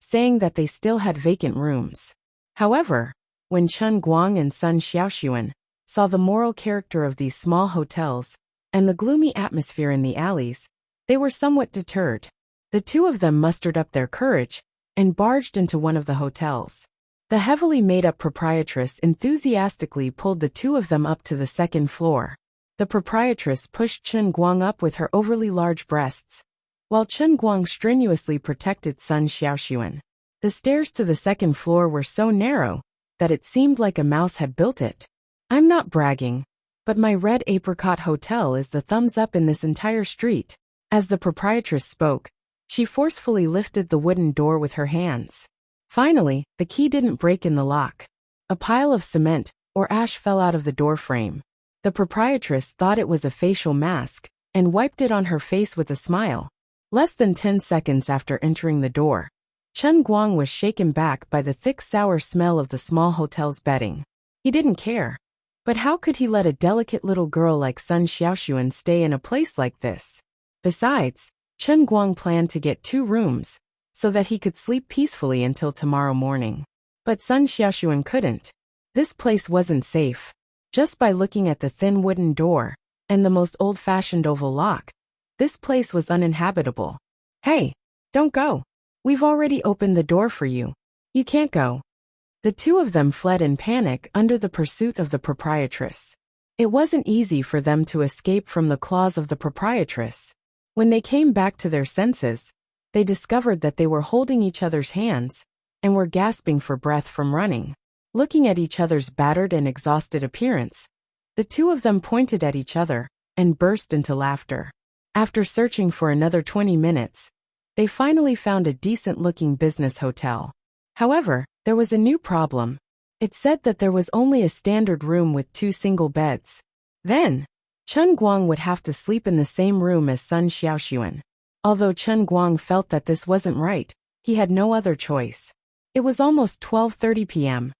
saying that they still had vacant rooms. However, when Chen Guang and Sun Xiaoxuan saw the moral character of these small hotels and the gloomy atmosphere in the alleys, they were somewhat deterred. The two of them mustered up their courage and barged into one of the hotels. The heavily made-up proprietress enthusiastically pulled the two of them up to the second floor. The proprietress pushed Chen Guang up with her overly large breasts, while Chen Guang strenuously protected Sun Xiaoxuan. The stairs to the second floor were so narrow that it seemed like a mouse had built it. I'm not bragging, but my red apricot hotel is the thumbs up in this entire street. As the proprietress spoke, she forcefully lifted the wooden door with her hands. Finally, the key didn't break in the lock. A pile of cement or ash fell out of the door frame. The proprietress thought it was a facial mask and wiped it on her face with a smile. Less than 10 seconds after entering the door, Chen Guang was shaken back by the thick sour smell of the small hotel's bedding. He didn't care. But how could he let a delicate little girl like Sun Xiaoxuan stay in a place like this? Besides, Chen Guang planned to get 2 rooms, so that he could sleep peacefully until tomorrow morning. But Sun Xiaoxuan couldn't. This place wasn't safe. Just by looking at the thin wooden door and the most old-fashioned oval lock, this place was uninhabitable. Hey, don't go. We've already opened the door for you. You can't go. The two of them fled in panic under the pursuit of the proprietress. It wasn't easy for them to escape from the claws of the proprietress. When they came back to their senses, they discovered that they were holding each other's hands and were gasping for breath from running. Looking at each other's battered and exhausted appearance, the two of them pointed at each other and burst into laughter. After searching for another 20 minutes, they finally found a decent-looking business hotel. However, there was a new problem. It said that there was only a standard room with 2 single beds. Then, Chen Guang would have to sleep in the same room as Sun Xiaoxuan. Although Chen Guang felt that this wasn't right, he had no other choice. It was almost 12:30 p.m.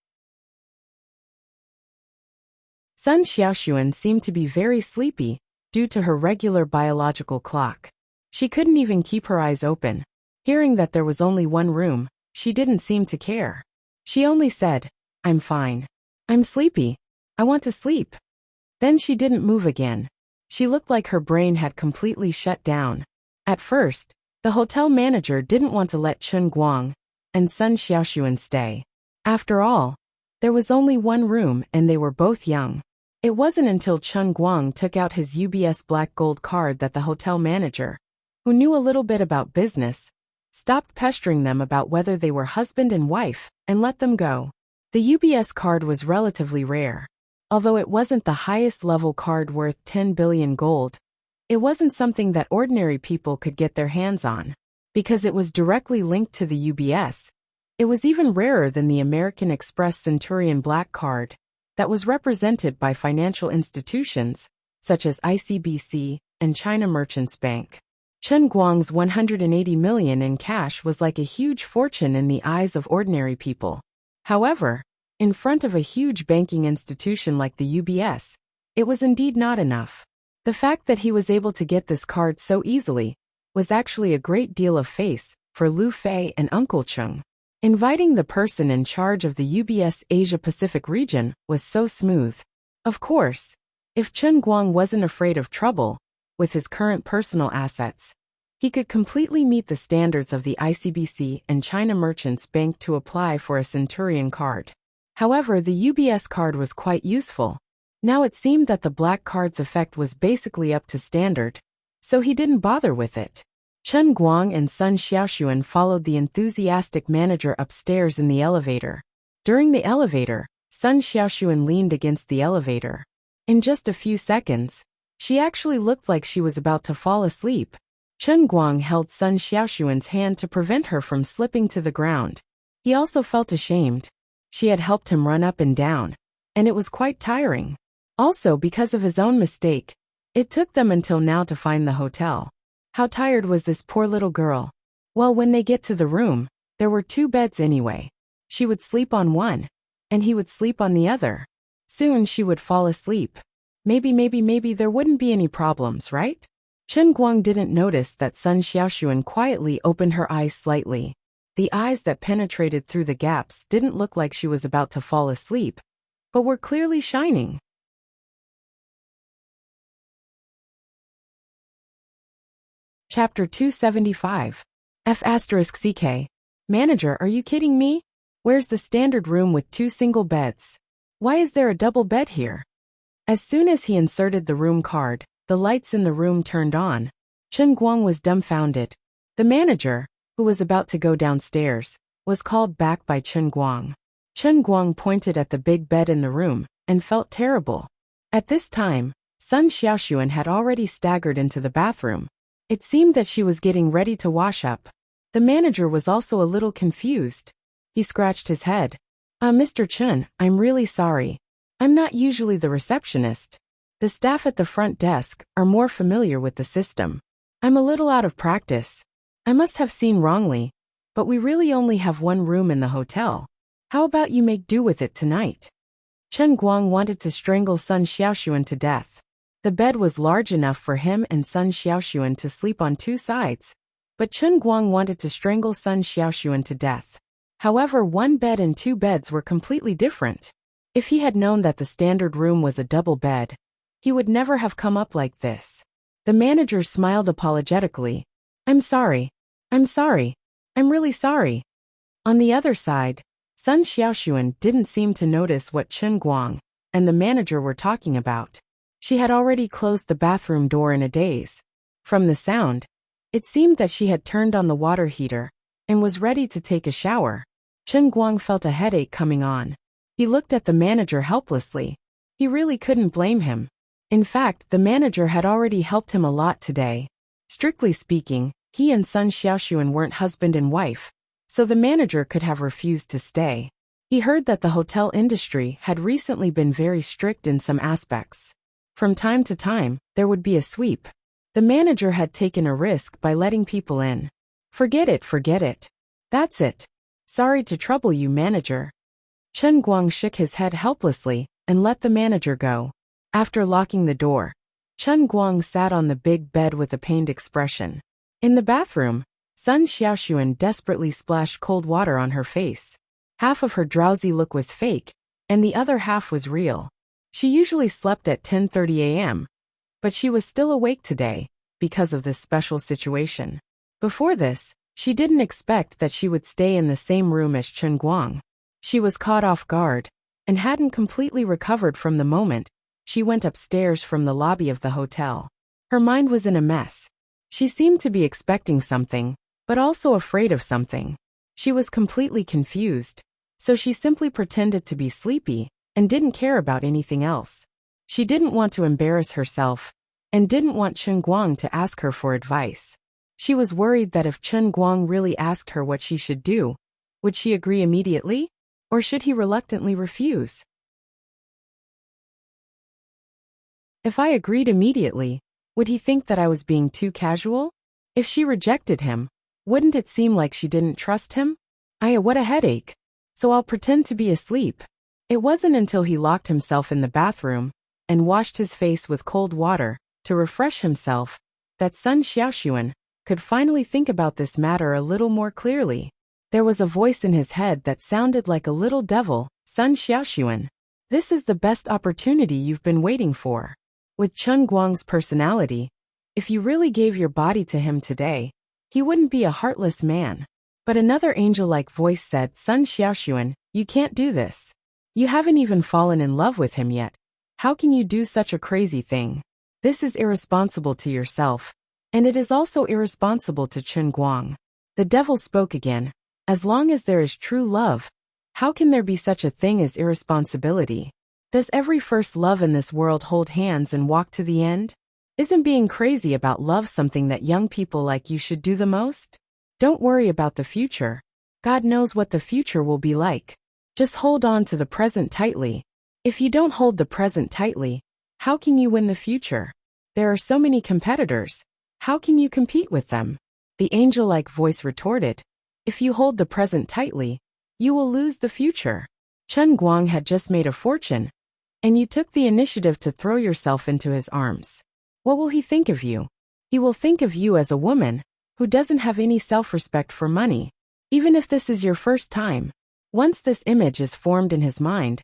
Sun Xiaoxuan seemed to be very sleepy due to her regular biological clock. She couldn't even keep her eyes open. Hearing that there was only one room, she didn't seem to care. She only said, "I'm fine. I'm sleepy. I want to sleep." Then she didn't move again. She looked like her brain had completely shut down. At first, the hotel manager didn't want to let Chen Guang and Sun Xiaoxuan stay. After all, there was only one room and they were both young. It wasn't until Chen Guang took out his UBS black gold card that the hotel manager, who knew a little bit about business, stopped pestering them about whether they were husband and wife and let them go. The UBS card was relatively rare. Although it wasn't the highest level card worth 10 billion gold, it wasn't something that ordinary people could get their hands on. Because it was directly linked to the UBS, it was even rarer than the American Express Centurion Black Card that was represented by financial institutions such as ICBC and China Merchants Bank. Chen Guang's 180 million in cash was like a huge fortune in the eyes of ordinary people. However, in front of a huge banking institution like the UBS, it was indeed not enough. The fact that he was able to get this card so easily was actually a great deal of face for Lu Fei and Uncle Cheng. Inviting the person in charge of the UBS Asia-Pacific region was so smooth. Of course, if Chen Guang wasn't afraid of trouble with his current personal assets, he could completely meet the standards of the ICBC and China Merchants Bank to apply for a Centurion card. However, the UBS card was quite useful. Now it seemed that the black card's effect was basically up to standard, so he didn't bother with it. Chen Guang and Sun Xiaoxuan followed the enthusiastic manager upstairs in the elevator. During the elevator, Sun Xiaoxuan leaned against the elevator. In just a few seconds, she actually looked like she was about to fall asleep. Chen Guang held Sun Xiaoxuan's hand to prevent her from slipping to the ground. He also felt ashamed. She had helped him run up and down, and it was quite tiring. Also, because of his own mistake, it took them until now to find the hotel. How tired was this poor little girl? Well, when they get to the room, there were 2 beds anyway. She would sleep on one, and he would sleep on the other. Soon she would fall asleep. Maybe there wouldn't be any problems, right? Chen Guang didn't notice that Sun Xiaoxuan quietly opened her eyes slightly. The eyes that penetrated through the gaps didn't look like she was about to fall asleep, but were clearly shining. Chapter 275. F***CK. Manager, are you kidding me? Where's the standard room with 2 single beds? Why is there a double bed here? As soon as he inserted the room card, the lights in the room turned on. Chen Guang was dumbfounded. The manager, who was about to go downstairs, was called back by Chen Guang. Chen Guang pointed at the big bed in the room and felt terrible. At this time, Sun Xiaoxuan had already staggered into the bathroom. It seemed that she was getting ready to wash up. The manager was also a little confused. He scratched his head. Mr. Chen, I'm really sorry. I'm not usually the receptionist. The staff at the front desk are more familiar with the system. I'm a little out of practice. I must have seen wrongly, but we really only have one room in the hotel. How about you make do with it tonight? Chen Guang wanted to strangle Sun Xiaoxuan to death. The bed was large enough for him and Sun Xiaoxuan to sleep on two sides, but Chen Guang wanted to strangle Sun Xiaoxuan to death. However, one bed and two beds were completely different. If he had known that the standard room was a double bed, he would never have come up like this. The manager smiled apologetically. I'm sorry. I'm sorry. I'm really sorry. On the other side, Sun Xiaoxuan didn't seem to notice what Chen Guang and the manager were talking about. She had already closed the bathroom door in a daze. From the sound, it seemed that she had turned on the water heater and was ready to take a shower. Chen Guang felt a headache coming on. He looked at the manager helplessly. He really couldn't blame him. In fact, the manager had already helped him a lot today. Strictly speaking, he and Sun Xiaoxuan weren't husband and wife, so the manager could have refused to stay. He heard that the hotel industry had recently been very strict in some aspects. From time to time, there would be a sweep. The manager had taken a risk by letting people in. Forget it, forget it. That's it. Sorry to trouble you, manager. Chen Guang shook his head helplessly and let the manager go. After locking the door, Chen Guang sat on the big bed with a pained expression. In the bathroom, Sun Xiaoxuan desperately splashed cold water on her face. Half of her drowsy look was fake, and the other half was real. She usually slept at 10:30 a.m., but she was still awake today because of this special situation. Before this, she didn't expect that she would stay in the same room as Chen Guang. She was caught off guard and hadn't completely recovered from the moment she went upstairs from the lobby of the hotel. Her mind was in a mess. She seemed to be expecting something, but also afraid of something. She was completely confused, so she simply pretended to be sleepy and didn't care about anything else. She didn't want to embarrass herself and didn't want Chen Guang to ask her for advice. She was worried that if Chen Guang really asked her what she should do, would she agree immediately, or should he reluctantly refuse? If I agreed immediately, would he think that I was being too casual? If she rejected him, wouldn't it seem like she didn't trust him? What a headache. So I'll pretend to be asleep. It wasn't until he locked himself in the bathroom and washed his face with cold water to refresh himself that Sun Xiaoxuan could finally think about this matter a little more clearly. There was a voice in his head that sounded like a little devil. Sun Xiaoxuan, this is the best opportunity you've been waiting for. With Chen Guang's personality, if you really gave your body to him today, he wouldn't be a heartless man. But another angel-like voice said, Sun Xiaoxuan, you can't do this. You haven't even fallen in love with him yet. How can you do such a crazy thing? This is irresponsible to yourself, and it is also irresponsible to Chen Guang. The devil spoke again. As long as there is true love, how can there be such a thing as irresponsibility? Does every first love in this world hold hands and walk to the end? Isn't being crazy about love something that young people like you should do the most? Don't worry about the future. God knows what the future will be like. Just hold on to the present tightly. If you don't hold the present tightly, how can you win the future? There are so many competitors. How can you compete with them? The angel-like voice retorted, if you hold the present tightly, you will lose the future. Chen Guang had just made a fortune, and you took the initiative to throw yourself into his arms. What will he think of you? He will think of you as a woman who doesn't have any self-respect for money, even if this is your first time. Once this image is formed in his mind,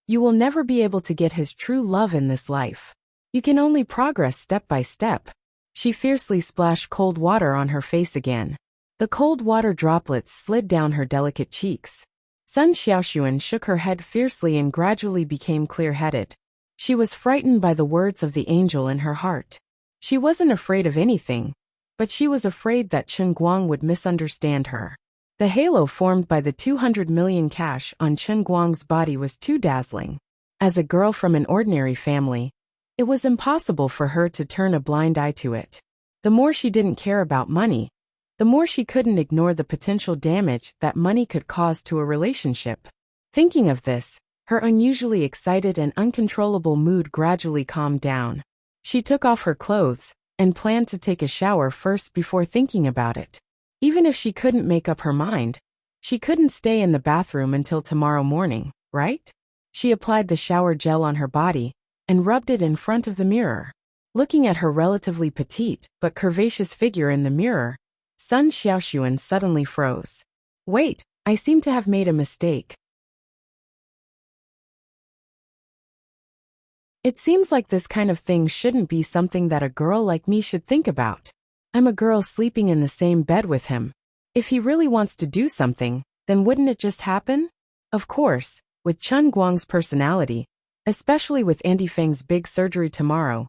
you will never be able to get his true love in this life. You can only progress step by step. She fiercely splashed cold water on her face again. The cold water droplets slid down her delicate cheeks. Sun Xiaoxuan shook her head fiercely and gradually became clear-headed. She was frightened by the words of the angel in her heart. She wasn't afraid of anything, but she was afraid that Chen Guang would misunderstand her. The halo formed by the 200 million cash on Chen Guang's body was too dazzling. As a girl from an ordinary family, it was impossible for her to turn a blind eye to it. The more she didn't care about money, the more she couldn't ignore the potential damage that money could cause to a relationship. Thinking of this, her unusually excited and uncontrollable mood gradually calmed down. She took off her clothes and planned to take a shower first before thinking about it. Even if she couldn't make up her mind, she couldn't stay in the bathroom until tomorrow morning, right? She applied the shower gel on her body and rubbed it in front of the mirror. Looking at her relatively petite but curvaceous figure in the mirror, Sun Xiaoxuan suddenly froze. Wait, I seem to have made a mistake. It seems like this kind of thing shouldn't be something that a girl like me should think about. I'm a girl sleeping in the same bed with him. If he really wants to do something, then wouldn't it just happen? Of course, with Chen Guang's personality, especially with Andy Feng's big surgery tomorrow,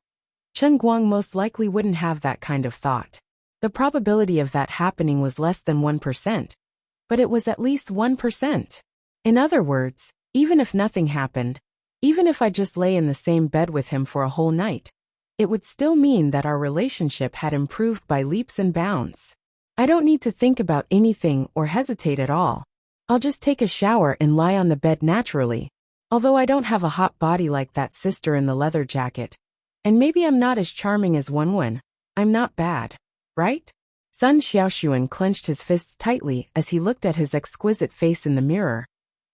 Chen Guang most likely wouldn't have that kind of thought. The probability of that happening was less than 1%, but it was at least 1%. In other words, even if nothing happened, even if I just lay in the same bed with him for a whole night, it would still mean that our relationship had improved by leaps and bounds. I don't need to think about anything or hesitate at all. I'll just take a shower and lie on the bed naturally. Although I don't have a hot body like that sister in the leather jacket, and maybe I'm not as charming as Wenwen, I'm not bad, right? Sun Xiaoxuan clenched his fists tightly as he looked at his exquisite face in the mirror,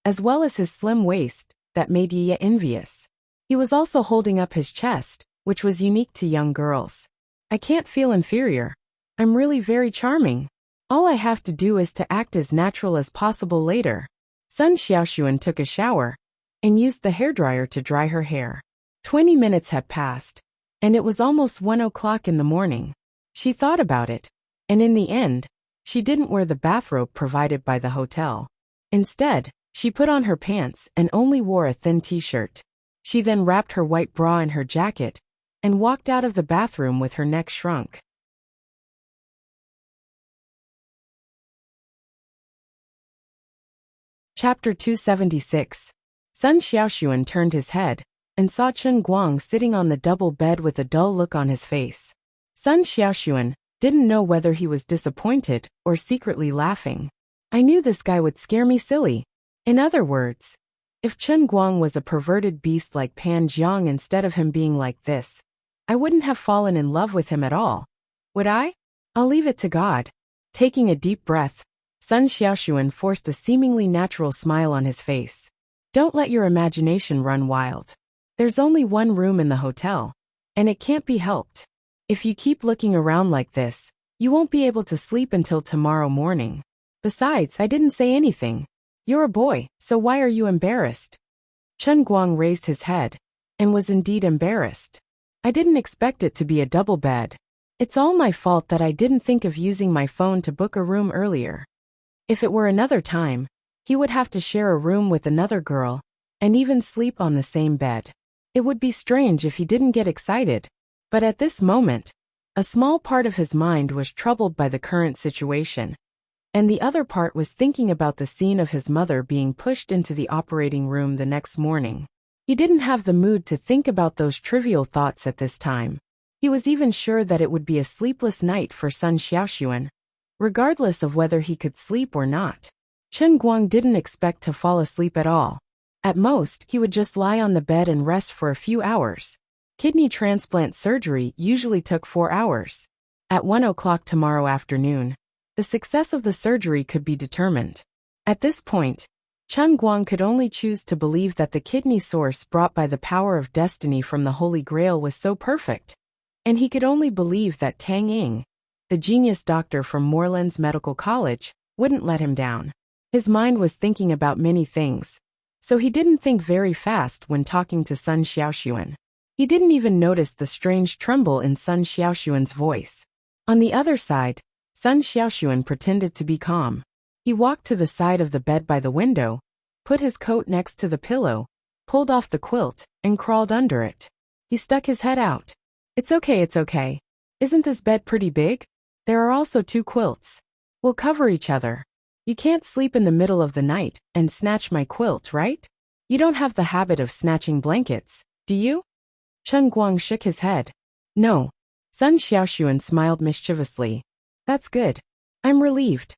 as well as his slim waist that made Yi envious. He was also holding up his chest, which was unique to young girls. I can't feel inferior. I'm really very charming. All I have to do is to act as natural as possible later. Sun Xiaoxuan took a shower and used the hairdryer to dry her hair. 20 minutes had passed, and it was almost 1 o'clock in the morning. She thought about it, and in the end, she didn't wear the bathrobe provided by the hotel. Instead, she put on her pants and only wore a thin t-shirt. She then wrapped her white bra in her jacket and walked out of the bathroom with her neck shrunk. Chapter 276. Sun Xiaoxuan turned his head and saw Chen Guang sitting on the double bed with a dull look on his face. Sun Xiaoxuan didn't know whether he was disappointed or secretly laughing. I knew this guy would scare me silly. In other words, if Chen Guang was a perverted beast like Pan Jiang instead of him being like this, I wouldn't have fallen in love with him at all. Would I? I'll leave it to God. Taking a deep breath, Sun Xiaoxuan forced a seemingly natural smile on his face. Don't let your imagination run wild. There's only one room in the hotel, and it can't be helped. If you keep looking around like this, you won't be able to sleep until tomorrow morning. Besides, I didn't say anything. You're a boy, so why are you embarrassed? Chen Guang raised his head and was indeed embarrassed. I didn't expect it to be a double bed. It's all my fault that I didn't think of using my phone to book a room earlier. If it were another time, he would have to share a room with another girl and even sleep on the same bed. It would be strange if he didn't get excited, but at this moment, a small part of his mind was troubled by the current situation, and the other part was thinking about the scene of his mother being pushed into the operating room the next morning. He didn't have the mood to think about those trivial thoughts at this time. He was even sure that it would be a sleepless night for Sun Xiaoxuan, regardless of whether he could sleep or not. Chen Guang didn't expect to fall asleep at all. At most, he would just lie on the bed and rest for a few hours. Kidney transplant surgery usually took 4 hours. At 1 o'clock tomorrow afternoon, the success of the surgery could be determined. At this point, Chen Guang could only choose to believe that the kidney source brought by the power of destiny from the Holy Grail was so perfect, and he could only believe that Tang Ying, the genius doctor from Moreland's Medical College, wouldn't let him down. His mind was thinking about many things, so he didn't think very fast when talking to Sun Xiaoxuan. He didn't even notice the strange tremble in Sun Xiaoxuan's voice. On the other side, Sun Xiaoxuan pretended to be calm. He walked to the side of the bed by the window, put his coat next to the pillow, pulled off the quilt, and crawled under it. He stuck his head out. It's okay. Isn't this bed pretty big? There are also 2 quilts. We'll cover each other. You can't sleep in the middle of the night and snatch my quilt, right? You don't have the habit of snatching blankets, do you? Chen Guang shook his head. No. Sun Xiaoxuan smiled mischievously. That's good. I'm relieved.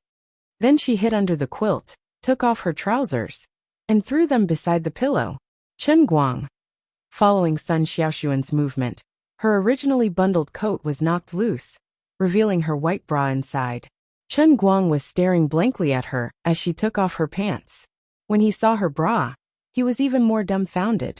Then she hid under the quilt, took off her trousers, and threw them beside the pillow. Chen Guang. Following Sun Xiaoxuan's movement, her originally bundled coat was knocked loose, revealing her white bra inside. Chen Guang was staring blankly at her as she took off her pants. When he saw her bra, he was even more dumbfounded.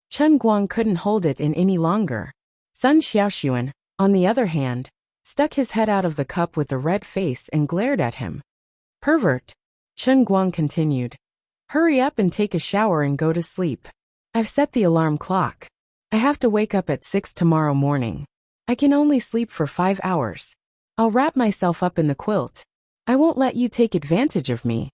Chen Guang couldn't hold it in any longer. Sun Xiaoxuan, on the other hand, stuck his head out of the cup with a red face and glared at him. Pervert. Chen Guang continued. Hurry up and take a shower and go to sleep. I've set the alarm clock. I have to wake up at 6 tomorrow morning. I can only sleep for 5 hours. I'll wrap myself up in the quilt. I won't let you take advantage of me.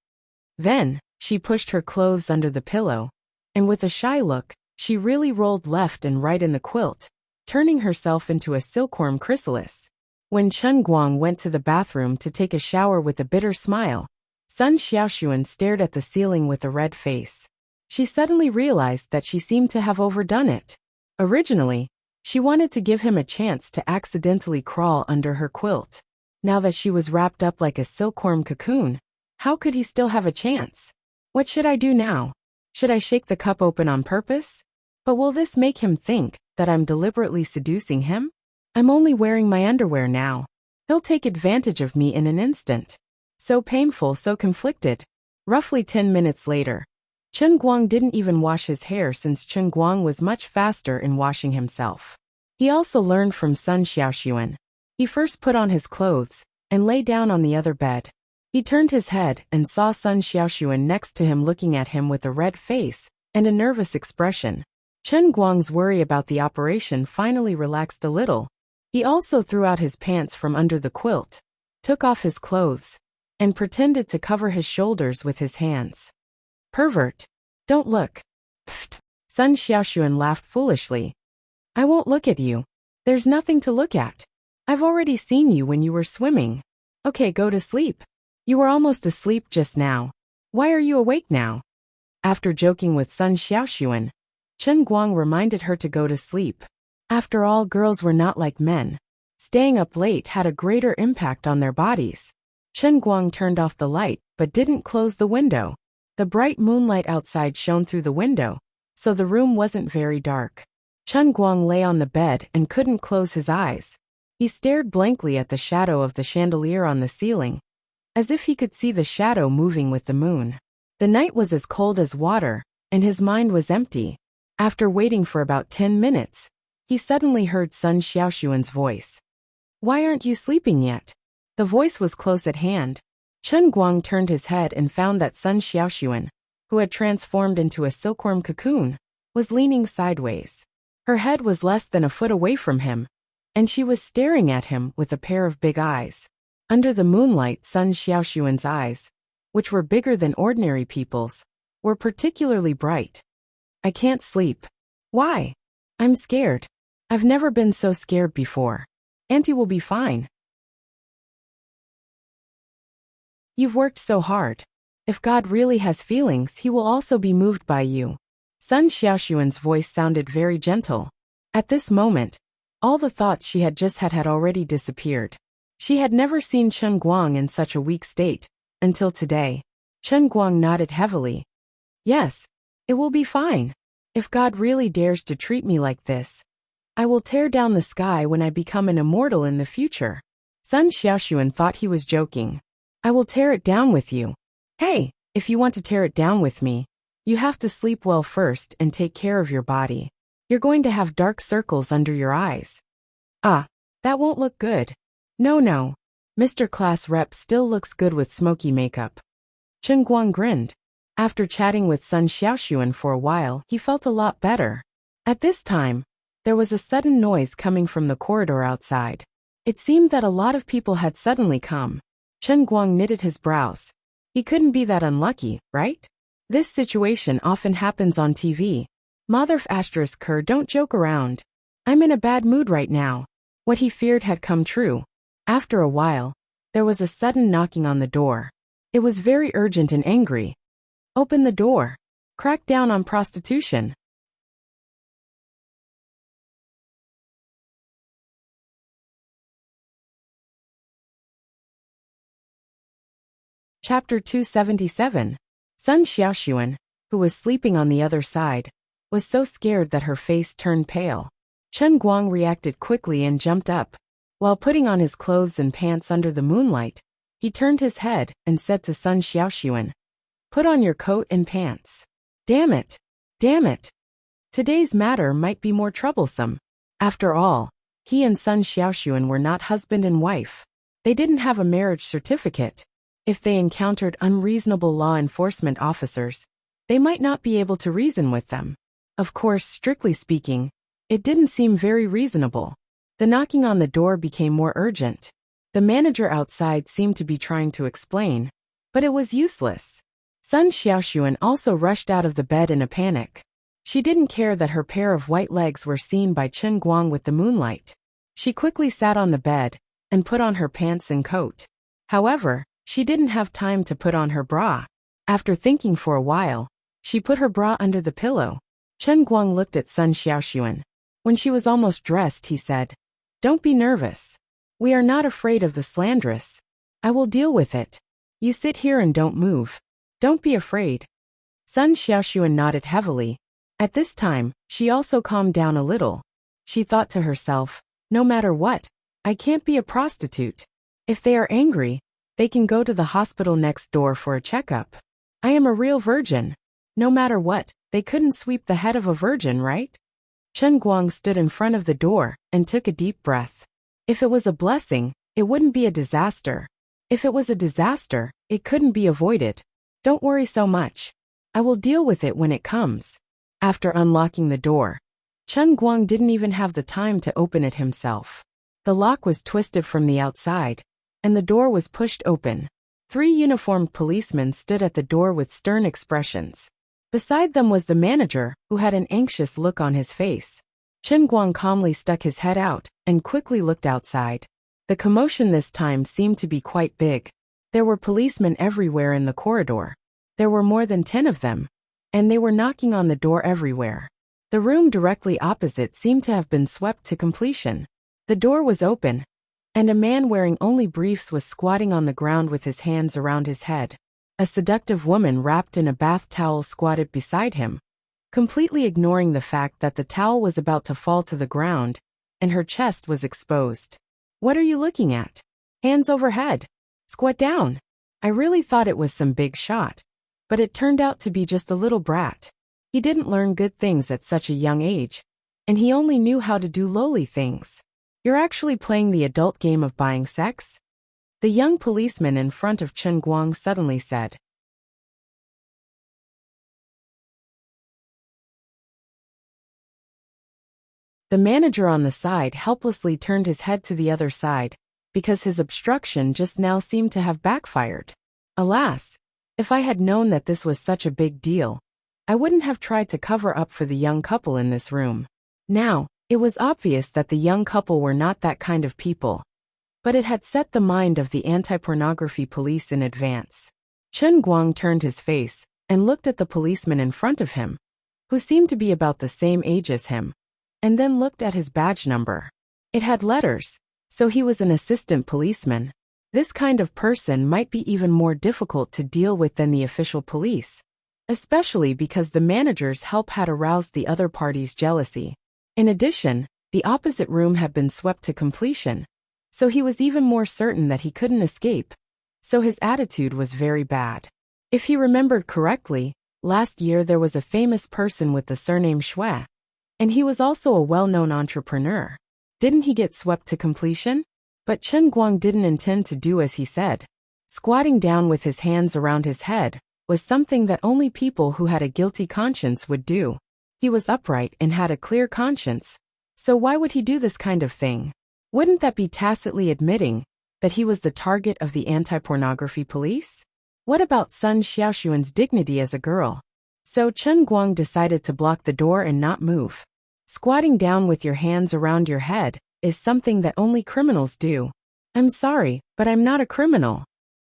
Then, she pushed her clothes under the pillow, and with a shy look, she really rolled left and right in the quilt, turning herself into a silkworm chrysalis. When Chen Guang went to the bathroom to take a shower with a bitter smile, Sun Xiaoxuan stared at the ceiling with a red face. She suddenly realized that she seemed to have overdone it. Originally, she wanted to give him a chance to accidentally crawl under her quilt. Now that she was wrapped up like a silkworm cocoon, how could he still have a chance? What should I do now? Should I shake the cup open on purpose? But will this make him think that I'm deliberately seducing him? I'm only wearing my underwear now. He'll take advantage of me in an instant. So painful, so conflicted. Roughly 10 minutes later, Chen Guang didn't even wash his hair since Chen Guang was much faster in washing himself. He also learned from Sun Xiaoxuan. He first put on his clothes and lay down on the other bed. He turned his head and saw Sun Xiaoxuan next to him looking at him with a red face and a nervous expression. Chen Guang's worry about the operation finally relaxed a little. He also threw out his pants from under the quilt, took off his clothes, and pretended to cover his shoulders with his hands. Pervert. Don't look. Pfft. Sun Xiaoxuan laughed foolishly. I won't look at you. There's nothing to look at. I've already seen you when you were swimming. Okay, go to sleep. You were almost asleep just now. Why are you awake now? After joking with Sun Xiaoxuan, Chen Guang reminded her to go to sleep. After all, girls were not like men. Staying up late had a greater impact on their bodies. Chen Guang turned off the light but didn't close the window. The bright moonlight outside shone through the window, so the room wasn't very dark. Chen Guang lay on the bed and couldn't close his eyes. He stared blankly at the shadow of the chandelier on the ceiling, as if he could see the shadow moving with the moon. The night was as cold as water, and his mind was empty. After waiting for about 10 minutes, he suddenly heard Sun Xiaoxuan's voice. Why aren't you sleeping yet? The voice was close at hand. Chen Guang turned his head and found that Sun Xiaoxuan, who had transformed into a silkworm cocoon, was leaning sideways. Her head was less than a foot away from him, and she was staring at him with a pair of big eyes. Under the moonlight, Sun Xiaoxuan's eyes, which were bigger than ordinary people's, were particularly bright. I can't sleep. Why? I'm scared. I've never been so scared before. Auntie will be fine. You've worked so hard. If God really has feelings, he will also be moved by you. Sun Xiaoxuan's voice sounded very gentle. At this moment, all the thoughts she had just had already disappeared. She had never seen Chen Guang in such a weak state, until today. Chen Guang nodded heavily. Yes, it will be fine. If God really dares to treat me like this, I will tear down the sky when I become an immortal in the future. Sun Xiaoxuan thought he was joking. I will tear it down with you. Hey, if you want to tear it down with me, you have to sleep well first and take care of your body. You're going to have dark circles under your eyes. Ah, that won't look good. No. Mr. Class Rep still looks good with smoky makeup. Chen Guang grinned. After chatting with Sun Xiaoxuan for a while, he felt a lot better. At this time, there was a sudden noise coming from the corridor outside. It seemed that a lot of people had suddenly come. Chen Guang knitted his brows. He couldn't be that unlucky, right? This situation often happens on TV. Mother***, don't joke around. I'm in a bad mood right now. What he feared had come true. After a while, there was a sudden knocking on the door. It was very urgent and angry. Open the door. Crack down on prostitution. Chapter 277. Sun Xiaoxuan, who was sleeping on the other side, was so scared that her face turned pale. Chen Guang reacted quickly and jumped up. While putting on his clothes and pants under the moonlight, he turned his head and said to Sun Xiaoxuan, "Put on your coat and pants." Damn it! Damn it! Today's matter might be more troublesome. After all, he and Sun Xiaoxuan were not husband and wife. They didn't have a marriage certificate. If they encountered unreasonable law enforcement officers, they might not be able to reason with them. Of course, strictly speaking, it didn't seem very reasonable. The knocking on the door became more urgent. The manager outside seemed to be trying to explain, but it was useless. Sun Xiaoxuan also rushed out of the bed in a panic. She didn't care that her pair of white legs were seen by Chen Guang with the moonlight. She quickly sat on the bed and put on her pants and coat. However, she didn't have time to put on her bra. After thinking for a while, she put her bra under the pillow. Chen Guang looked at Sun Xiaoxuan. When she was almost dressed, he said, "Don't be nervous. We are not afraid of the slanderous. I will deal with it. You sit here and don't move. Don't be afraid." Sun Xiaoxuan nodded heavily. At this time, she also calmed down a little. She thought to herself, no matter what, I can't be a prostitute. If they are angry, they can go to the hospital next door for a checkup. I am a real virgin. No matter what, they couldn't sweep the head of a virgin, right? Chen Guang stood in front of the door and took a deep breath. If it was a blessing, it wouldn't be a disaster. If it was a disaster, it couldn't be avoided. Don't worry so much. I will deal with it when it comes. After unlocking the door, Chen Guang didn't even have the time to open it himself. The lock was twisted from the outside, and the door was pushed open. 3 uniformed policemen stood at the door with stern expressions. Beside them was the manager, who had an anxious look on his face. Chen Guang calmly stuck his head out and quickly looked outside. The commotion this time seemed to be quite big. There were policemen everywhere in the corridor. There were more than 10 of them, and they were knocking on the door everywhere. The room directly opposite seemed to have been swept to completion. The door was open, and a man wearing only briefs was squatting on the ground with his hands around his head. A seductive woman wrapped in a bath towel squatted beside him, completely ignoring the fact that the towel was about to fall to the ground, and her chest was exposed. "What are you looking at? Hands overhead. Squat down." I really thought it was some big shot, but it turned out to be just a little brat. He didn't learn good things at such a young age, and he only knew how to do lowly things. "You're actually playing the adult game of buying sex?" The young policeman in front of Chen Guang suddenly said. The manager on the side helplessly turned his head to the other side, because his obstruction just now seemed to have backfired. Alas, if I had known that this was such a big deal, I wouldn't have tried to cover up for the young couple in this room. Now, it was obvious that the young couple were not that kind of people, but it had set the mind of the anti-pornography police in advance. Chen Guang turned his face and looked at the policeman in front of him, who seemed to be about the same age as him, and then looked at his badge number. It had letters, so he was an assistant policeman. This kind of person might be even more difficult to deal with than the official police, especially because the manager's help had aroused the other party's jealousy. In addition, the opposite room had been swept to completion, so he was even more certain that he couldn't escape, so his attitude was very bad. If he remembered correctly, last year there was a famous person with the surname Shui, and he was also a well-known entrepreneur. Didn't he get swept to completion? But Chen Guang didn't intend to do as he said. Squatting down with his hands around his head was something that only people who had a guilty conscience would do. He was upright and had a clear conscience, so why would he do this kind of thing? Wouldn't that be tacitly admitting that he was the target of the anti-pornography police? What about Sun Xiaoxuan's dignity as a girl? So Chen Guang decided to block the door and not move. Squatting down with your hands around your head is something that only criminals do. I'm sorry, but I'm not a criminal.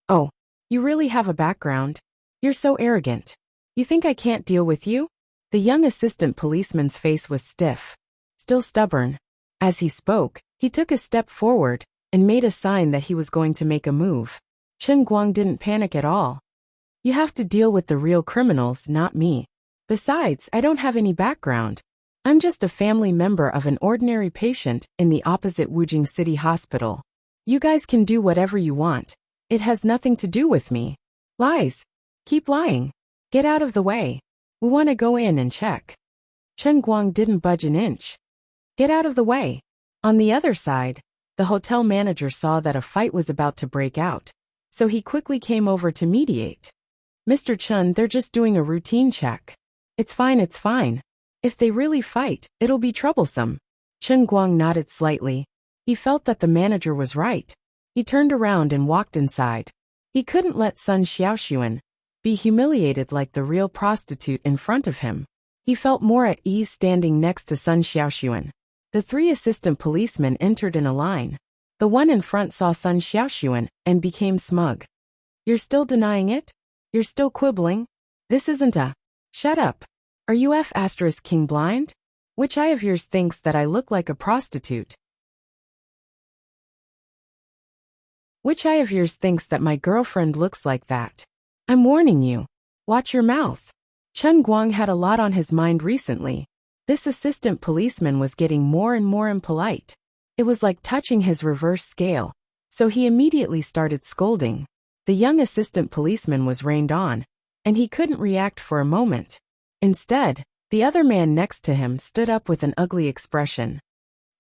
Oh, you really have a background? You're so arrogant. You think I can't deal with you? The young assistant policeman's face was stiff, still stubborn. As he spoke, he took a step forward and made a sign that he was going to make a move. Chen Guang didn't panic at all. You have to deal with the real criminals, not me. Besides, I don't have any background. I'm just a family member of an ordinary patient in the opposite Wujing City Hospital. You guys can do whatever you want. It has nothing to do with me. Lies. Keep lying. Get out of the way. We want to go in and check. Chen Guang didn't budge an inch. Get out of the way. On the other side, the hotel manager saw that a fight was about to break out, so he quickly came over to mediate. Mr. Chen, they're just doing a routine check. It's fine, it's fine. If they really fight, it'll be troublesome. Chen Guang nodded slightly. He felt that the manager was right. He turned around and walked inside. He couldn't let Sun Xiaoxuan be humiliated like the real prostitute in front of him. He felt more at ease standing next to Sun Xiaoxuan. The three assistant policemen entered in a line. The one in front saw Sun Xiaoxuan and became smug. You're still denying it? You're still quibbling? This isn't a... Shut up. Are you King blind? Which eye of yours thinks that I look like a prostitute? Which eye of yours thinks that my girlfriend looks like that? I'm warning you. Watch your mouth. Chen Guang had a lot on his mind recently. This assistant policeman was getting more and more impolite. It was like touching his reverse scale, so he immediately started scolding. The young assistant policeman was rained on, and he couldn't react for a moment. Instead, the other man next to him stood up with an ugly expression.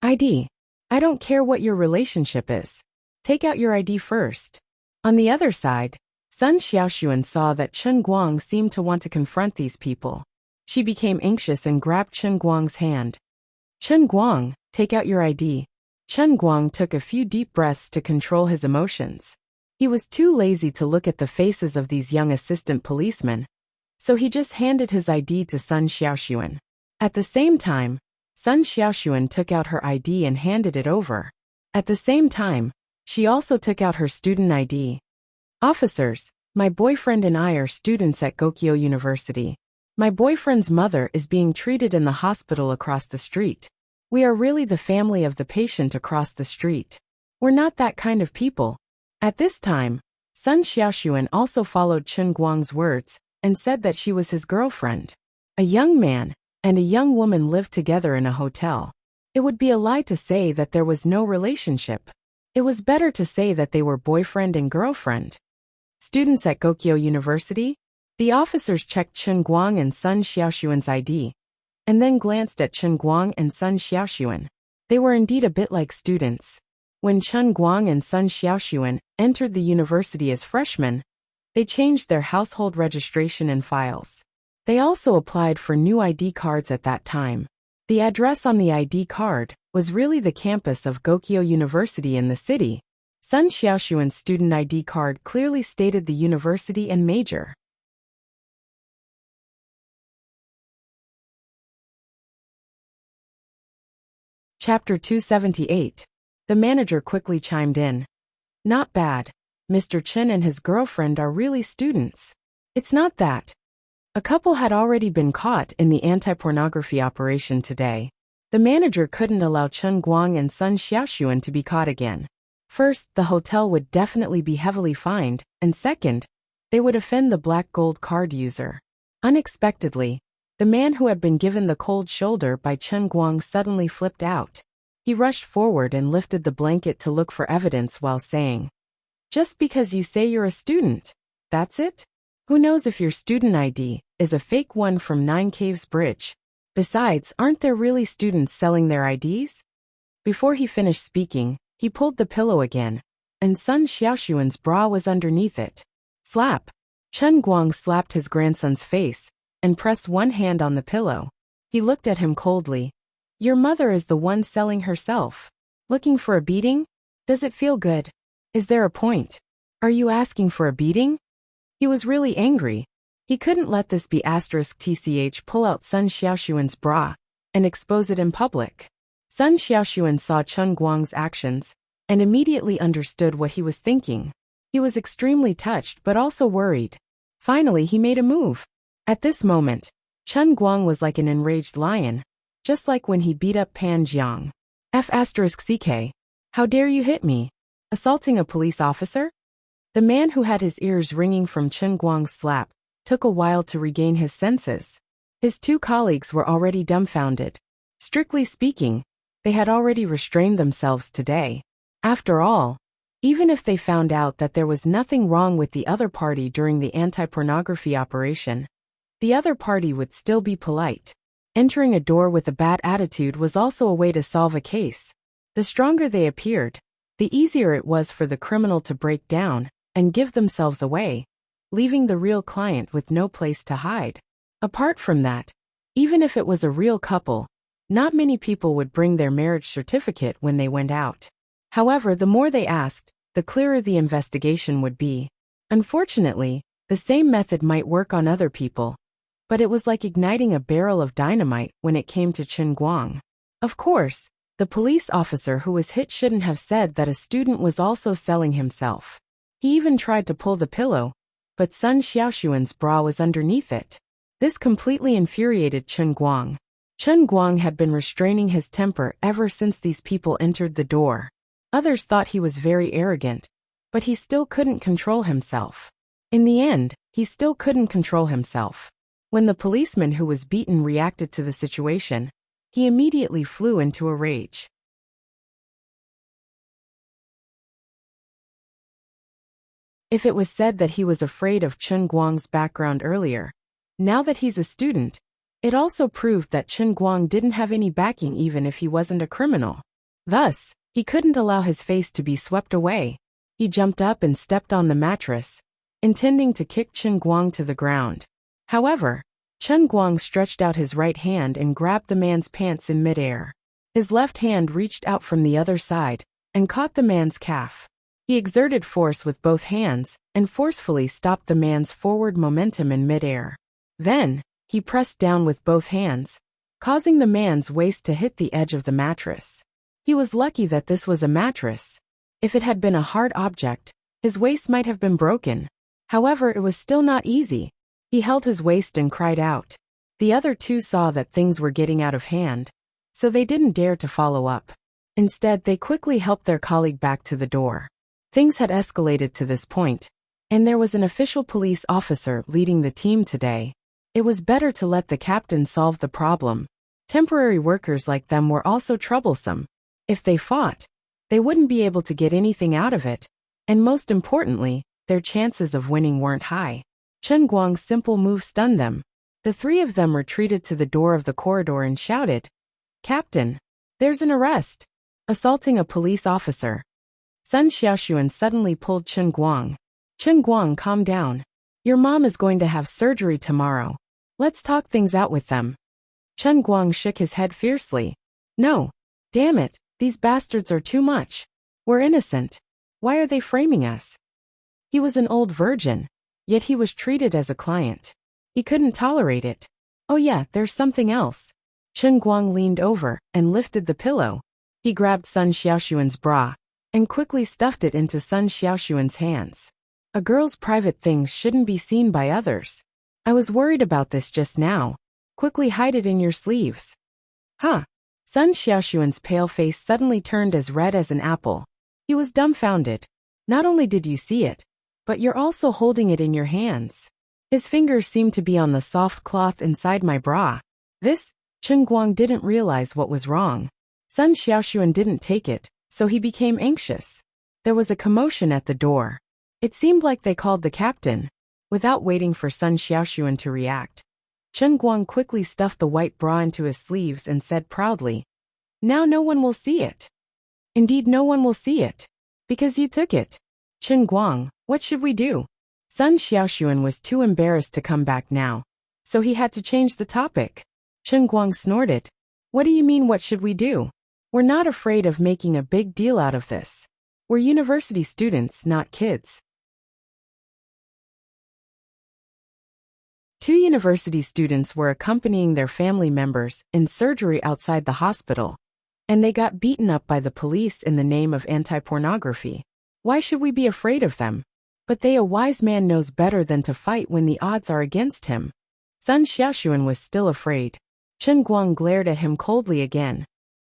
ID. I don't care what your relationship is. Take out your ID first. On the other side, Sun Xiaoxuan saw that Chen Guang seemed to want to confront these people. She became anxious and grabbed Chen Guang's hand. Chen Guang, take out your ID. Chen Guang took a few deep breaths to control his emotions. He was too lazy to look at the faces of these young assistant policemen, so he just handed his ID to Sun Xiaoxuan. At the same time, Sun Xiaoxuan took out her ID and handed it over. At the same time, she also took out her student ID. Officers, my boyfriend and I are students at Gokyo University. My boyfriend's mother is being treated in the hospital across the street. We are really the family of the patient across the street. We're not that kind of people. At this time, Sun Xiaoxuan also followed Chen Guang's words and said that she was his girlfriend. A young man and a young woman lived together in a hotel. It would be a lie to say that there was no relationship. It was better to say that they were boyfriend and girlfriend. Students at Gokyo University? The officers checked Chen Guang and Sun Xiaoxuan's ID, and then glanced at Chen Guang and Sun Xiaoxuan. They were indeed a bit like students. When Chen Guang and Sun Xiaoxuan entered the university as freshmen, they changed their household registration and files. They also applied for new ID cards at that time. The address on the ID card was really the campus of Gokyo University in the city. Sun Xiaoxuan's student ID card clearly stated the university and major. Chapter 278. The manager quickly chimed in. Not bad. Mr. Chen and his girlfriend are really students. It's not that. A couple had already been caught in the anti-pornography operation today. The manager couldn't allow Chen Guang and Sun Xiaoxuan to be caught again. First, the hotel would definitely be heavily fined, and second, they would offend the black gold card user. Unexpectedly, the man who had been given the cold shoulder by Chen Guang suddenly flipped out. He rushed forward and lifted the blanket to look for evidence while saying, "Just because you say you're a student, that's it? Who knows if your student ID is a fake one from Nine Caves Bridge? Besides, aren't there really students selling their IDs?" Before he finished speaking, he pulled the pillow again, and Sun Xiaoxuan's bra was underneath it. Slap! Chen Guang slapped his grandson's face and pressed one hand on the pillow. He looked at him coldly. Your mother is the one selling herself. Looking for a beating? Does it feel good? Is there a point? Are you asking for a beating? He was really angry. He couldn't let this be *tch pull out Sun Xiaoxuan's bra and expose it in public. Sun Xiaoxuan saw Chen Guang's actions and immediately understood what he was thinking. He was extremely touched but also worried. Finally, he made a move. At this moment, Chen Guang was like an enraged lion, just like when he beat up Pan Jiang. F***ck. How dare you hit me? Assaulting a police officer? The man who had his ears ringing from Chen Guang's slap took a while to regain his senses. His two colleagues were already dumbfounded. Strictly speaking, they had already restrained themselves today. After all, even if they found out that there was nothing wrong with the other party during the anti-pornography operation, the other party would still be polite. Entering a door with a bad attitude was also a way to solve a case. The stronger they appeared, the easier it was for the criminal to break down and give themselves away, leaving the real client with no place to hide. Apart from that, even if it was a real couple, not many people would bring their marriage certificate when they went out. However, the more they asked, the clearer the investigation would be. Unfortunately, the same method might work on other people, but it was like igniting a barrel of dynamite when it came to Chen Guang. Of course, the police officer who was hit shouldn't have said that a student was also selling himself. He even tried to pull the pillow, but Sun Xiaoxuan's bra was underneath it. This completely infuriated Chen Guang. Chen Guang had been restraining his temper ever since these people entered the door. Others thought he was very arrogant, but he still couldn't control himself. In the end, he still couldn't control himself. When the policeman who was beaten reacted to the situation, he immediately flew into a rage. If it was said that he was afraid of Chen Guang's background earlier, now that he's a student, it also proved that Chen Guang didn't have any backing even if he wasn't a criminal. Thus, he couldn't allow his face to be swept away. He jumped up and stepped on the mattress, intending to kick Chen Guang to the ground. However, Chen Guang stretched out his right hand and grabbed the man's pants in midair. His left hand reached out from the other side and caught the man's calf. He exerted force with both hands and forcefully stopped the man's forward momentum in midair. Then, he pressed down with both hands, causing the man's waist to hit the edge of the mattress. He was lucky that this was a mattress. If it had been a hard object, his waist might have been broken. However, it was still not easy. He held his waist and cried out. The other two saw that things were getting out of hand, so they didn't dare to follow up. Instead, they quickly helped their colleague back to the door. Things had escalated to this point, and there was an official police officer leading the team today. It was better to let the captain solve the problem. Temporary workers like them were also troublesome. If they fought, they wouldn't be able to get anything out of it, and most importantly, their chances of winning weren't high. Chen Guang's simple move stunned them. The three of them retreated to the door of the corridor and shouted, "Captain, there's an arrest! Assaulting a police officer." Sun Xiaoxuan suddenly pulled Chen Guang. "Chen Guang, calm down. Your mom is going to have surgery tomorrow. Let's talk things out with them." Chen Guang shook his head fiercely. "No. Damn it. These bastards are too much. We're innocent. Why are they framing us?" He was an old virgin, yet he was treated as a client. He couldn't tolerate it. "Oh yeah, there's something else." Chen Guang leaned over and lifted the pillow. He grabbed Sun Xiaoxuan's bra and quickly stuffed it into Sun Xiaoxuan's hands. A girl's private things shouldn't be seen by others. I was worried about this just now. Quickly hide it in your sleeves. Huh? Sun Xiaoxuan's pale face suddenly turned as red as an apple. He was dumbfounded. Not only did you see it, but you're also holding it in your hands. His fingers seemed to be on the soft cloth inside my bra. Chen Guang didn't realize what was wrong. Sun Xiaoxuan didn't take it, so he became anxious. There was a commotion at the door. It seemed like they called the captain. Without waiting for Sun Xiaoxuan to react, Chen Guang quickly stuffed the white bra into his sleeves and said proudly, "Now no one will see it." "Indeed, no one will see it. Because you took it." "Chen Guang, what should we do?" Sun Xiaoxuan was too embarrassed to come back now, so he had to change the topic. Chen Guang snorted. "What do you mean, what should we do? We're not afraid of making a big deal out of this. We're university students, not kids." Two university students were accompanying their family members in surgery outside the hospital. And they got beaten up by the police in the name of anti-pornography. Why should we be afraid of them? But a wise man knows better than to fight when the odds are against him. Sun Xiaoxuan was still afraid. Chen Guang glared at him coldly again.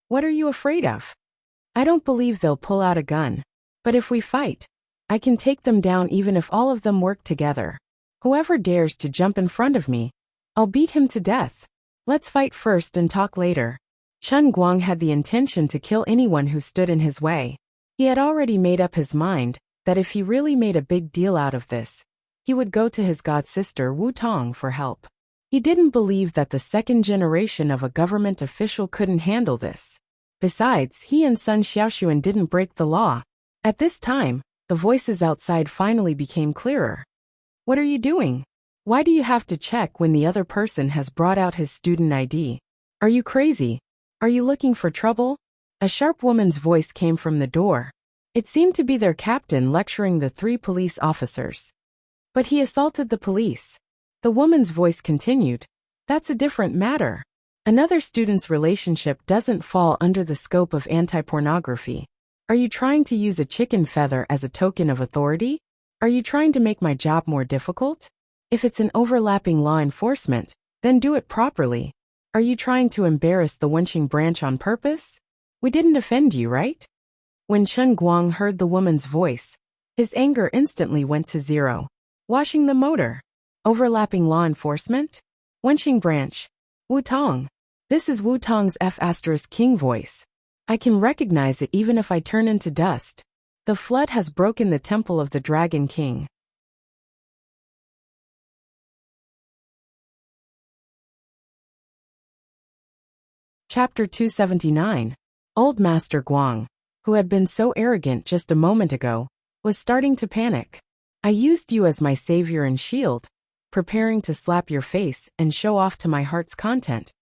What are you afraid of? I don't believe they'll pull out a gun. But if we fight, I can take them down even if all of them work together. Whoever dares to jump in front of me, I'll beat him to death. Let's fight first and talk later. Chen Guang had the intention to kill anyone who stood in his way. He had already made up his mind that if he really made a big deal out of this, he would go to his godsister Wu Tong for help. He didn't believe that the second generation of a government official couldn't handle this. Besides, he and Sun Xiaoxuan didn't break the law. At this time, the voices outside finally became clearer. What are you doing? Why do you have to check when the other person has brought out his student ID? Are you crazy? Are you looking for trouble? A sharp woman's voice came from the door. It seemed to be their captain lecturing the 3 police officers. But he assaulted the police. The woman's voice continued. That's a different matter. Another student's relationship doesn't fall under the scope of anti-pornography. Are you trying to use a chicken feather as a token of authority? Are you trying to make my job more difficult? If it's an overlapping law enforcement, then do it properly. Are you trying to embarrass the Wuxia branch on purpose? We didn't offend you, right? When Chen Guang heard the woman's voice, his anger instantly went to 0. Washing the motor. Overlapping law enforcement? Wuxia branch. Wu Tong. This is Wu Tong's F*King voice. I can recognize it even if I turn into dust. The flood has broken the temple of the Dragon King. Chapter 279. Old Master Guang, who had been so arrogant just a moment ago, was starting to panic. I used you as my savior and shield, preparing to slap your face and show off to my heart's content.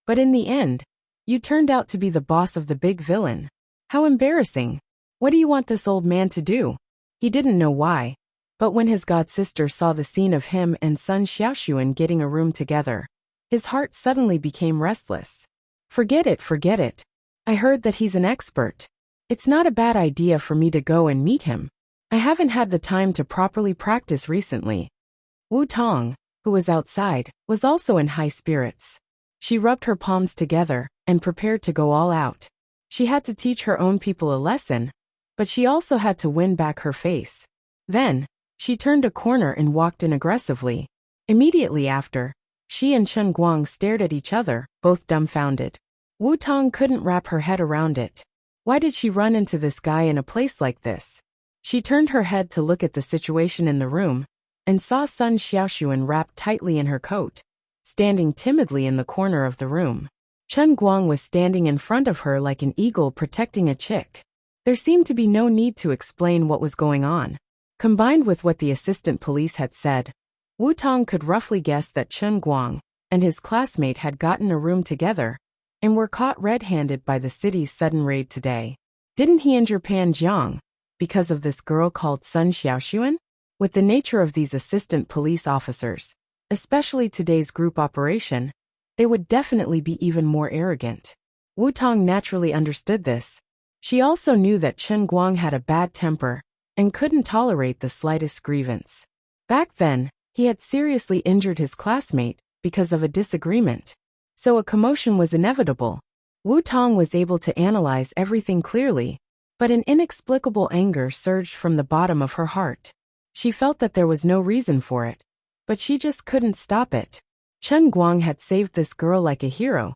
But in the end, you turned out to be the boss of the big villain. How embarrassing. What do you want this old man to do? He didn't know why, but when his godsister saw the scene of him and Sun Xiaoxuan getting a room together, his heart suddenly became restless. Forget it. I heard that he's an expert. It's not a bad idea for me to go and meet him. I haven't had the time to properly practice recently. Wu Tong, who was outside, was also in high spirits. She rubbed her palms together and prepared to go all out. She had to teach her own people a lesson, but she also had to win back her face. Then, she turned a corner and walked in aggressively. Immediately after, she and Chen Guang stared at each other, both dumbfounded. Wu Tong couldn't wrap her head around it. Why did she run into this guy in a place like this? She turned her head to look at the situation in the room, and saw Sun Xiaoxuan wrapped tightly in her coat, standing timidly in the corner of the room. Chen Guang was standing in front of her like an eagle protecting a chick. There seemed to be no need to explain what was going on. Combined with what the assistant police had said, Wu Tong could roughly guess that Chen Guang and his classmate had gotten a room together and were caught red-handed by the city's sudden raid today. Didn't he injure Pan Jiang because of this girl called Sun Xiaoxuan? With the nature of these assistant police officers, especially today's group operation, they would definitely be even more arrogant. Wu Tong naturally understood this. She also knew that Chen Guang had a bad temper and couldn't tolerate the slightest grievance. Back then, he had seriously injured his classmate because of a disagreement. So a commotion was inevitable. Wu Tong was able to analyze everything clearly, but an inexplicable anger surged from the bottom of her heart. She felt that there was no reason for it, but she just couldn't stop it. Chen Guang had saved this girl like a hero,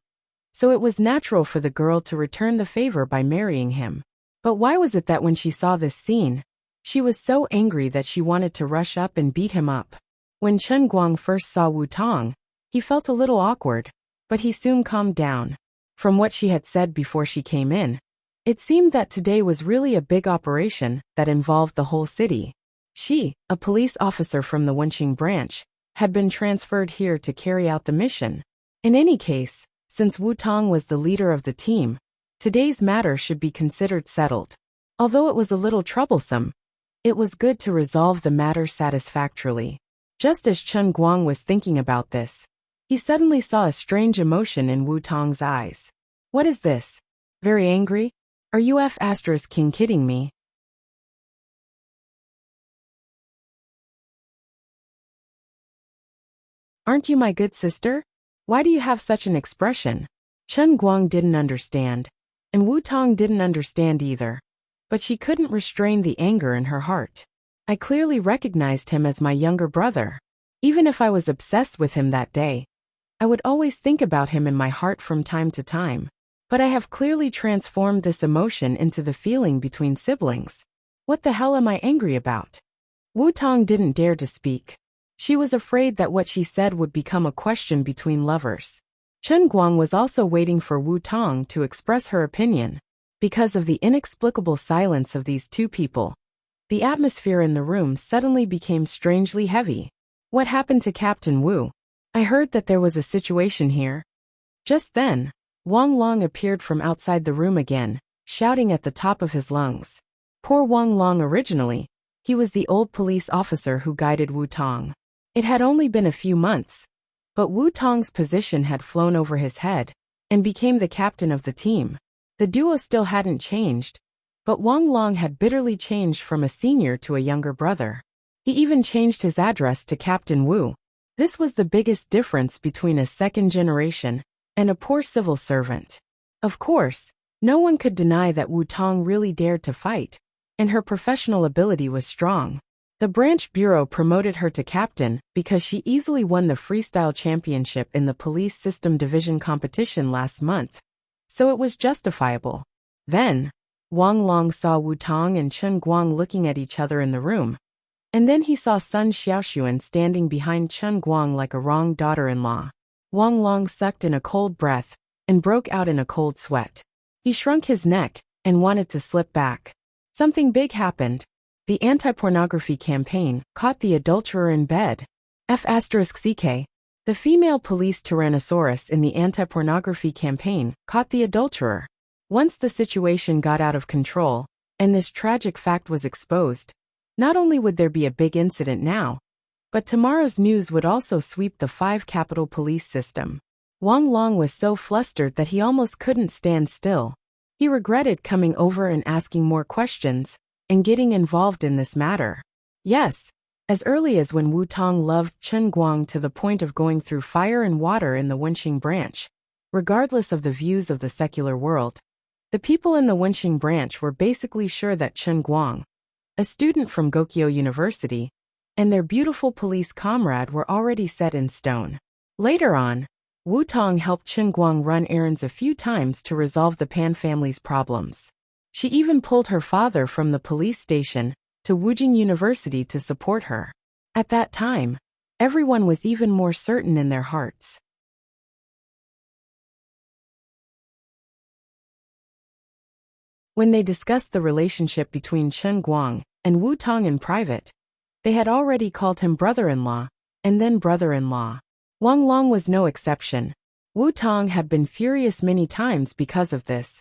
so it was natural for the girl to return the favor by marrying him. But why was it that when she saw this scene, she was so angry that she wanted to rush up and beat him up? When Chen Guang first saw Wu Tong, he felt a little awkward, but he soon calmed down. From what she had said before she came in, it seemed that today was really a big operation that involved the whole city. She, a police officer from the Wuxia branch, had been transferred here to carry out the mission. In any case, since Wu Tong was the leader of the team, today's matter should be considered settled. Although it was a little troublesome, it was good to resolve the matter satisfactorily. Just as Chen Guang was thinking about this, he suddenly saw a strange emotion in Wu Tong's eyes. What is this? Very angry? Are you King kidding me? Aren't you my good sister? Why do you have such an expression? Chen Guang didn't understand, and Wu Tong didn't understand either. But she couldn't restrain the anger in her heart. I clearly recognized him as my younger brother. Even if I was obsessed with him that day, I would always think about him in my heart from time to time. But I have clearly transformed this emotion into the feeling between siblings. What the hell am I angry about? Wu Tong didn't dare to speak. She was afraid that what she said would become a question between lovers. Chen Guang was also waiting for Wu Tong to express her opinion. Because of the inexplicable silence of these two people, the atmosphere in the room suddenly became strangely heavy. What happened to Captain Wu? I heard that there was a situation here. Just then, Wang Long appeared from outside the room again, shouting at the top of his lungs. Poor Wang Long originally. He was the old police officer who guided Wu Tong. It had only been a few months, but Wu Tong's position had flown over his head and became the captain of the team. The duo still hadn't changed, but Wang Long had bitterly changed from a senior to a younger brother. He even changed his address to Captain Wu. This was the biggest difference between a second generation and a poor civil servant. Of course, no one could deny that Wu Tong really dared to fight, and her professional ability was strong. The branch bureau promoted her to captain because she easily won the freestyle championship in the police system division competition last month, so it was justifiable. Then, Wang Long saw Wu Tong and Chen Guang looking at each other in the room, and then he saw Sun Xiaoxuan standing behind Chen Guang like a wrong daughter-in-law. Wang Long sucked in a cold breath and broke out in a cold sweat. He shrunk his neck and wanted to slip back. Something big happened. The anti-pornography campaign caught the adulterer in bed. F***CK. The female police tyrannosaurus in the anti-pornography campaign caught the adulterer. Once the situation got out of control, and this tragic fact was exposed, not only would there be a big incident now, but tomorrow's news would also sweep the 5 capital police system. Wang Long was so flustered that he almost couldn't stand still. He regretted coming over and asking more questions, and getting involved in this matter. Yes, as early as when Wu Tong loved Chen Guang to the point of going through fire and water in the Wenxing branch. Regardless of the views of the secular world, the people in the Wenxing branch were basically sure that Chen Guang, a student from Gokyo University, and their beautiful police comrade were already set in stone. Later on, Wu Tong helped Chen Guang run errands a few times to resolve the Pan family's problems. She even pulled her father from the police station to Wujing University to support her. At that time, everyone was even more certain in their hearts. When they discussed the relationship between Chen Guang and Wu Tong in private, they had already called him brother-in-law, and then brother-in-law. Wang Long was no exception. Wu Tong had been furious many times because of this.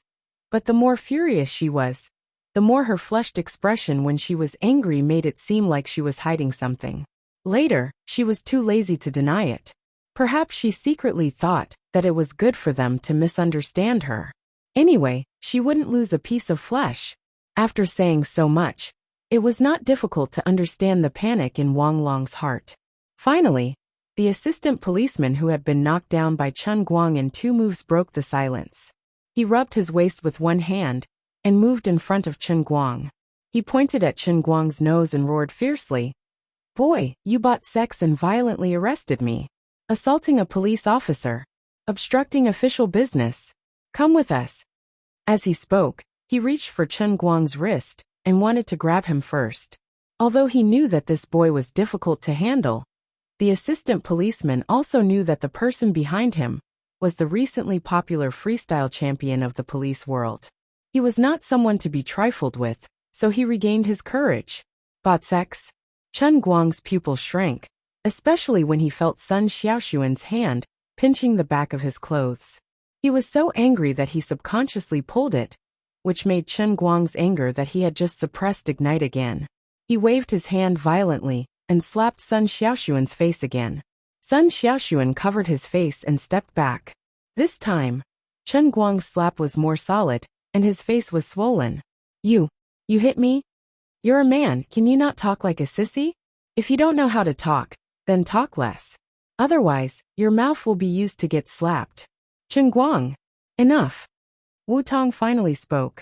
But the more furious she was, the more her flushed expression when she was angry made it seem like she was hiding something. Later, she was too lazy to deny it. Perhaps she secretly thought that it was good for them to misunderstand her. Anyway, she wouldn't lose a piece of flesh. After saying so much, it was not difficult to understand the panic in Wang Long's heart. Finally, the assistant policeman who had been knocked down by Chen Guang in 2 moves broke the silence. He rubbed his waist with one hand and moved in front of Chen Guang. He pointed at Chen Guang's nose and roared fiercely, "Boy, you bought sex and violently arrested me. Assaulting a police officer. Obstructing official business. Come with us." As he spoke, he reached for Chen Guang's wrist and wanted to grab him first. Although he knew that this boy was difficult to handle, the assistant policeman also knew that the person behind him was the recently popular freestyle champion of the police world. He was not someone to be trifled with, so he regained his courage. Bought sex? Chen Guang's pupil shrank, especially when he felt Sun Xiaoxuan's hand pinching the back of his clothes. He was so angry that he subconsciously pulled it, which made Chen Guang's anger that he had just suppressed ignite again. He waved his hand violently and slapped Sun Xiaoxuan's face again. Sun Xiaoxuan covered his face and stepped back. This time, Chen Guang's slap was more solid, and his face was swollen. You hit me? You're a man, can you not talk like a sissy? If you don't know how to talk, then talk less. Otherwise, your mouth will be used to get slapped. Chen Guang. Enough. Wu Tong finally spoke.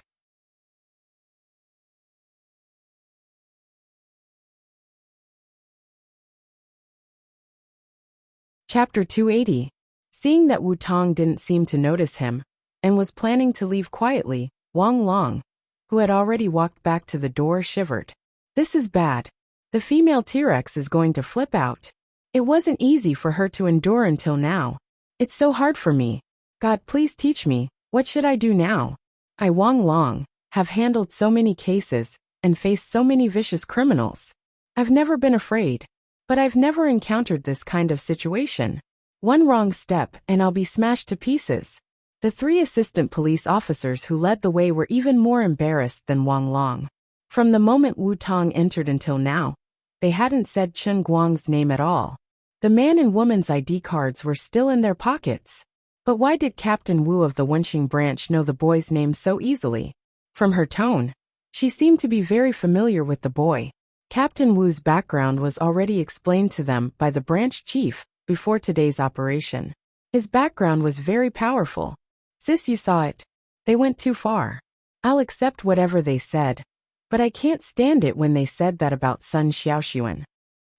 Chapter 280. Seeing that Wu Tong didn't seem to notice him, and was planning to leave quietly, Wang Long, who had already walked back to the door, shivered. This is bad. The female T-Rex is going to flip out. It wasn't easy for her to endure until now. It's so hard for me. God, please teach me, what should I do now? I, Wang Long, have handled so many cases, and faced so many vicious criminals. I've never been afraid. But I've never encountered this kind of situation. One wrong step and I'll be smashed to pieces. The 3 assistant police officers who led the way were even more embarrassed than Wang Long. From the moment Wu Tong entered until now, they hadn't said Chen Guang's name at all. The man and woman's ID cards were still in their pockets. But why did Captain Wu of the Wenxing branch know the boy's name so easily? From her tone, she seemed to be very familiar with the boy. Captain Wu's background was already explained to them by the branch chief before today's operation. His background was very powerful. Sis, you saw it. They went too far. I'll accept whatever they said, but I can't stand it when they said that about Sun Xiaoxuan.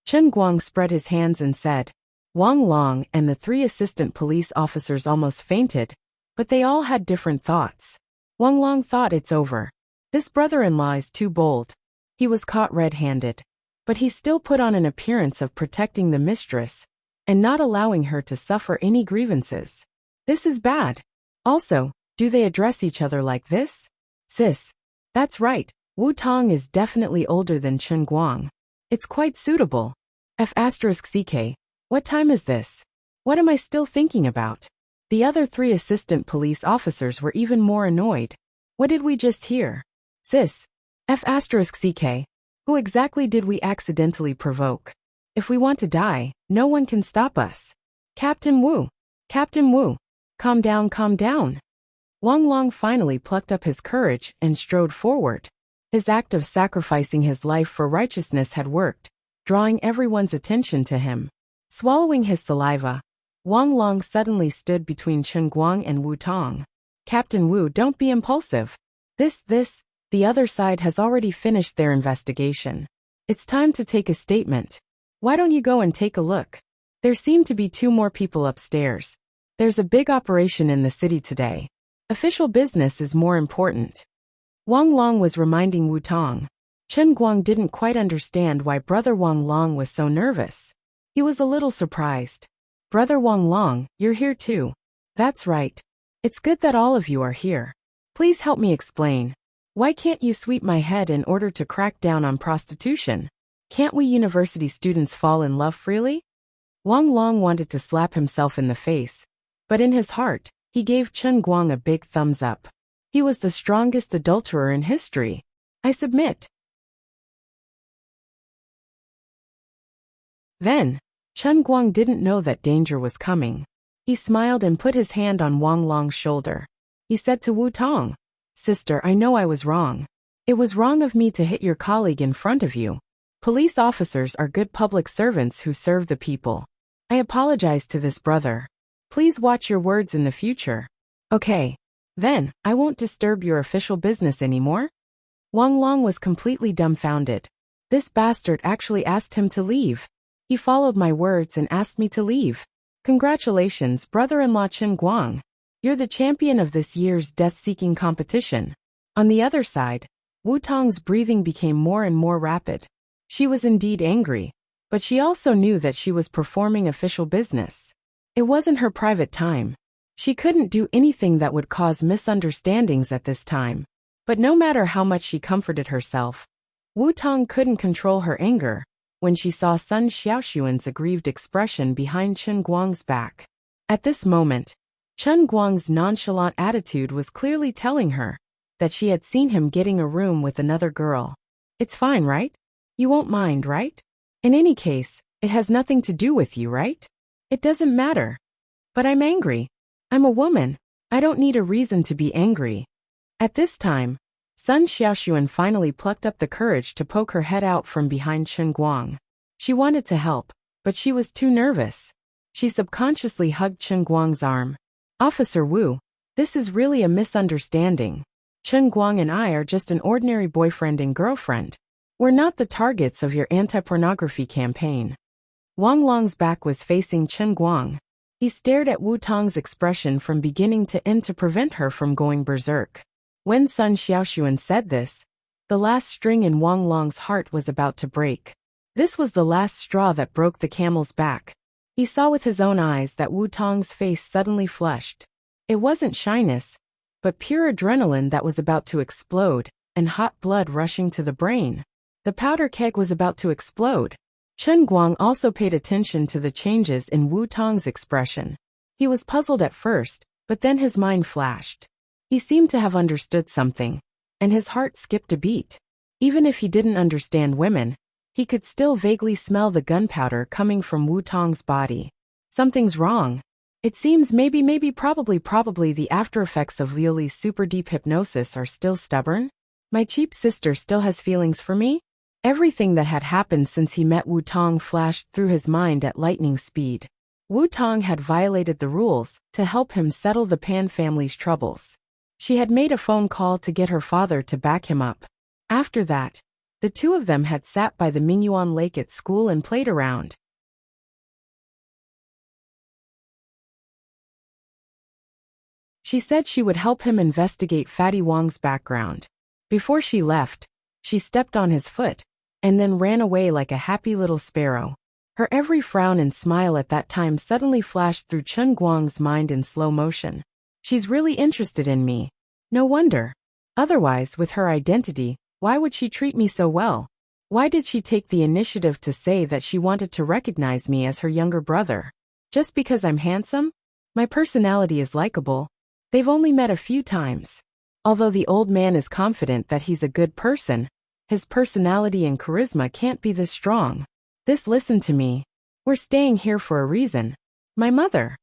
Chen Guang spread his hands and said. Wang Long and the 3 assistant police officers almost fainted, but they all had different thoughts. Wang Long thought, it's over. This brother-in-law is too bold. He was caught red-handed, but he still put on an appearance of protecting the mistress and not allowing her to suffer any grievances. This is bad. Also, do they address each other like this? Sis. That's right, Wu Tong is definitely older than Chen Guang. It's quite suitable. F***CK. What time is this? What am I still thinking about? The other 3 assistant police officers were even more annoyed. What did we just hear? Sis. F***CK. Who exactly did we accidentally provoke? If we want to die, no one can stop us. Captain Wu. Captain Wu. Calm down, calm down. Wang Long finally plucked up his courage and strode forward. His act of sacrificing his life for righteousness had worked, drawing everyone's attention to him. Swallowing his saliva, Wang Long suddenly stood between Chen Guang and Wu Tong. Captain Wu, don't be impulsive. The other side has already finished their investigation. It's time to take a statement. Why don't you go and take a look? There seem to be 2 more people upstairs. There's a big operation in the city today. Official business is more important. Wang Long was reminding Wu Tong. Chen Guang didn't quite understand why Brother Wang Long was so nervous. He was a little surprised. Brother Wang Long, you're here too. That's right. It's good that all of you are here. Please help me explain. Why can't you sweep my head in order to crack down on prostitution? Can't we university students fall in love freely? Wang Long wanted to slap himself in the face, but in his heart, he gave Chen Guang a big thumbs up. He was the strongest adulterer in history. I submit. Then, Chen Guang didn't know that danger was coming. He smiled and put his hand on Wang Long's shoulder. He said to Wu Tong, Sister, I know I was wrong. It was wrong of me to hit your colleague in front of you. Police officers are good public servants who serve the people. I apologize to this brother. Please watch your words in the future. Okay. Then, I won't disturb your official business anymore. Wang Long was completely dumbfounded. This bastard actually asked him to leave. He followed my words and asked me to leave. Congratulations, brother-in-law Chen Guang. You're the champion of this year's death-seeking competition. On the other side, Wu Tong's breathing became more and more rapid. She was indeed angry, but she also knew that she was performing official business. It wasn't her private time. She couldn't do anything that would cause misunderstandings at this time. But no matter how much she comforted herself, Wu Tong couldn't control her anger when she saw Sun Xiaoxuan's aggrieved expression behind Chen Guang's back. At this moment, Chen Guang's nonchalant attitude was clearly telling her that she had seen him getting a room with another girl. It's fine, right? You won't mind, right? In any case, it has nothing to do with you, right? It doesn't matter. But I'm angry. I'm a woman. I don't need a reason to be angry. At this time, Sun Xiaoxuan finally plucked up the courage to poke her head out from behind Chen Guang. She wanted to help, but she was too nervous. She subconsciously hugged Chen Guang's arm. Officer Wu, this is really a misunderstanding. Chen Guang and I are just an ordinary boyfriend and girlfriend. We're not the targets of your anti-pornography campaign. Wang Long's back was facing Chen Guang. He stared at Wu Tong's expression from beginning to end to prevent her from going berserk. When Sun Xiaoxuan said this, the last string in Wang Long's heart was about to break. This was the last straw that broke the camel's back. He saw with his own eyes that Wu Tong's face suddenly flushed. It wasn't shyness, but pure adrenaline that was about to explode, and hot blood rushing to the brain. The powder keg was about to explode. Chen Guang also paid attention to the changes in Wu Tong's expression. He was puzzled at first, but then his mind flashed. He seemed to have understood something, and his heart skipped a beat. Even if he didn't understand women, he could still vaguely smell the gunpowder coming from Wu Tong's body. Something's wrong. It seems probably the aftereffects of Liuli's super deep hypnosis are still stubborn. My cheap sister still has feelings for me? Everything that had happened since he met Wu Tong flashed through his mind at lightning speed. Wu Tong had violated the rules to help him settle the Pan family's troubles. She had made a phone call to get her father to back him up. After that, the two of them had sat by the Mingyuan Lake at school and played around. She said she would help him investigate Fatty Wang's background. Before she left, she stepped on his foot, and then ran away like a happy little sparrow. Her every frown and smile at that time suddenly flashed through Chen Guang's mind in slow motion. She's really interested in me. No wonder. Otherwise, with her identity, why would she treat me so well? Why did she take the initiative to say that she wanted to recognize me as her younger brother? Just because I'm handsome? My personality is likable. They've only met a few times. Although the old man is confident that he's a good person, his personality and charisma can't be this strong. Listen to me. We're staying here for a reason. My mother.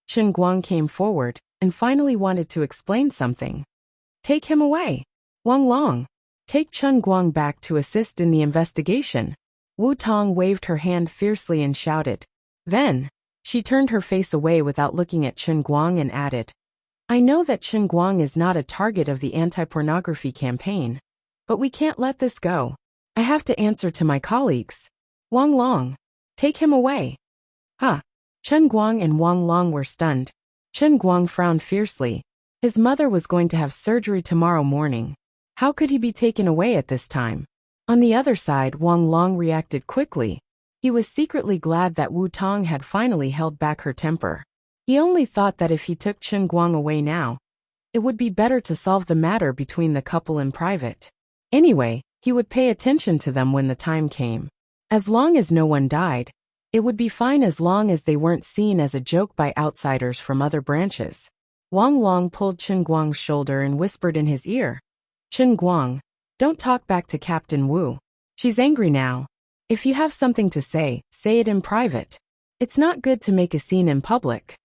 Chen Guang came forward and finally wanted to explain something. Take him away. Wang Long. Take Chen Guang back to assist in the investigation. Wu Tong waved her hand fiercely and shouted. Then, she turned her face away without looking at Chen Guang and added, I know that Chen Guang is not a target of the anti-pornography campaign, but we can't let this go. I have to answer to my colleagues. Wang Long. Take him away. Huh. Chen Guang and Wang Long were stunned. Chen Guang frowned fiercely. His mother was going to have surgery tomorrow morning. How could he be taken away at this time? On the other side, Wang Long reacted quickly. He was secretly glad that Wu Tong had finally held back her temper. He only thought that if he took Chen Guang away now, it would be better to solve the matter between the couple in private. Anyway, he would pay attention to them when the time came. As long as no one died, it would be fine as long as they weren't seen as a joke by outsiders from other branches. Wang Long pulled Chen Guang's shoulder and whispered in his ear, Chen Guang, don't talk back to Captain Wu. She's angry now. If you have something to say it in private. It's not good to make a scene in public.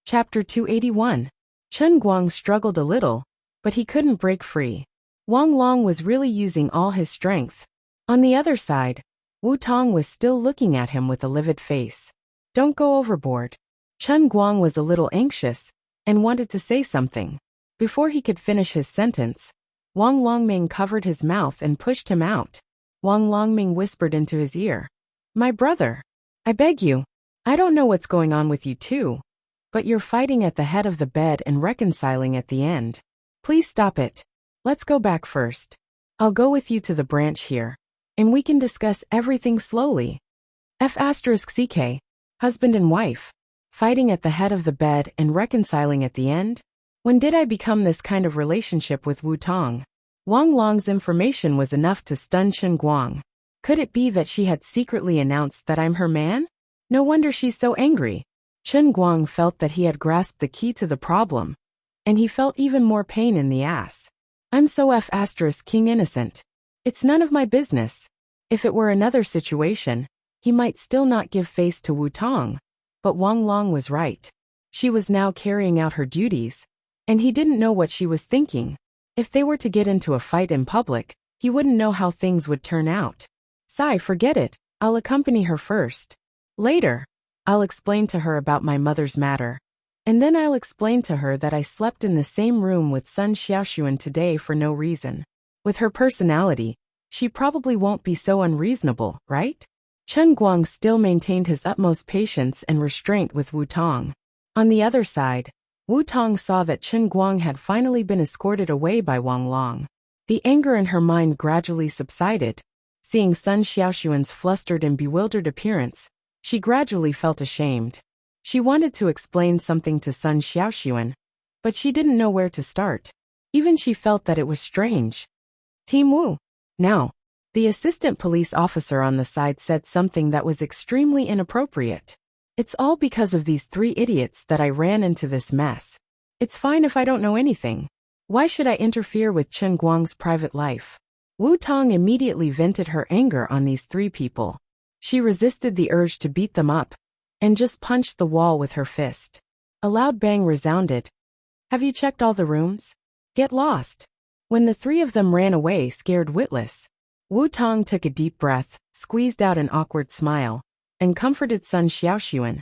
Chapter 281. Chen Guang struggled a little, but he couldn't break free. Wang Long was really using all his strength. On the other side, Wu Tong was still looking at him with a livid face. Don't go overboard. Chen Guang was a little anxious and wanted to say something. Before he could finish his sentence, Wang Longming covered his mouth and pushed him out. Wang Longming whispered into his ear, My brother. I beg you. I don't know what's going on with you two, but you're fighting at the head of the bed and reconciling at the end. Please stop it. Let's go back first. I'll go with you to the branch here, and we can discuss everything slowly. F*CK, husband and wife, fighting at the head of the bed and reconciling at the end? When did I become this kind of relationship with Wu Tong? Wang Long's information was enough to stun Chen Guang. Could it be that she had secretly announced that I'm her man? No wonder she's so angry. Chen Guang felt that he had grasped the key to the problem, and he felt even more pain in the ass. I'm so F*King innocent. It's none of my business. If it were another situation, he might still not give face to Wu Tong. But Wang Long was right. She was now carrying out her duties, and he didn't know what she was thinking. If they were to get into a fight in public, he wouldn't know how things would turn out. Forget it. I'll accompany her first. Later, I'll explain to her about my mother's matter. And then I'll explain to her that I slept in the same room with Sun Xiaoxuan today for no reason. With her personality, she probably won't be so unreasonable, right? Chen Guang still maintained his utmost patience and restraint with Wu Tong. On the other side, Wu Tong saw that Chen Guang had finally been escorted away by Wang Long. The anger in her mind gradually subsided. Seeing Sun Xiaoxuan's flustered and bewildered appearance, she gradually felt ashamed. She wanted to explain something to Sun Xiaoxuan, but she didn't know where to start. Even she felt that it was strange. Team Wu. Now, the assistant police officer on the side said something that was extremely inappropriate. It's all because of these 3 idiots that I ran into this mess. It's fine if I don't know anything. Why should I interfere with Chen Guang's private life? Wu Tong immediately vented her anger on these 3 people. She resisted the urge to beat them up, and just punched the wall with her fist. A loud bang resounded. Have you checked all the rooms? Get lost. When the 3 of them ran away scared witless, Wu Tong took a deep breath, squeezed out an awkward smile, and comforted Sun Xiaoxuan.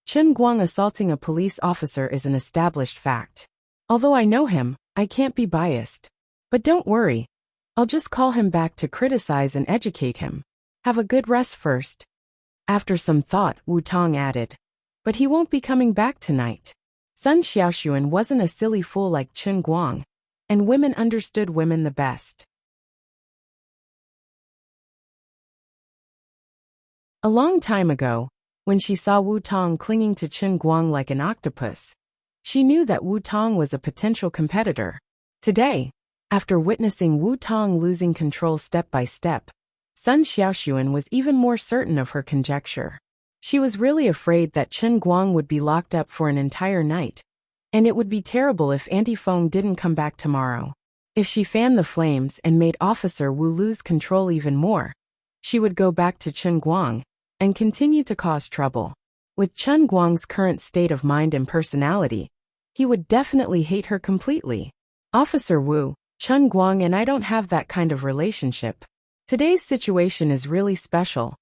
Chen Guang assaulting a police officer is an established fact. Although I know him, I can't be biased. But don't worry. I'll just call him back to criticize and educate him. Have a good rest first. After some thought, Wu Tong added, but he won't be coming back tonight. Sun Xiaoxuan wasn't a silly fool like Chen Guang, and women understood women the best. A long time ago, when she saw Wu Tong clinging to Chen Guang like an octopus, she knew that Wu Tong was a potential competitor. Today, after witnessing Wu Tong losing control step by step, Sun Xiaoxuan was even more certain of her conjecture. She was really afraid that Chen Guang would be locked up for an entire night, and it would be terrible if Auntie Feng didn't come back tomorrow. If she fanned the flames and made Officer Wu lose control even more, she would go back to Chen Guang and continue to cause trouble. With Chen Guang's current state of mind and personality, he would definitely hate her completely. Officer Wu, Chen Guang and I don't have that kind of relationship. Today's situation is really special.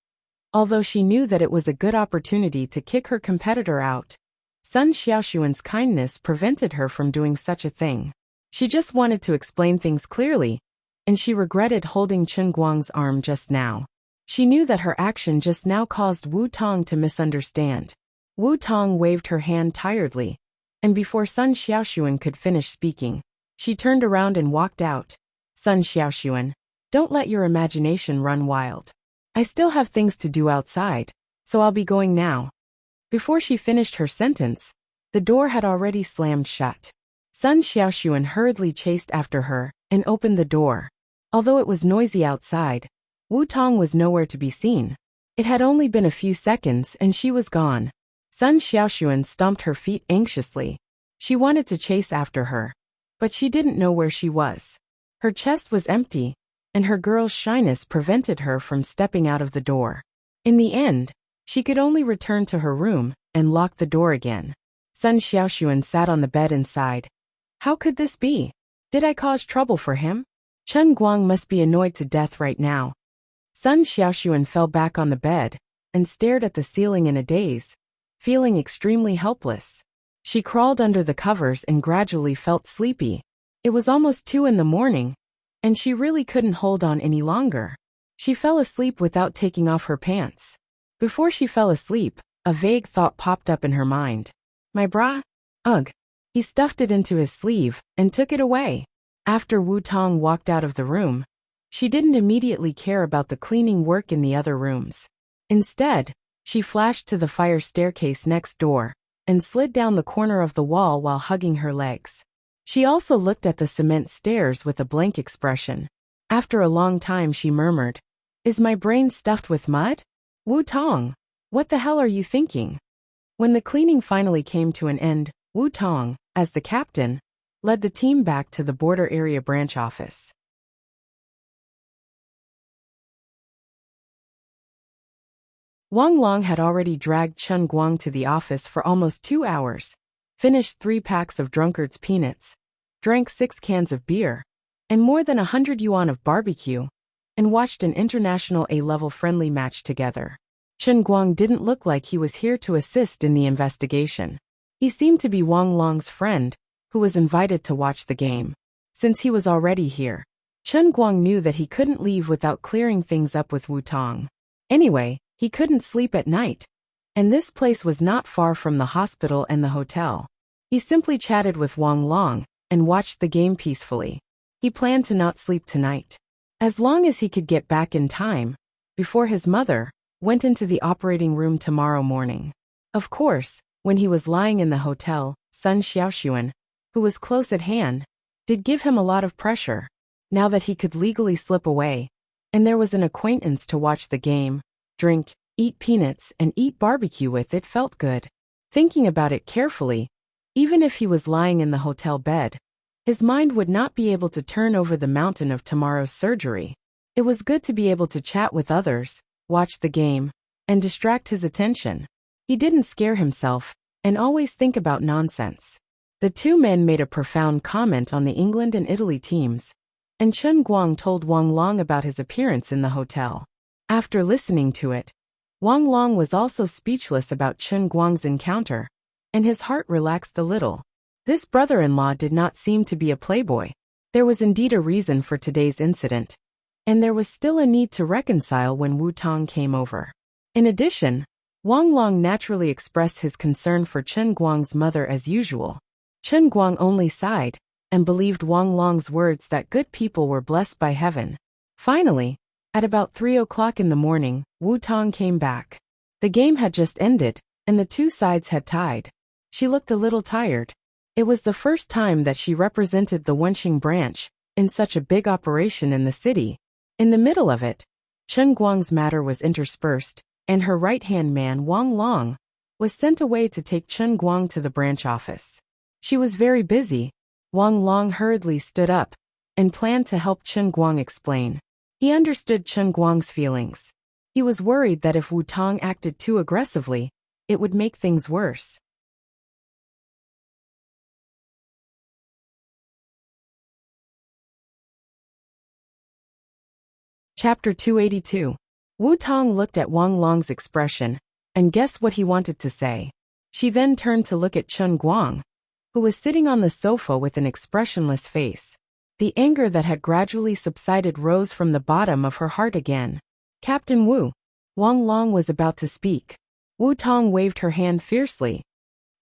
Although she knew that it was a good opportunity to kick her competitor out, Sun Xiaoxuan's kindness prevented her from doing such a thing. She just wanted to explain things clearly, and she regretted holding Chen Guang's arm just now. She knew that her action just now caused Wu Tong to misunderstand. Wu Tong waved her hand tiredly, and before Sun Xiaoxuan could finish speaking, she turned around and walked out. Sun Xiaoxuan, don't let your imagination run wild. I still have things to do outside, so I'll be going now. Before she finished her sentence, the door had already slammed shut. Sun Xiaoxuan hurriedly chased after her and opened the door. Although it was noisy outside, Wu Tong was nowhere to be seen. It had only been a few seconds and she was gone. Sun Xiaoxuan stomped her feet anxiously. She wanted to chase after her, but she didn't know where she was. Her chest was empty, and her girl's shyness prevented her from stepping out of the door. In the end, she could only return to her room and lock the door again. Sun Xiaoxuan sat on the bed and sighed. How could this be? Did I cause trouble for him? Chen Guang must be annoyed to death right now. Sun Xiaoxuan fell back on the bed and stared at the ceiling in a daze, feeling extremely helpless. She crawled under the covers and gradually felt sleepy. It was almost 2 in the morning, and she really couldn't hold on any longer. She fell asleep without taking off her pants. Before she fell asleep, a vague thought popped up in her mind. My bra? Ugh. He stuffed it into his sleeve and took it away. After Wu Tong walked out of the room, she didn't immediately care about the cleaning work in the other rooms. Instead, she flashed to the fire staircase next door and slid down the corner of the wall while hugging her legs. She also looked at the cement stairs with a blank expression. After a long time she murmured, Is my brain stuffed with mud? Wu Tong, what the hell are you thinking? When the cleaning finally came to an end, Wu Tong, as the captain, led the team back to the border area branch office. Wang Long had already dragged Chen Guang to the office for almost 2 hours, finished 3 packs of drunkard's peanuts, drank 6 cans of beer, and more than 100 yuan of barbecue, and watched an international A-level friendly match together. Chen Guang didn't look like he was here to assist in the investigation. He seemed to be Wang Long's friend, who was invited to watch the game. Since he was already here, Chen Guang knew that he couldn't leave without clearing things up with Wu Tong. Anyway, he couldn't sleep at night, and this place was not far from the hospital and the hotel. He simply chatted with Wang Long and watched the game peacefully. He planned to not sleep tonight, as long as he could get back in time, before his mother went into the operating room tomorrow morning. Of course, when he was lying in the hotel, Sun Xiaoxuan, who was close at hand, did give him a lot of pressure. Now that he could legally slip away, and there was an acquaintance to watch the game, drink, eat peanuts, and eat barbecue with, it felt good. Thinking about it carefully, even if he was lying in the hotel bed, his mind would not be able to turn over the mountain of tomorrow's surgery. It was good to be able to chat with others, watch the game, and distract his attention. He didn't scare himself, and always think about nonsense. The two men made a profound comment on the England and Italy teams, and Chen Guang told Wang Long about his appearance in the hotel. After listening to it, Wang Long was also speechless about Chen Guang's encounter, and his heart relaxed a little. This brother-in-law did not seem to be a playboy. There was indeed a reason for today's incident, and there was still a need to reconcile when Wu Tong came over. In addition, Wang Long naturally expressed his concern for Chen Guang's mother as usual. Chen Guang only sighed and believed Wang Long's words that good people were blessed by heaven. Finally, at about 3 o'clock in the morning, Wu Tong came back. The game had just ended, and the two sides had tied. She looked a little tired. It was the first time that she represented the Wenxing branch in such a big operation in the city. In the middle of it, Chen Guang's matter was interspersed, and her right-hand man Wang Long was sent away to take Chen Guang to the branch office. She was very busy. Wang Long hurriedly stood up and planned to help Chen Guang explain. He understood Chen Guang's feelings. He was worried that if Wu Tong acted too aggressively, it would make things worse. Chapter 282. Wu Tong looked at Wang Long's expression and guessed what he wanted to say. She then turned to look at Chen Guang, who was sitting on the sofa with an expressionless face. The anger that had gradually subsided rose from the bottom of her heart again. Captain Wu. Wang Long was about to speak. Wu Tong waved her hand fiercely.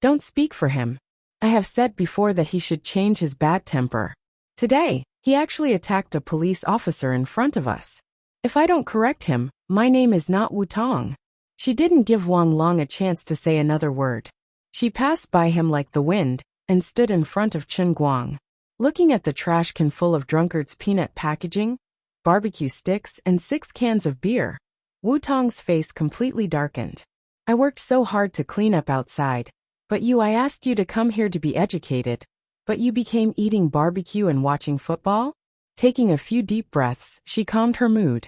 Don't speak for him. I have said before that he should change his bad temper. Today, he actually attacked a police officer in front of us. If I don't correct him, my name is not Wu Tong. She didn't give Wang Long a chance to say another word. She passed by him like the wind and stood in front of Chen Guang. Looking at the trash can full of drunkard's peanut packaging, barbecue sticks, and 6 cans of beer, Wu Tong's face completely darkened. I worked so hard to clean up outside, but I asked you to come here to be educated, but you became eating barbecue and watching football? Taking a few deep breaths, she calmed her mood.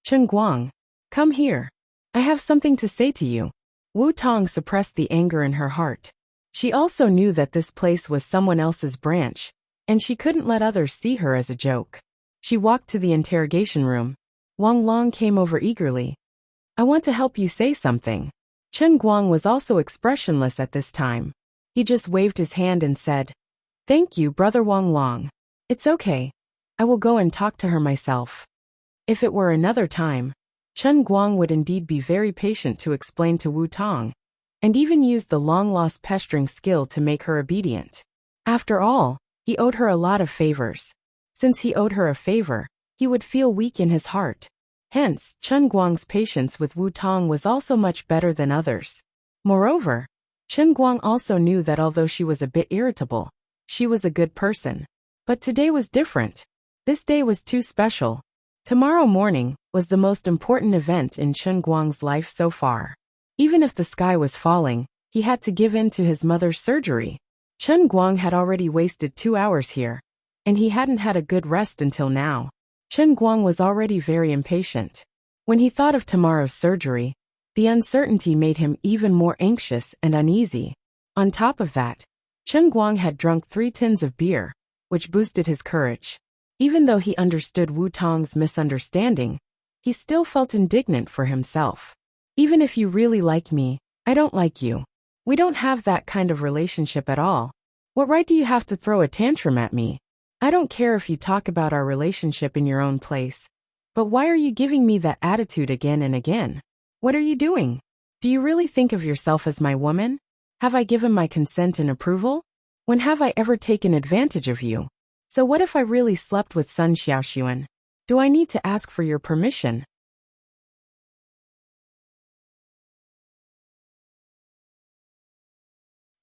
Chen Guang, come here. I have something to say to you. Wu Tong suppressed the anger in her heart. She also knew that this place was someone else's branch, and she couldn't let others see her as a joke. She walked to the interrogation room. Wang Long came over eagerly. I want to help you say something. Chen Guang was also expressionless at this time. He just waved his hand and said, Thank you, Brother Wang Long. It's okay. I will go and talk to her myself. If it were another time, Chen Guang would indeed be very patient to explain to Wu Tong, and even use the long-lost pestering skill to make her obedient. After all, he owed her a lot of favors. Since he owed her a favor, he would feel weak in his heart. Hence, Chen Guang's patience with Wu Tong was also much better than others. Moreover, Chen Guang also knew that although she was a bit irritable, she was a good person. But today was different. This day was too special. Tomorrow morning was the most important event in Chen Guang's life so far. Even if the sky was falling, he had to give in to his mother's surgery. Chen Guang had already wasted 2 hours here, and he hadn't had a good rest until now. Chen Guang was already very impatient. When he thought of tomorrow's surgery, The uncertainty made him even more anxious and uneasy. On top of that, Chen Guang had drunk 3 tins of beer, which boosted his courage. Even though he understood Wu Tong's misunderstanding, he still felt indignant for himself. Even if you really like me, I don't like you. We don't have that kind of relationship at all. What right do you have to throw a tantrum at me? I don't care if you talk about our relationship in your own place. But why are you giving me that attitude again and again? What are you doing? Do you really think of yourself as my woman? Have I given my consent and approval? When have I ever taken advantage of you? So what if I really slept with Sun Xiaoxuan? Do I need to ask for your permission?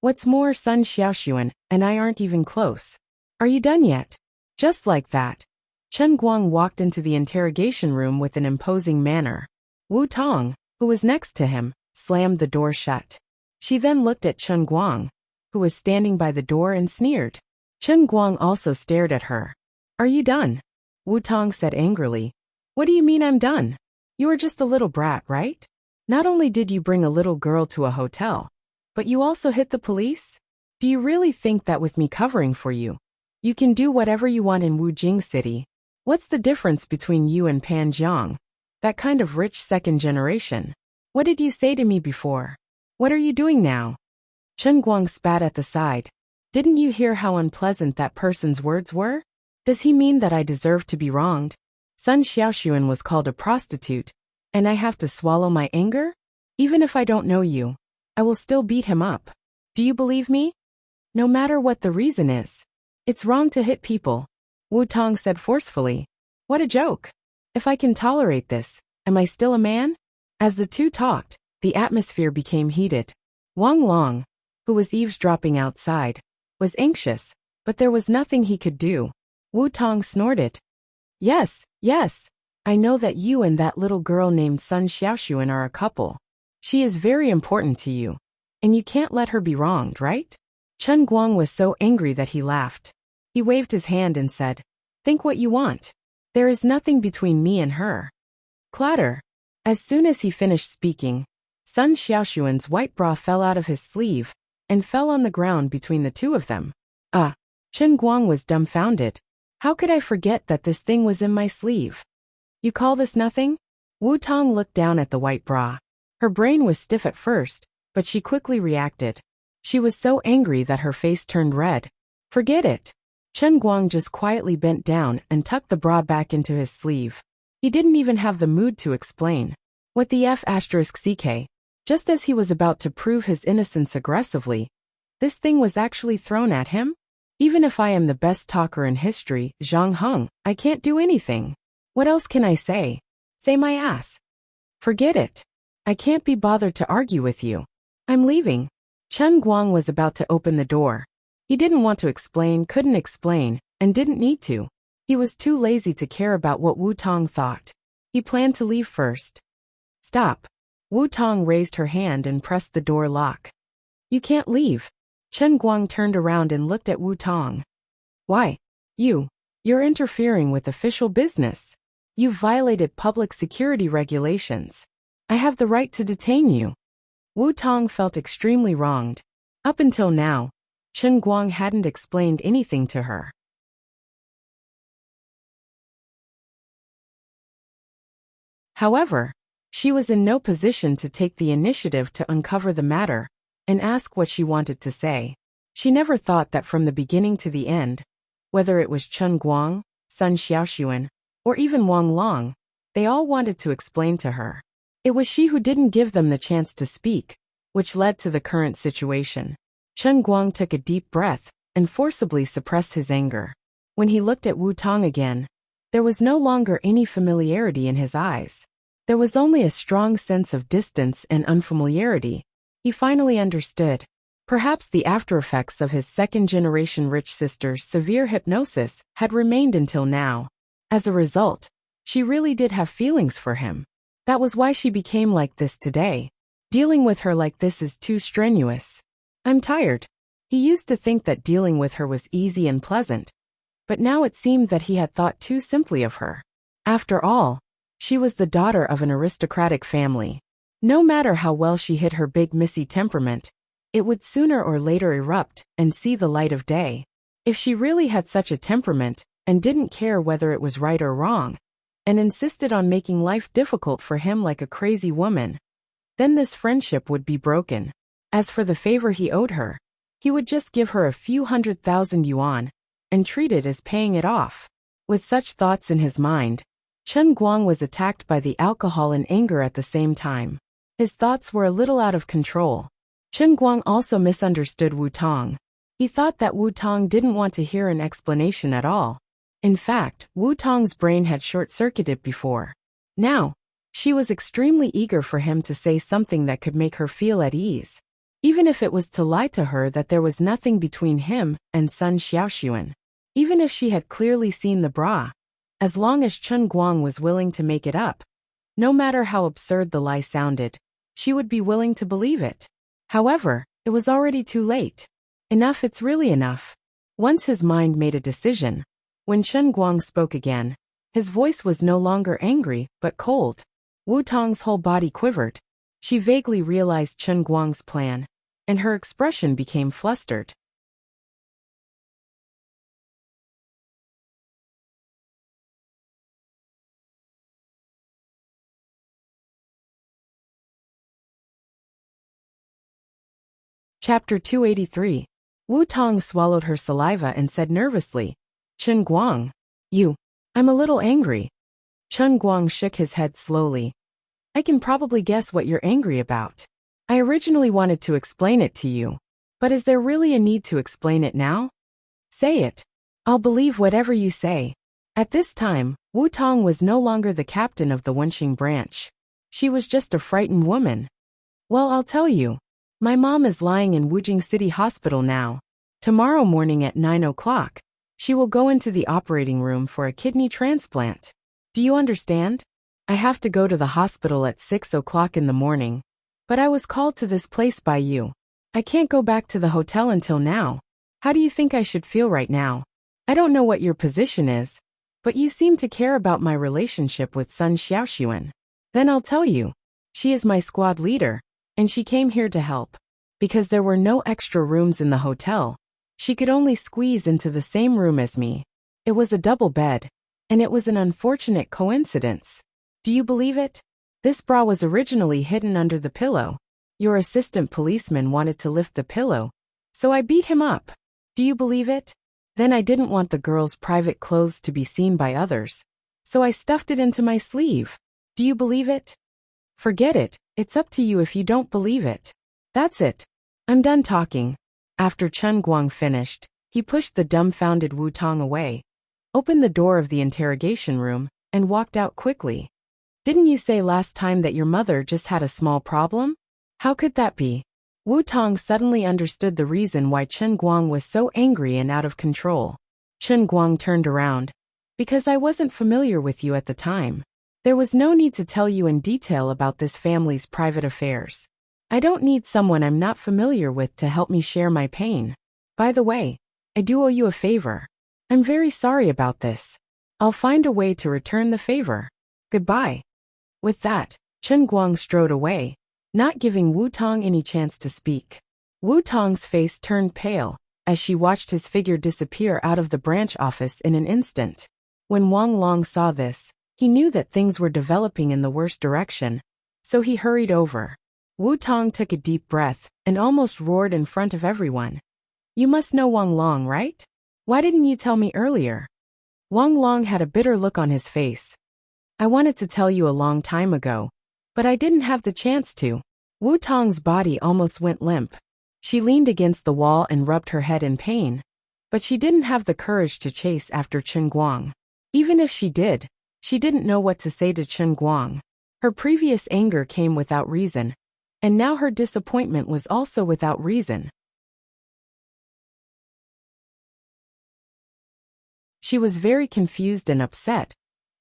What's more, Sun Xiaoxuan and I aren't even close. Are you done yet? Just like that, Chen Guang walked into the interrogation room with an imposing manner. Wu Tong, who was next to him, slammed the door shut. She then looked at Chen Guang, who was standing by the door, and sneered. Chen Guang also stared at her. Are you done? Wu Tong said angrily. What do you mean I'm done? You are just a little brat, right? Not only did you bring a little girl to a hotel, but you also hit the police? Do you really think that with me covering for you, you can do whatever you want in Wujing City? What's the difference between you and Pan Jiang? That kind of rich second generation. What did you say to me before? What are you doing now? Chen Guang spat at the side. Didn't you hear how unpleasant that person's words were? Does he mean that I deserve to be wronged? Sun Xiaoxuan was called a prostitute, and I have to swallow my anger? Even if I don't know you, I will still beat him up. Do you believe me? No matter what the reason is. It's wrong to hit people, Wu Tong said forcefully. What a joke. If I can tolerate this, am I still a man? As the two talked, the atmosphere became heated. Wang Long, who was eavesdropping outside, was anxious, but there was nothing he could do. Wu Tong snorted. Yes, I know that you and that little girl named Sun Xiaoxuan are a couple. She is very important to you, and you can't let her be wronged, right? Chen Guang was so angry that he laughed. He waved his hand and said, Think what you want. There is nothing between me and her. Clatter. As soon as he finished speaking, Sun Xiaoxuan's white bra fell out of his sleeve and fell on the ground between the two of them. Chen Guang was dumbfounded. How could I forget that this thing was in my sleeve? You call this nothing? Wu Tong looked down at the white bra. Her brain was stiff at first, but she quickly reacted. She was so angry that her face turned red. Forget it. Chen Guang just quietly bent down and tucked the bra back into his sleeve. He didn't even have the mood to explain. What the F***ck? Just as he was about to prove his innocence aggressively, this thing was actually thrown at him? Even if I am the best talker in history, Zhang Heng, I can't do anything. What else can I say? Say my ass. Forget it. I can't be bothered to argue with you. I'm leaving. Chen Guang was about to open the door. He didn't want to explain, couldn't explain, and didn't need to. He was too lazy to care about what Wu Tong thought. He planned to leave first. Stop. Wu Tong raised her hand and pressed the door lock. You can't leave. Chen Guang turned around and looked at Wu Tong. Why? You're interfering with official business. You've violated public security regulations. I have the right to detain you. Wu Tong felt extremely wronged. Up until now, Chen Guang hadn't explained anything to her. However, she was in no position to take the initiative to uncover the matter and ask what she wanted to say. She never thought that from the beginning to the end, whether it was Chen Guang, Sun Xiaoxuan, or even Wang Long, they all wanted to explain to her. It was she who didn't give them the chance to speak, which led to the current situation. Chen Guang took a deep breath and forcibly suppressed his anger. When he looked at Wu Tong again, there was no longer any familiarity in his eyes. There was only a strong sense of distance and unfamiliarity. He finally understood. Perhaps the aftereffects of his second-generation rich sister's severe hypnosis had remained until now. As a result, she really did have feelings for him. That was why she became like this today. Dealing with her like this is too strenuous. I'm tired. He used to think that dealing with her was easy and pleasant, but now it seemed that he had thought too simply of her. After all, she was the daughter of an aristocratic family. No matter how well she hid her big missy temperament, it would sooner or later erupt and see the light of day. If she really had such a temperament, and didn't care whether it was right or wrong, and insisted on making life difficult for him like a crazy woman, then this friendship would be broken. As for the favor he owed her, he would just give her a few 100,000 yuan, and treat it as paying it off. With such thoughts in his mind, Chen Guang was attacked by the alcohol and anger at the same time. His thoughts were a little out of control. Chen Guang also misunderstood Wu Tong. He thought that Wu Tong didn't want to hear an explanation at all. In fact, Wu Tong's brain had short-circuited before. Now, she was extremely eager for him to say something that could make her feel at ease, even if it was to lie to her that there was nothing between him and Sun Xiaoxuan. Even if she had clearly seen the bra, as long as Chen Guang was willing to make it up, no matter how absurd the lie sounded, she would be willing to believe it. However, it was already too late. Enough, it's really enough. Once his mind made a decision, when Chen Guang spoke again, his voice was no longer angry, but cold. Wu Tong's whole body quivered. She vaguely realized Chen Guang's plan, and her expression became flustered. Chapter 283. Wu Tong swallowed her saliva and said nervously, "Chen Guang, I'm a little angry." Chen Guang shook his head slowly. "I can probably guess what you're angry about. I originally wanted to explain it to you, but is there really a need to explain it now? Say it. I'll believe whatever you say." At this time, Wu Tong was no longer the captain of the Wenxing branch. She was just a frightened woman. "Well, I'll tell you. My mom is lying in Wujing City Hospital now. Tomorrow morning at 9 o'clock, she will go into the operating room for a kidney transplant. Do you understand? I have to go to the hospital at 6 o'clock in the morning, but I was called to this place by you. I can't go back to the hotel until now. How do you think I should feel right now? I don't know what your position is, but you seem to care about my relationship with Sun Xiaoxuan. Then I'll tell you. She is my squad leader, and she came here to help. Because there were no extra rooms in the hotel, she could only squeeze into the same room as me. It was a double bed, and it was an unfortunate coincidence. Do you believe it? This bra was originally hidden under the pillow. Your assistant policeman wanted to lift the pillow, so I beat him up. Do you believe it? Then I didn't want the girl's private clothes to be seen by others, so I stuffed it into my sleeve. Do you believe it? Forget it. It's up to you if you don't believe it. That's it. I'm done talking." After Chen Guang finished, he pushed the dumbfounded Wu Tong away, opened the door of the interrogation room, and walked out quickly. "Didn't you say last time that your mother just had a small problem? How could that be?" Wu Tong suddenly understood the reason why Chen Guang was so angry and out of control. Chen Guang turned around. "Because I wasn't familiar with you at the time. There was no need to tell you in detail about this family's private affairs. I don't need someone I'm not familiar with to help me share my pain. By the way, I do owe you a favor. I'm very sorry about this. I'll find a way to return the favor. Goodbye." With that, Chen Guang strode away, not giving Wu Tong any chance to speak. Wu Tong's face turned pale as she watched his figure disappear out of the branch office in an instant. When Wang Long saw this, he knew that things were developing in the worst direction, so he hurried over. Wu Tong took a deep breath and almost roared in front of everyone. "You must know Wang Long, right? Why didn't you tell me earlier?" Wang Long had a bitter look on his face. "I wanted to tell you a long time ago, but I didn't have the chance to." Wu Tong's body almost went limp. She leaned against the wall and rubbed her head in pain, but she didn't have the courage to chase after Chen Guang. Even if she did, she didn't know what to say to Chen Guang. Her previous anger came without reason, and now her disappointment was also without reason. She was very confused and upset,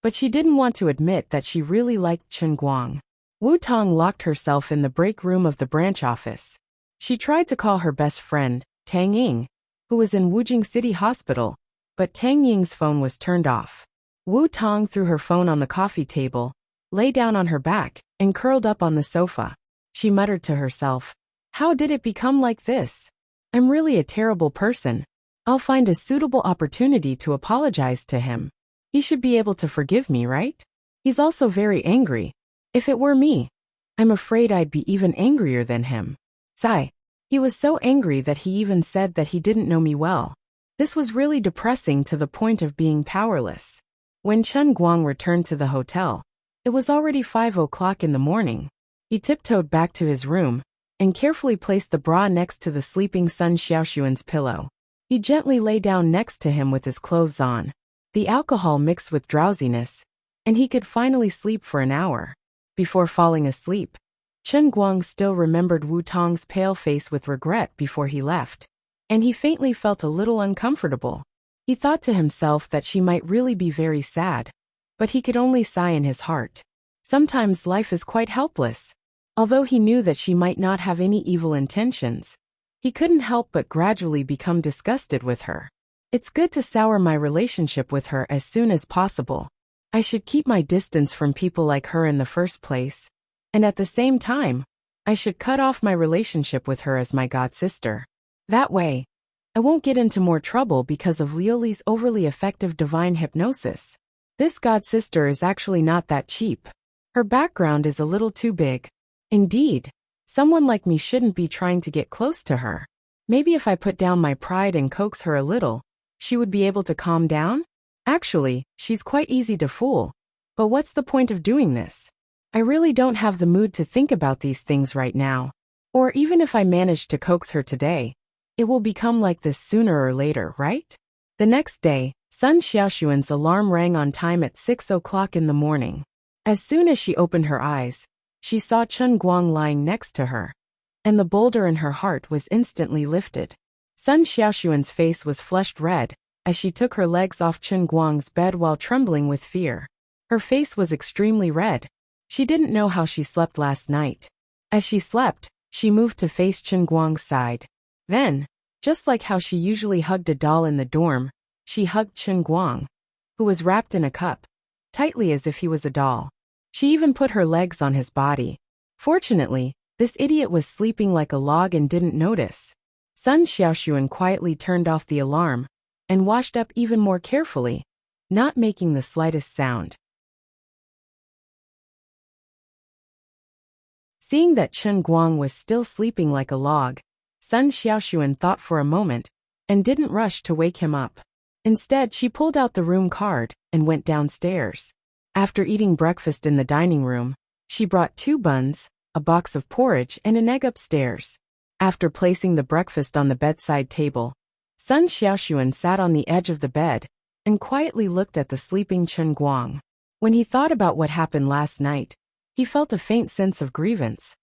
but she didn't want to admit that she really liked Chen Guang. Wu Tong locked herself in the break room of the branch office. She tried to call her best friend, Tang Ying, who was in Wujing City Hospital, but Tang Ying's phone was turned off. Wu Tong threw her phone on the coffee table lay down on her back, and curled up on the sofa. She muttered to herself, "How did it become like this? I'm really a terrible person. I'll find a suitable opportunity to apologize to him. He should be able to forgive me, right? He's also very angry. If it were me, I'm afraid I'd be even angrier than him." Sigh. He was so angry that he even said that he didn't know me well. This was really depressing to the point of being powerless. When Chen Guang returned to the hotel, it was already 5 o'clock in the morning. He tiptoed back to his room and carefully placed the bra next to the sleeping Sun Xiaoxuan's pillow. He gently lay down next to him with his clothes on. The alcohol mixed with drowsiness, and he could finally sleep for an hour. Before falling asleep, Chen Guang still remembered Wu Tong's pale face with regret before he left, and he faintly felt a little uncomfortable. He thought to himself that she might really be very sad, but he could only sigh in his heart. Sometimes life is quite helpless. Although he knew that she might not have any evil intentions, he couldn't help but gradually become disgusted with her. It's good to sour my relationship with her as soon as possible. I should keep my distance from people like her in the first place, and at the same time, I should cut off my relationship with her as my god-sister. That way, I won't get into more trouble because of Liuli's overly effective divine hypnosis. This god-sister is actually not that cheap. Her background is a little too big. Indeed, someone like me shouldn't be trying to get close to her. Maybe if I put down my pride and coax her a little, she would be able to calm down? Actually, she's quite easy to fool. But what's the point of doing this? I really don't have the mood to think about these things right now. Or even if I manage to coax her today, it will become like this sooner or later, right? The next day, Sun Xiaoxuan's alarm rang on time at 6 o'clock in the morning. As soon as she opened her eyes, she saw Chen Guang lying next to her, and the boulder in her heart was instantly lifted. Sun Xiaoxuan's face was flushed red as she took her legs off Chen Guang's bed while trembling with fear. Her face was extremely red. She didn't know how she slept last night. As she slept, she moved to face Chen Guang's side. Then, just like how she usually hugged a doll in the dorm, she hugged Chen Guang, who was wrapped in a cup, tightly as if he was a doll. She even put her legs on his body. Fortunately, this idiot was sleeping like a log and didn't notice. Sun Xiaoxuan quietly turned off the alarm and washed up even more carefully, not making the slightest sound. Seeing that Chen Guang was still sleeping like a log, Sun Xiaoxuan thought for a moment and didn't rush to wake him up. Instead, she pulled out the room card and went downstairs. After eating breakfast in the dining room, she brought 2 buns, a box of porridge, and an egg upstairs. After placing the breakfast on the bedside table, Sun Xiaoxuan sat on the edge of the bed and quietly looked at the sleeping Chen Guang. When he thought about what happened last night, he felt a faint sense of grievance.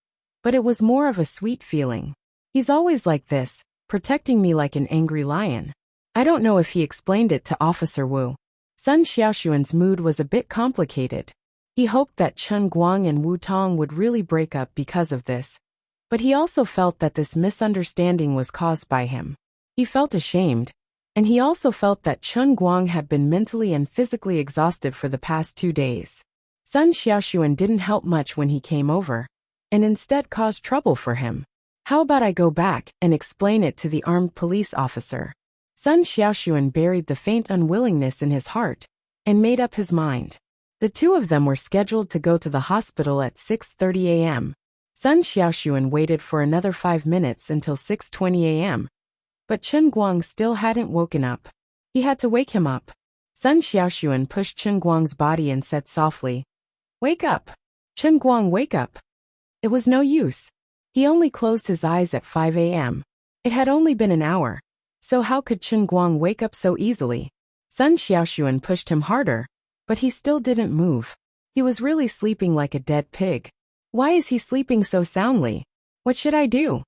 But it was more of a sweet feeling. He's always like this, protecting me like an angry lion. I don't know if he explained it to Officer Wu. Sun Xiaoxuan's mood was a bit complicated. He hoped that Chen Guang and Wu Tong would really break up because of this, but he also felt that this misunderstanding was caused by him. He felt ashamed, and he also felt that Chen Guang had been mentally and physically exhausted for the past 2 days. Sun Xiaoxuan didn't help much when he came over, and instead caused trouble for him. How about I go back and explain it to the armed police officer? Sun Xiaoxuan buried the faint unwillingness in his heart and made up his mind. The 2 of them were scheduled to go to the hospital at 6:30 a.m. Sun Xiaoxuan waited for another 5 minutes until 6:20 a.m. But Chen Guang still hadn't woken up. He had to wake him up. Sun Xiaoxuan pushed Chen Guang's body and said softly, "Wake up! Chen Guang, wake up!" It was no use. He only closed his eyes at 5 a.m. It had only been an hour. So how could Chen Guang wake up so easily? Sun Xiaoxuan pushed him harder, but he still didn't move. He was really sleeping like a dead pig. Why is he sleeping so soundly? What should I do?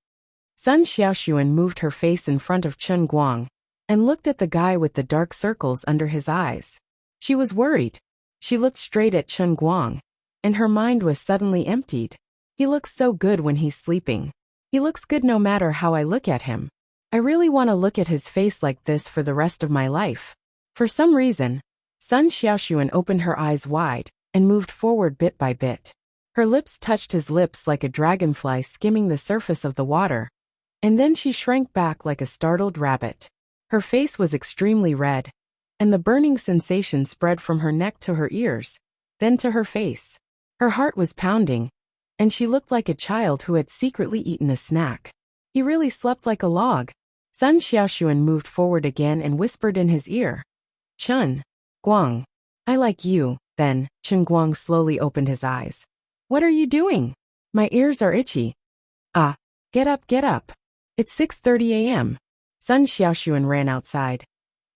Sun Xiaoxuan moved her face in front of Chen Guang and looked at the guy with the dark circles under his eyes. She was worried. She looked straight at Chen Guang, and her mind was suddenly emptied. He looks so good when he's sleeping. He looks good no matter how I look at him. I really want to look at his face like this for the rest of my life. For some reason, Sun Xiaoxuan opened her eyes wide and moved forward bit by bit. Her lips touched his lips like a dragonfly skimming the surface of the water, and then she shrank back like a startled rabbit. Her face was extremely red, and the burning sensation spread from her neck to her ears, then to her face. Her heart was pounding, and she looked like a child who had secretly eaten a snack. He really slept like a log. Sun Xiaoshuan moved forward again and whispered in his ear, "Chun Guang, I like you." Then, Chun Guang slowly opened his eyes. "What are you doing? My ears are itchy." "Ah, get up, get up. It's 6:30 a.m. Sun Xiaoshuan ran outside.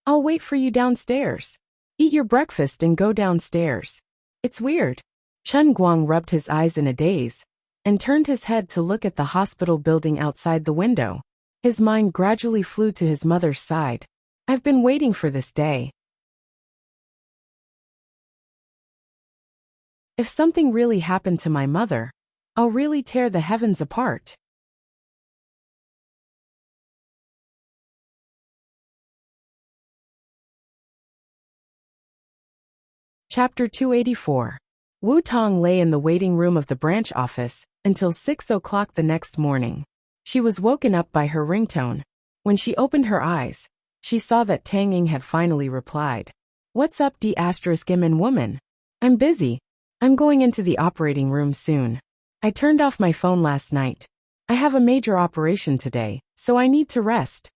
"I'll wait for you downstairs. Eat your breakfast and go downstairs." "It's weird." Chun Guang rubbed his eyes in a daze and turned his head to look at the hospital building outside the window. His mind gradually flew to his mother's side. "I've been waiting for this day. If something really happened to my mother, I'll really tear the heavens apart." Chapter 284. Wu Tong lay in the waiting room of the branch office until 6 o'clock the next morning. She was woken up by her ringtone. When she opened her eyes, she saw that Tang Ying had finally replied. "What's up, D***im woman? I'm busy. I'm going into the operating room soon. I turned off my phone last night. I have a major operation today, so I need to rest."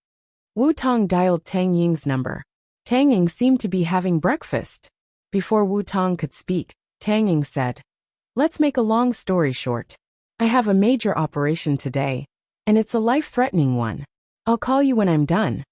Wu Tong dialed Tang Ying's number. Tang Ying seemed to be having breakfast. Before Wu Tong could speak, Tang Ying said, "Let's make a long story short. I have a major operation today, and it's a life-threatening one. I'll call you when I'm done."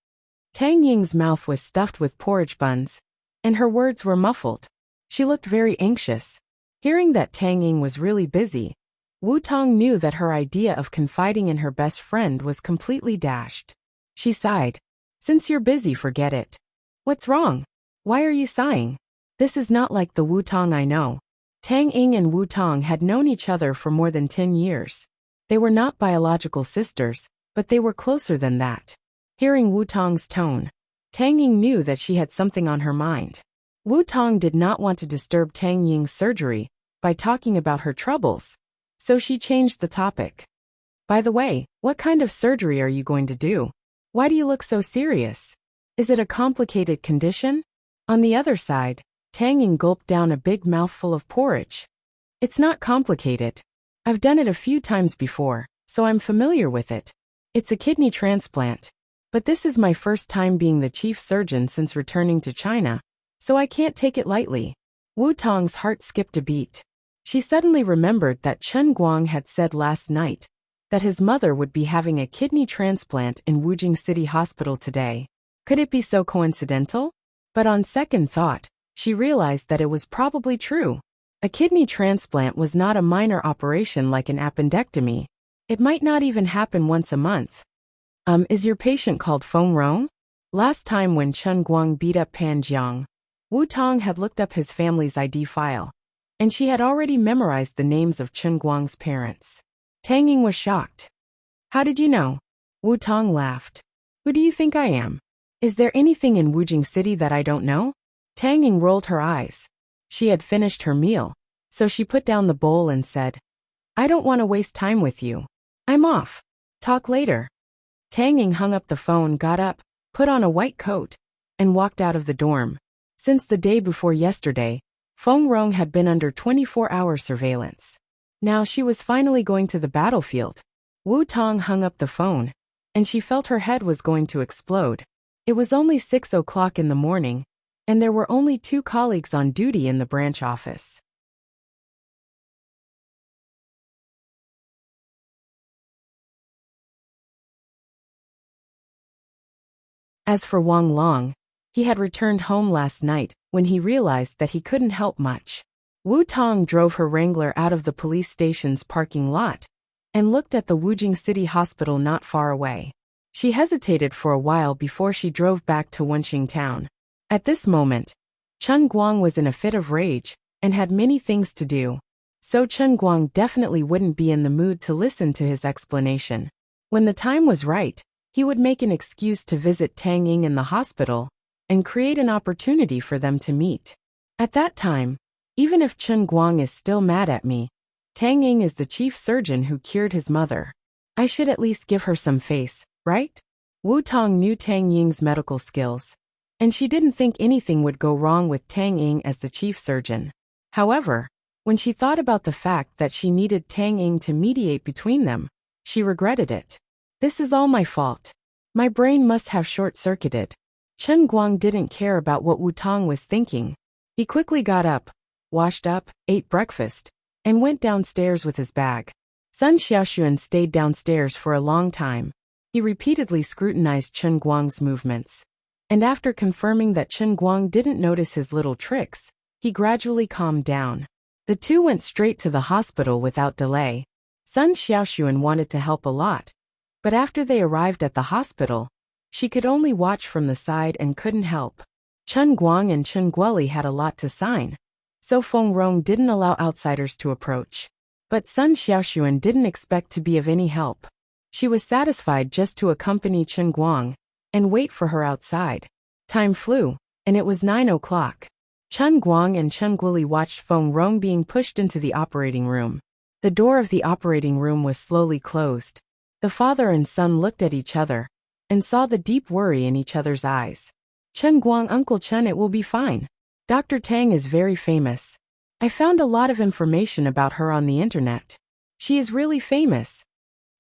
Tang Ying's mouth was stuffed with porridge buns, and her words were muffled. She looked very anxious. Hearing that Tang Ying was really busy, Wu Tong knew that her idea of confiding in her best friend was completely dashed. She sighed. "Since you're busy, forget it." "What's wrong? Why are you sighing?" This is not like the Wu Tong I know. Tang Ying and Wu Tong had known each other for more than 10 years. They were not biological sisters, but they were closer than that. Hearing Wu Tong's tone, Tang Ying knew that she had something on her mind. Wu Tong did not want to disturb Tang Ying's surgery by talking about her troubles, so she changed the topic. "By the way, what kind of surgery are you going to do? Why do you look so serious? Is it a complicated condition?" On the other side, Tang Ying gulped down a big mouthful of porridge. "It's not complicated. I've done it a few times before, so I'm familiar with it. It's a kidney transplant. But this is my first time being the chief surgeon since returning to China, so I can't take it lightly." Wu Tong's heart skipped a beat. She suddenly remembered that Chun Guang had said last night that his mother would be having a kidney transplant in Wujing City Hospital today. Could it be so coincidental? But on second thought, she realized that it was probably true. A kidney transplant was not a minor operation like an appendectomy. It might not even happen once a month. Is your patient called Feng Rong?" Last time when Chun Guang beat up Pan Jiang, Wu Tong had looked up his family's ID file, and she had already memorized the names of Chun Guang's parents. Tang Ying was shocked. "How did you know?" Wu Tong laughed. "Who do you think I am? Is there anything in Wujing City that I don't know?" Tang Ying rolled her eyes. She had finished her meal, so she put down the bowl and said, "I don't want to waste time with you. I'm off. Talk later." Tang Ying hung up the phone, got up, put on a white coat, and walked out of the dorm. Since the day before yesterday, Feng Rong had been under 24-hour surveillance. Now she was finally going to the battlefield. Wu Tong hung up the phone, and she felt her head was going to explode. It was only 6 o'clock in the morning, and there were only 2 colleagues on duty in the branch office. As for Wang Long, he had returned home last night when he realized that he couldn't help much. Wu Tong drove her Wrangler out of the police station's parking lot and looked at the Wujing City Hospital not far away. She hesitated for a while before she drove back to Wenxing town. At this moment, Chun Guang was in a fit of rage and had many things to do, so Chun Guang definitely wouldn't be in the mood to listen to his explanation. When the time was right, he would make an excuse to visit Tang Ying in the hospital and create an opportunity for them to meet. At that time, Even if Chen Guang is still mad at me, Tang Ying is the chief surgeon who cured his mother. I should at least give her some face, right? Wu Tong knew Tang Ying's medical skills, and she didn't think anything would go wrong with Tang Ying as the chief surgeon. However, when she thought about the fact that she needed Tang Ying to mediate between them, she regretted it. This is all my fault. My brain must have short-circuited. Chen Guang didn't care about what Wu Tong was thinking. He quickly got up, washed up, ate breakfast, and went downstairs with his bag. Sun Xiaoxuan stayed downstairs for a long time. He repeatedly scrutinized Chen Guang's movements. And after confirming that Chen Guang didn't notice his little tricks, he gradually calmed down. The two went straight to the hospital without delay. Sun Xiaoxuan wanted to help a lot, but after they arrived at the hospital, she could only watch from the side and couldn't help. Chen Guang and Chen Guoli had a lot to sign, so Feng Rong didn't allow outsiders to approach. But Sun Xiaoxuan didn't expect to be of any help. She was satisfied just to accompany Chen Guang and wait for her outside. Time flew, and it was 9 o'clock. Chen Guang and Chen Guoli watched Feng Rong being pushed into the operating room. The door of the operating room was slowly closed. The father and son looked at each other and saw the deep worry in each other's eyes. Chen Guang, Uncle Chen, it will be fine. Dr. Tang is very famous. I found a lot of information about her on the internet. She is really famous.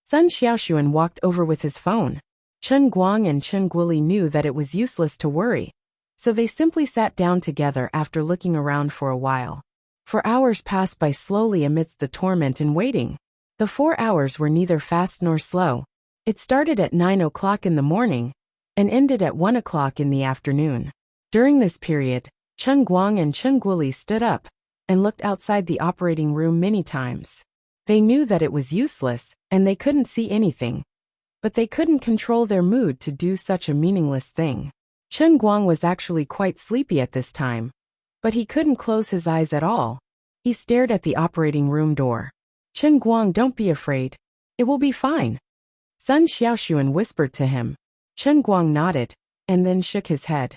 Sun Xiaoxuan walked over with his phone. Chen Guang and Chen Guoli knew that it was useless to worry, so they simply sat down together after looking around for a while. 4 hours passed by slowly amidst the torment and waiting. The 4 hours were neither fast nor slow. It started at 9 o'clock in the morning and ended at 1 o'clock in the afternoon. During this period, Chen Guang and Chen Guoli stood up and looked outside the operating room many times. They knew that it was useless and they couldn't see anything, but they couldn't control their mood to do such a meaningless thing. Chen Guang was actually quite sleepy at this time, but he couldn't close his eyes at all. He stared at the operating room door. Chen Guang, don't be afraid. It will be fine. Sun Xiaoxuan whispered to him. Chen Guang nodded, and then shook his head.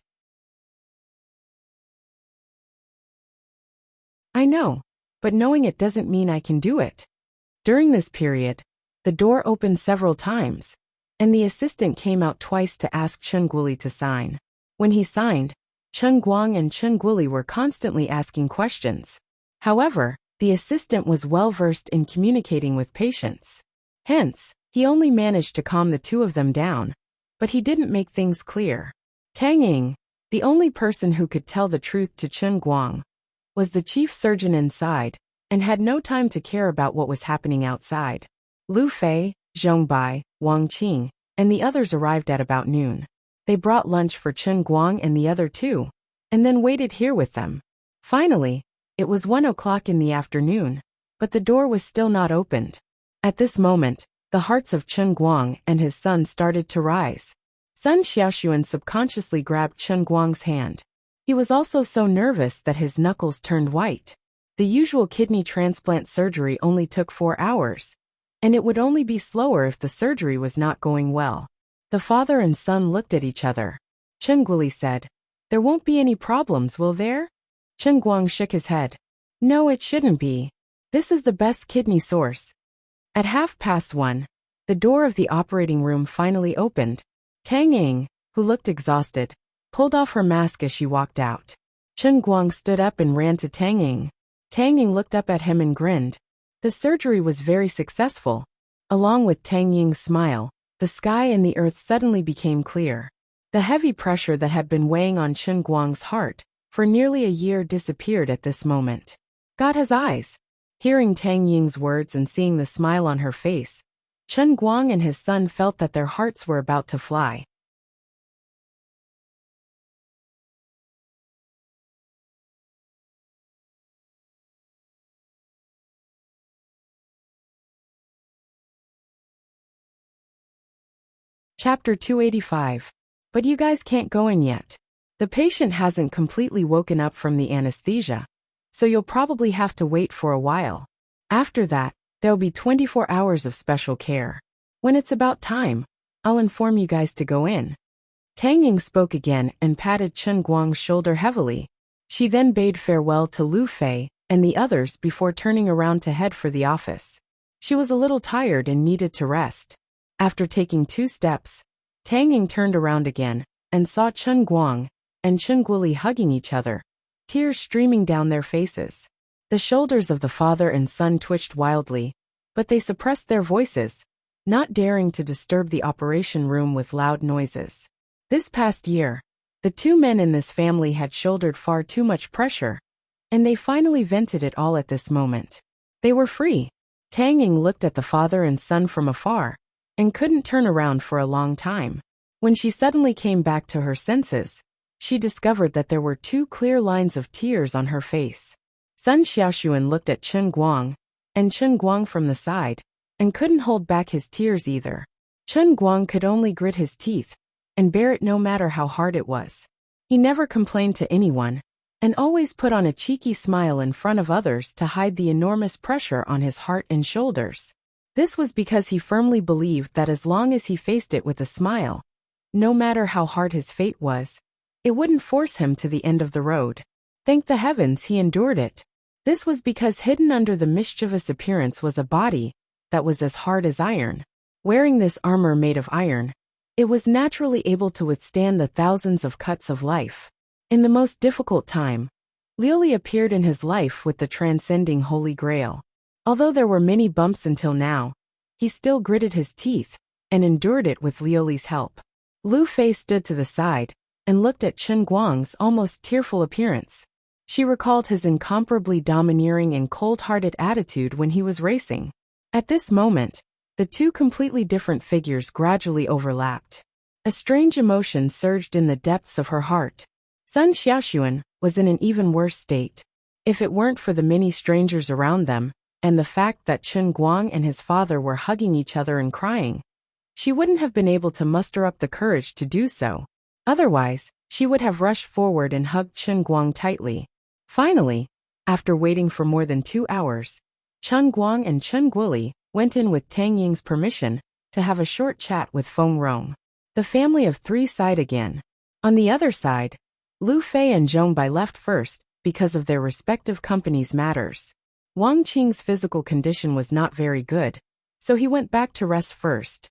I know, but knowing it doesn't mean I can do it. During this period, the door opened several times, and the assistant came out twice to ask Chen Guoli to sign. When he signed, Chen Guang and Chen Guoli were constantly asking questions. However, the assistant was well versed in communicating with patients. Hence, he only managed to calm the two of them down, but he didn't make things clear. Tang Ying, the only person who could tell the truth to Chen Guang, was the chief surgeon inside, and had no time to care about what was happening outside. Lu Fei, Zhong Bai, Wang Qing, and the others arrived at about noon. They brought lunch for Chen Guang and the other two, and then waited here with them. Finally, it was 1 o'clock in the afternoon, but the door was still not opened. At this moment, the hearts of Chen Guang and his son started to rise. Sun Xiaoxuan subconsciously grabbed Chen Guang's hand. He was also so nervous that his knuckles turned white. The usual kidney transplant surgery only took 4 hours, and it would only be slower if the surgery was not going well. The father and son looked at each other. Chen Guoli said, "There won't be any problems, will there?" Chen Guang shook his head. "No, it shouldn't be. This is the best kidney source." At 1:30, the door of the operating room finally opened. Tang Ying, who looked exhausted, pulled off her mask as she walked out. Chen Guang stood up and ran to Tang Ying. Tang Ying looked up at him and grinned. The surgery was very successful. Along with Tang Ying's smile, the sky and the earth suddenly became clear. The heavy pressure that had been weighing on Chen Guang's heart for nearly a year disappeared at this moment. "Got his eyes." Hearing Tang Ying's words and seeing the smile on her face, Chen Guang and his son felt that their hearts were about to fly. Chapter 285. But you guys can't go in yet. The patient hasn't completely woken up from the anesthesia, so you'll probably have to wait for a while. After that, there'll be 24 hours of special care. When it's about time, I'll inform you guys to go in. Tang Ying spoke again and patted Chen Guang's shoulder heavily. She then bade farewell to Lu Fei and the others before turning around to head for the office. She was a little tired and needed to rest. After taking 2 steps, Tang Ying turned around again and saw Chen Guang and Chen Guoli hugging each other, tears streaming down their faces. The shoulders of the father and son twitched wildly, but they suppressed their voices, not daring to disturb the operation room with loud noises. This past year, the 2 men in this family had shouldered far too much pressure, and they finally vented it all at this moment. They were free. Tang Ying looked at the father and son from afar, and couldn't turn around for a long time. When she suddenly came back to her senses, she discovered that there were 2 clear lines of tears on her face. Sun Xiaoxuan looked at Chen Guang and Chen Guang from the side, and couldn't hold back his tears either. Chen Guang could only grit his teeth and bear it no matter how hard it was. He never complained to anyone, and always put on a cheeky smile in front of others to hide the enormous pressure on his heart and shoulders. This was because he firmly believed that as long as he faced it with a smile, no matter how hard his fate was, it wouldn't force him to the end of the road. Thank the heavens he endured it. This was because hidden under the mischievous appearance was a body that was as hard as iron. Wearing this armor made of iron, it was naturally able to withstand the thousands of cuts of life. In the most difficult time, Liuli appeared in his life with the transcending Holy Grail. Although there were many bumps until now, he still gritted his teeth and endured it with Liuli's help. Lu Fei stood to the side and looked at Chen Guang's almost tearful appearance. She recalled his incomparably domineering and cold-hearted attitude when he was racing. At this moment, the 2 completely different figures gradually overlapped. A strange emotion surged in the depths of her heart. Sun Xiaoxuan was in an even worse state. If it weren't for the many strangers around them, and the fact that Chen Guang and his father were hugging each other and crying, she wouldn't have been able to muster up the courage to do so. Otherwise, she would have rushed forward and hugged Chen Guang tightly. Finally, after waiting for more than 2 hours, Chen Guang and Chen Guoli went in with Tang Ying's permission to have a short chat with Feng Rong. The family of 3 sighed again. On the other side, Lu Fei and Zhong Bai left first because of their respective companies' matters. Wang Qing's physical condition was not very good, so he went back to rest first.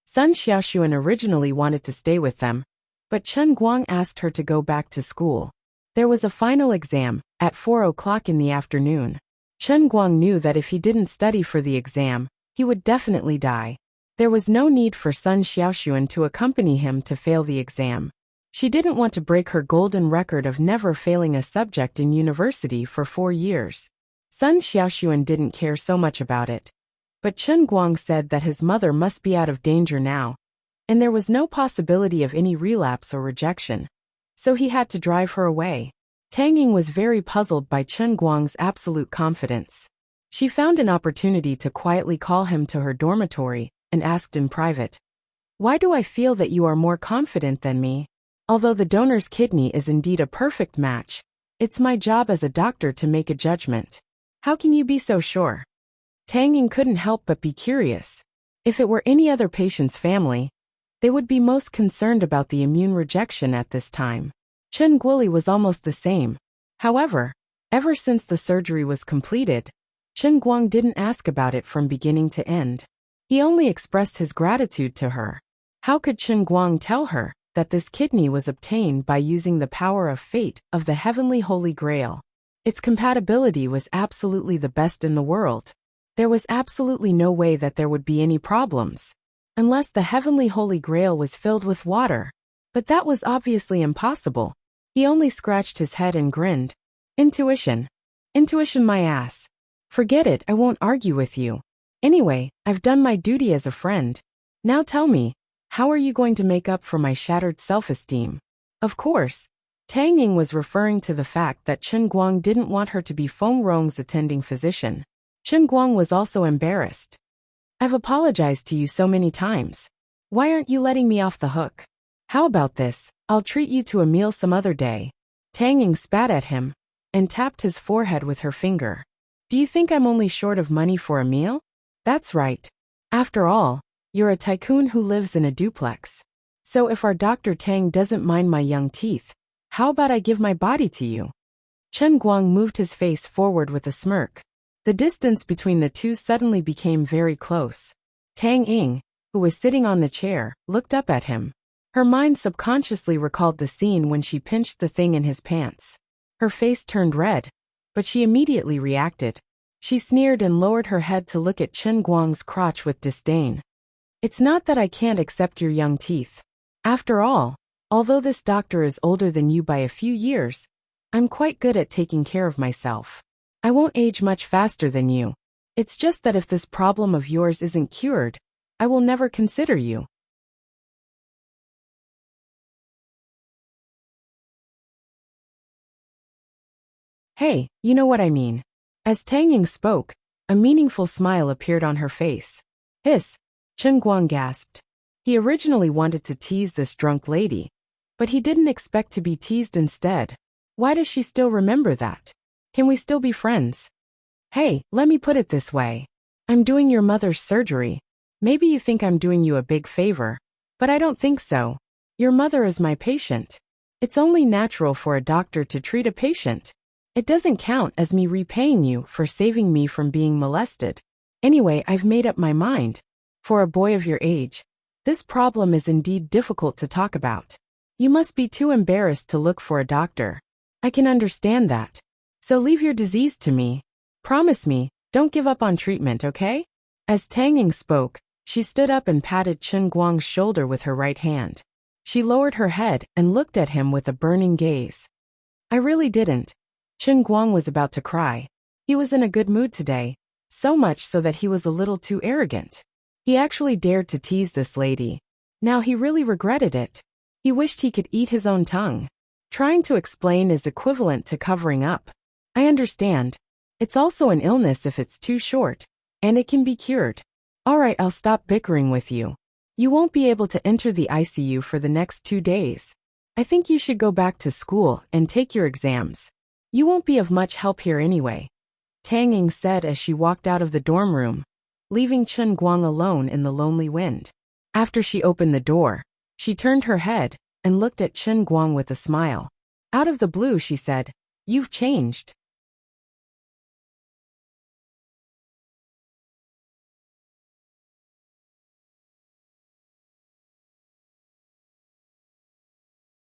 Sun Xiaoxuan originally wanted to stay with them, but Chen Guang asked her to go back to school. There was a final exam at 4 o'clock in the afternoon. Chen Guang knew that if he didn't study for the exam, he would definitely die. There was no need for Sun Xiaoxuan to accompany him to fail the exam. She didn't want to break her golden record of never failing a subject in university for 4 years. Sun Xiaoxuan didn't care so much about it, but Chen Guang said that his mother must be out of danger now, and there was no possibility of any relapse or rejection, so he had to drive her away. Tang Ying was very puzzled by Chen Guang's absolute confidence. She found an opportunity to quietly call him to her dormitory and asked in private, "Why do I feel that you are more confident than me? Although the donor's kidney is indeed a perfect match, it's my job as a doctor to make a judgment. How can you be so sure?" Tang Ying couldn't help but be curious. If it were any other patient's family, they would be most concerned about the immune rejection at this time. Chen Guoli was almost the same. However, ever since the surgery was completed, Chen Guang didn't ask about it from beginning to end. He only expressed his gratitude to her. How could Chen Guang tell her that this kidney was obtained by using the power of fate of the heavenly Holy Grail? Its compatibility was absolutely the best in the world. There was absolutely no way that there would be any problems, unless the heavenly Holy Grail was filled with water. But that was obviously impossible. He only scratched his head and grinned. Intuition. Intuition my ass. Forget it, I won't argue with you. Anyway, I've done my duty as a friend. Now tell me, how are you going to make up for my shattered self-esteem? Of course, Tang Ying was referring to the fact that Chen Guang didn't want her to be Feng Rong's attending physician. Chen Guang was also embarrassed. I've apologized to you so many times. Why aren't you letting me off the hook? How about this, I'll treat you to a meal some other day. Tang Ying spat at him and tapped his forehead with her finger. Do you think I'm only short of money for a meal? That's right. After all, you're a tycoon who lives in a duplex. So if our Dr. Tang doesn't mind my young teeth, how about I give my body to you? Chen Guang moved his face forward with a smirk. The distance between the two suddenly became very close. Tang Ying, who was sitting on the chair, looked up at him. Her mind subconsciously recalled the scene when she pinched the thing in his pants. Her face turned red, but she immediately reacted. She sneered and lowered her head to look at Chen Guang's crotch with disdain. It's not that I can't accept your young teeth. After all, although this doctor is older than you by a few years, I'm quite good at taking care of myself. I won't age much faster than you. It's just that if this problem of yours isn't cured, I will never consider you. Hey, you know what I mean. As Tang Ying spoke, a meaningful smile appeared on her face. Hiss, Chen Guang gasped. He originally wanted to tease this drunk lady, but he didn't expect to be teased instead. Why does she still remember that? Can we still be friends? Hey, let me put it this way. I'm doing your mother's surgery. Maybe you think I'm doing you a big favor, but I don't think so. Your mother is my patient. It's only natural for a doctor to treat a patient. It doesn't count as me repaying you for saving me from being molested. Anyway, I've made up my mind. For a boy of your age, this problem is indeed difficult to talk about. You must be too embarrassed to look for a doctor. I can understand that. So leave your disease to me. Promise me, don't give up on treatment, okay? As Tang Ying spoke, she stood up and patted Chen Guang's shoulder with her right hand. She lowered her head and looked at him with a burning gaze. I really didn't. Chen Guang was about to cry. He was in a good mood today, so much so that he was a little too arrogant. He actually dared to tease this lady. Now he really regretted it. He wished he could eat his own tongue. Trying to explain is equivalent to covering up. I understand. It's also an illness if it's too short, and it can be cured. Alright, I'll stop bickering with you. You won't be able to enter the ICU for the next 2 days. I think you should go back to school and take your exams. You won't be of much help here anyway, Tang Ying said as she walked out of the dorm room, leaving Chen Guang alone in the lonely wind. After she opened the door, she turned her head and looked at Chen Guang with a smile. Out of the blue she said, "You've changed."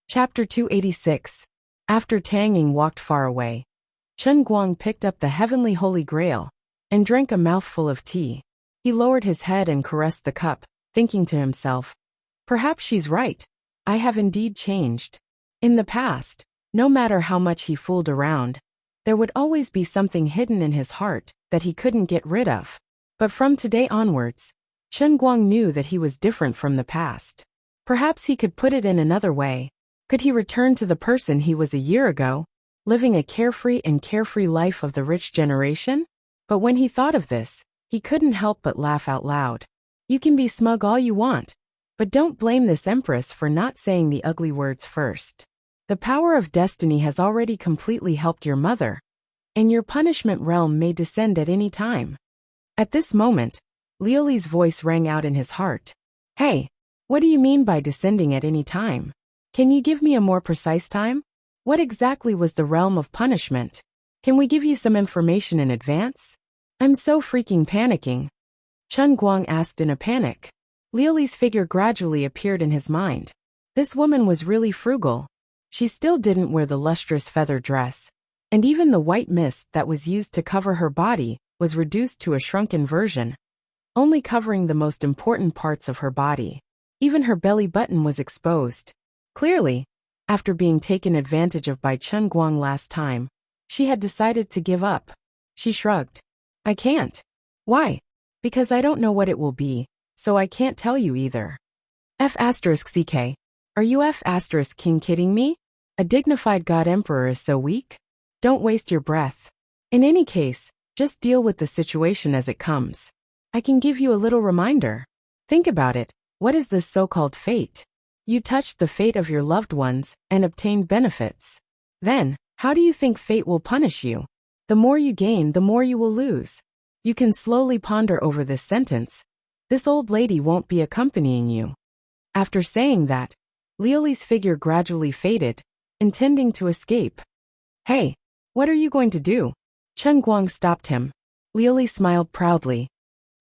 Chapter 286. After Tang Ying walked far away, Chen Guang picked up the heavenly holy grail and drank a mouthful of tea. He lowered his head and caressed the cup, thinking to himself, perhaps she's right. I have indeed changed. In the past, no matter how much he fooled around, there would always be something hidden in his heart that he couldn't get rid of. But from today onwards, Chen Guang knew that he was different from the past. Perhaps he could put it in another way. Could he return to the person he was a year ago, living a carefree life of the rich generation? But when he thought of this, he couldn't help but laugh out loud. You can be smug all you want, but don't blame this empress for not saying the ugly words first. The power of destiny has already completely helped your mother, and your punishment realm may descend at any time. At this moment, Liuli's voice rang out in his heart. Hey, what do you mean by descending at any time? Can you give me a more precise time? What exactly was the realm of punishment? Can we give you some information in advance? I'm so freaking panicking. Chen Guang asked in a panic. Liuli's figure gradually appeared in his mind. This woman was really frugal. She still didn't wear the lustrous feather dress, and even the white mist that was used to cover her body was reduced to a shrunken version, only covering the most important parts of her body. Even her belly button was exposed. Clearly, after being taken advantage of by Chen Guang last time, she had decided to give up. She shrugged. I can't. Why? Because I don't know what it will be, so I can't tell you either. F*CK. Are you F*King kidding me? A dignified god emperor is so weak? Don't waste your breath. In any case, just deal with the situation as it comes. I can give you a little reminder. Think about it. What is this so-called fate? You touched the fate of your loved ones and obtained benefits. Then, how do you think fate will punish you? The more you gain, the more you will lose. You can slowly ponder over this sentence. This old lady won't be accompanying you. After saying that, Liuli's figure gradually faded, intending to escape. Hey, what are you going to do? Chen Guang stopped him. Liuli smiled proudly.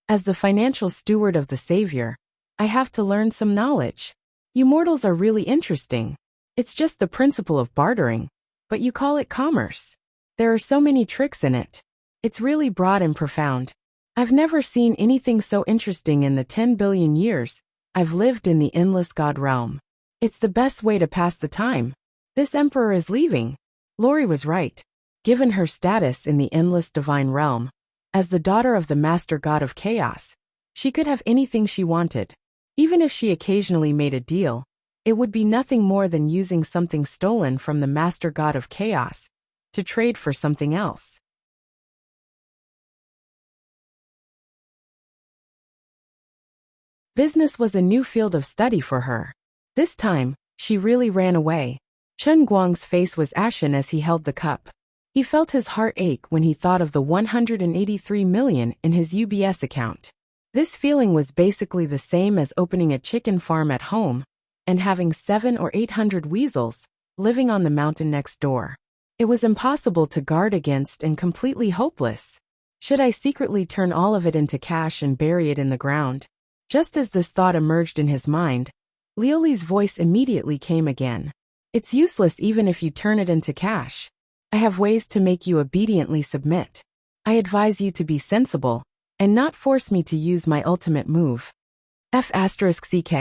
As the financial steward of the savior, I have to learn some knowledge. You mortals are really interesting. It's just the principle of bartering, but you call it commerce. There are so many tricks in it. It's really broad and profound. I've never seen anything so interesting in the 10 billion years I've lived in the endless god realm. It's the best way to pass the time. This emperor is leaving. Lori was right. Given her status in the endless divine realm, as the daughter of the master god of chaos, she could have anything she wanted. Even if she occasionally made a deal, it would be nothing more than using something stolen from the master god of chaos to trade for something else. Business was a new field of study for her. This time, she really ran away. Chen Guang's face was ashen as he held the cup. He felt his heart ache when he thought of the 183 million in his UBS account. This feeling was basically the same as opening a chicken farm at home and having 700 or 800 weasels living on the mountain next door. It was impossible to guard against and completely hopeless. Should I secretly turn all of it into cash and bury it in the ground? Just as this thought emerged in his mind, Liuli's voice immediately came again. It's useless even if you turn it into cash. I have ways to make you obediently submit. I advise you to be sensible and not force me to use my ultimate move. F***ck.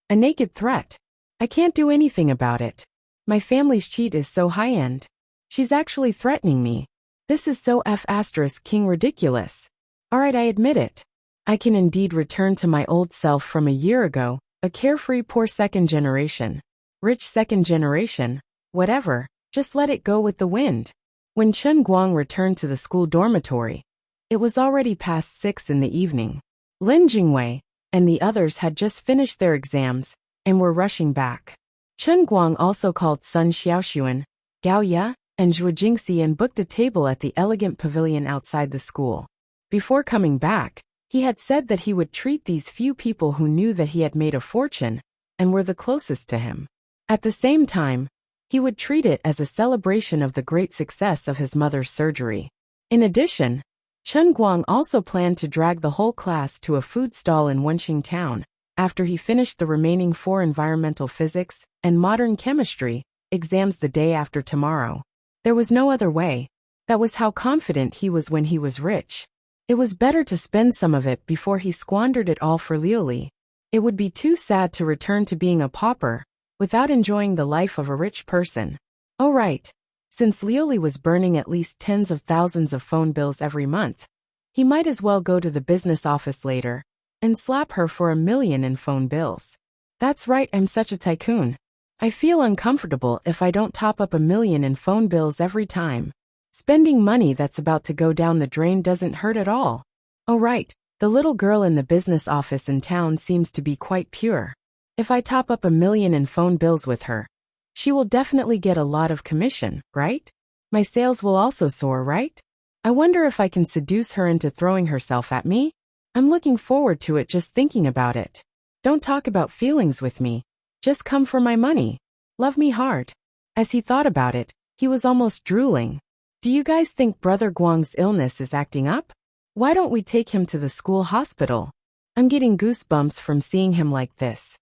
A naked threat. I can't do anything about it. My family's cheat is so high-end. She's actually threatening me. This is so F***king ridiculous. Alright, I admit it. I can indeed return to my old self from a year ago, a carefree poor second generation. Rich second generation, whatever, just let it go with the wind. When Chen Guang returned to the school dormitory, it was already past 6 in the evening. Lin Jingwei and the others had just finished their exams and were rushing back. Chen Guang also called Sun Xiaoxuan, Gao Ye, and Zhuo Jingxi and booked a table at the elegant pavilion outside the school. Before coming back, he had said that he would treat these few people who knew that he had made a fortune and were the closest to him. At the same time, he would treat it as a celebration of the great success of his mother's surgery. In addition, Chen Guang also planned to drag the whole class to a food stall in Wenxing town after he finished the remaining 4 environmental physics and modern chemistry exams the day after tomorrow. There was no other way. That was how confident he was when he was rich. It was better to spend some of it before he squandered it all for Liuli. It would be too sad to return to being a pauper without enjoying the life of a rich person. Oh right, since Liuli was burning at least tens of thousands of phone bills every month, he might as well go to the business office later and slap her for 1 million in phone bills. That's right, I'm such a tycoon. I feel uncomfortable if I don't top up 1 million in phone bills every time. Spending money that's about to go down the drain doesn't hurt at all. Oh right, the little girl in the business office in town seems to be quite pure. If I top up 1 million in phone bills with her, she will definitely get a lot of commission, right? My sales will also soar, right? I wonder if I can seduce her into throwing herself at me? I'm looking forward to it just thinking about it. Don't talk about feelings with me. Just come for my money. Love me hard. As he thought about it, he was almost drooling. Do you guys think Brother Guang's illness is acting up? Why don't we take him to the school hospital? I'm getting goosebumps from seeing him like this.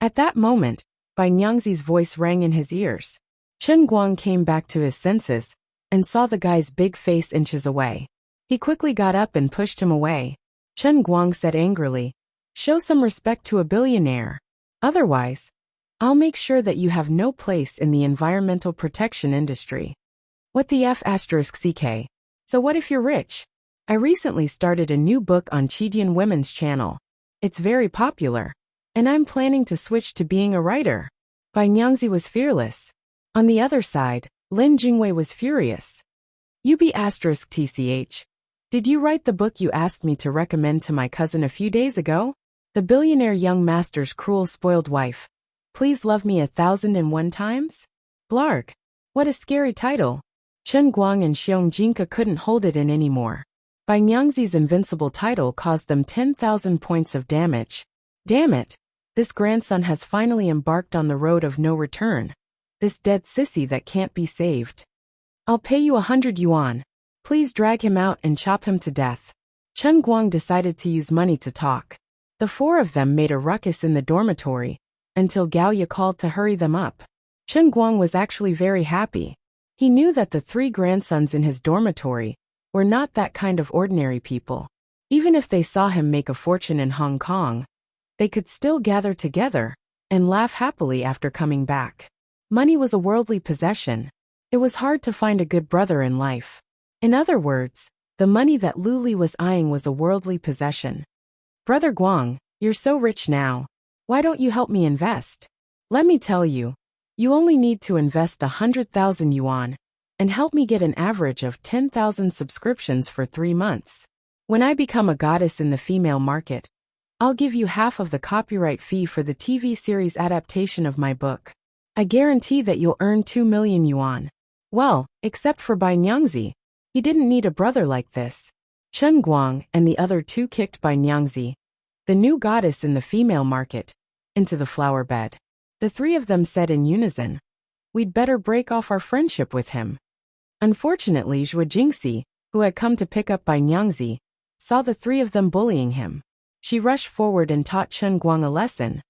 At that moment, Bai Nyangzi's voice rang in his ears. Chen Guang came back to his senses and saw the guy's big face inches away. He quickly got up and pushed him away. Chen Guang said angrily, "Show some respect to a billionaire. Otherwise, I'll make sure that you have no place in the environmental protection industry." What the F***ck? So what if you're rich? I recently started a new book on Chidian Women's Channel. It's very popular, and I'm planning to switch to being a writer. Bai Nyangzi was fearless. On the other side, Lin Jingwei was furious. UB***TCH. Did you write the book you asked me to recommend to my cousin a few days ago? The Billionaire Young Master's Cruel Spoiled Wife. Please Love Me 1001 Times? Blarg. What a scary title. Chen Guang and Xiong Jinka couldn't hold it in anymore. Bai Nyangzi's invincible title caused them 10,000 points of damage. Damn it! This grandson has finally embarked on the road of no return. This dead sissy that can't be saved. I'll pay you 100 yuan. Please drag him out and chop him to death. Chen Guang decided to use money to talk. The four of them made a ruckus in the dormitory, until Gao Ye called to hurry them up. Chen Guang was actually very happy. He knew that the three grandsons in his dormitory were not that kind of ordinary people. Even if they saw him make a fortune in Hong Kong, they could still gather together and laugh happily after coming back. Money was a worldly possession. It was hard to find a good brother in life. In other words, the money that Lu Li was eyeing was a worldly possession. Brother Guang, you're so rich now. Why don't you help me invest? Let me tell you, you only need to invest 100,000 yuan and help me get an average of 10,000 subscriptions for 3 months. When I become a goddess in the female market, I'll give you half of the copyright fee for the TV series adaptation of my book. I guarantee that you'll earn 2 million yuan. Well, except for Bai Nyangzi. He didn't need a brother like this. Chen Guang and the other two kicked Bai Nyangzi, the new goddess in the female market, into the flower bed. The three of them said in unison, "We'd better break off our friendship with him." Unfortunately, Zhuo Jingxi, who had come to pick up Bai Nyangzi, saw the three of them bullying him. She rushed forward and taught Chen Guang a lesson.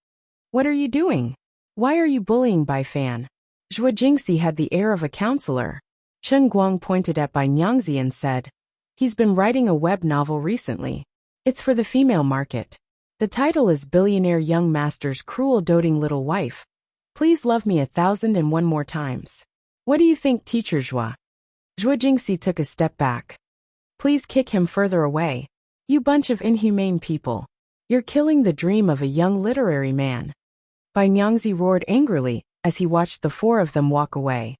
"What are you doing? Why are you bullying Bai Fan?" Zhuo Jingxi had the air of a counselor. Chen Guang pointed at Bai Nyangzi and said, "He's been writing a web novel recently. It's for the female market. The title is Billionaire Young Master's Cruel Doting Little Wife. Please love me 1,001 more times. What do you think, Teacher Zhuo?" Zhuo Jingxi took a step back. "Please kick him further away. You bunch of inhumane people. You're killing the dream of a young literary man." Bai Nyangzi roared angrily as he watched the four of them walk away.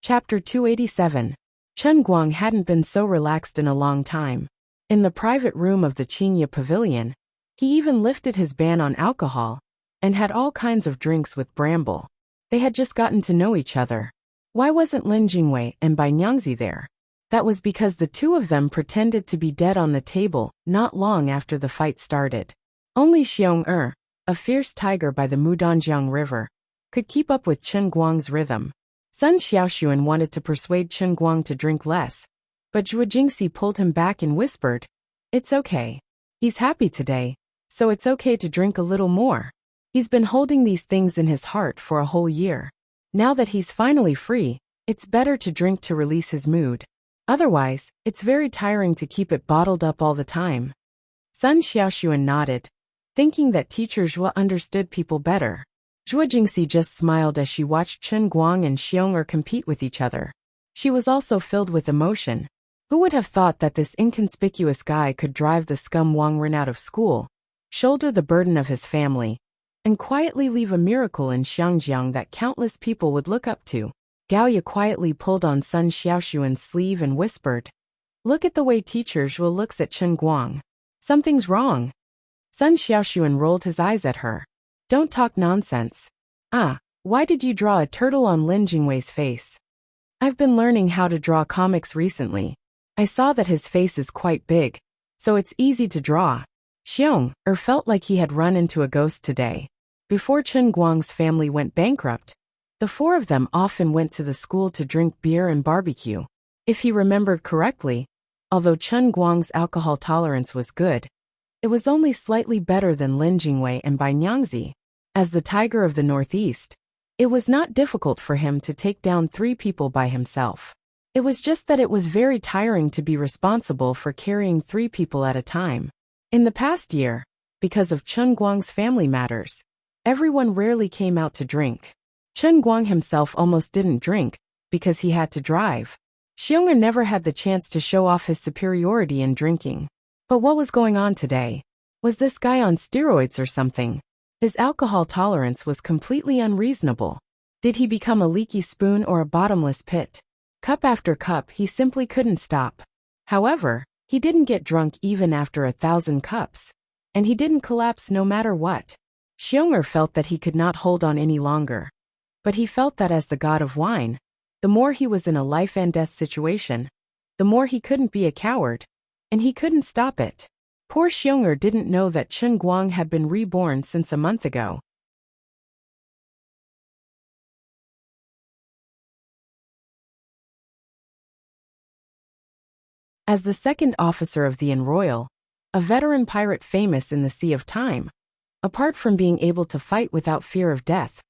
Chapter 287. Chen Guang hadn't been so relaxed in a long time. In the private room of the Qingye Pavilion, he even lifted his ban on alcohol and had all kinds of drinks with Bramble. They had just gotten to know each other. Why wasn't Lin Jingwei and Bai Nyangzi there? That was because the two of them pretended to be dead on the table not long after the fight started. Only Xiong a fierce tiger by the Mudanjiang River, could keep up with Chen Guang's rhythm. Sun Xiaoxuan wanted to persuade Chen Guang to drink less, but Zhuo Jingxi pulled him back and whispered, "It's okay. He's happy today, so it's okay to drink a little more. He's been holding these things in his heart for a whole year. Now that he's finally free, it's better to drink to release his mood. Otherwise, it's very tiring to keep it bottled up all the time." Sun Xiaoxuan nodded, thinking that Teacher Zhuo understood people better. Zhuo Jingxi just smiled as she watched Chen Guang and Xiong compete with each other. She was also filled with emotion. Who would have thought that this inconspicuous guy could drive the scum Wang Ren out of school, shoulder the burden of his family, and quietly leave a miracle in Xiangjiang that countless people would look up to? Gao Ye quietly pulled on Sun Xiaoxuan's sleeve and whispered, "Look at the way Teacher Zhuo looks at Chen Guang. Something's wrong." Sun Xiaoxuan rolled his eyes at her. "Don't talk nonsense. Why did you draw a turtle on Lin Jingwei's face?" "I've been learning how to draw comics recently. I saw that his face is quite big, so it's easy to draw." Xiong felt like he had run into a ghost today. Before Chen Guang's family went bankrupt, the four of them often went to the school to drink beer and barbecue. If he remembered correctly, although Chen Guang's alcohol tolerance was good, it was only slightly better than Lin Jingwei and Bai Nyangzi. As the tiger of the Northeast, it was not difficult for him to take down 3 people by himself. It was just that it was very tiring to be responsible for carrying 3 people at a time. In the past year, because of Chen Guang's family matters, everyone rarely came out to drink. Chen Guang himself almost didn't drink, because he had to drive. Xiong never had the chance to show off his superiority in drinking. But what was going on today? Was this guy on steroids or something? His alcohol tolerance was completely unreasonable. Did he become a leaky spoon or a bottomless pit? Cup after cup, he simply couldn't stop. However, He didn't get drunk even after 1,000 cups. And he didn't collapse no matter what. Xiong'er felt that he could not hold on any longer. But he felt that as the god of wine, the more he was in a life and death situation, the more he couldn't be a coward. And he couldn't stop it. Poor Xiong'er didn't know that Chen Guang had been reborn since a month ago. As the second officer of the An Royal, a veteran pirate famous in the Sea of Time, apart from being able to fight without fear of death,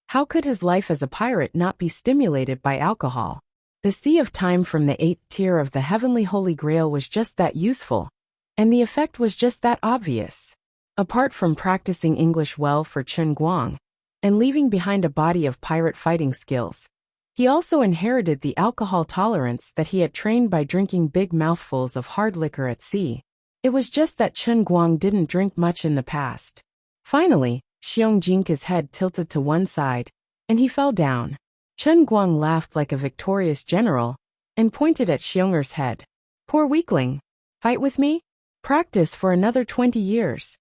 how could his life as a pirate not be stimulated by alcohol? The Sea of Time from the 8th tier of the Heavenly Holy Grail was just that useful, and the effect was just that obvious. Apart from practicing English well for Chen Guang, and leaving behind a body of pirate fighting skills, he also inherited the alcohol tolerance that he had trained by drinking big mouthfuls of hard liquor at sea. It was just that Chen Guang didn't drink much in the past. Finally, Xiong Jinka's head tilted to one side, and he fell down. Chen Guang laughed like a victorious general, and pointed at Xiong'er's head. Poor weakling. Fight with me? Practice for another 20 years.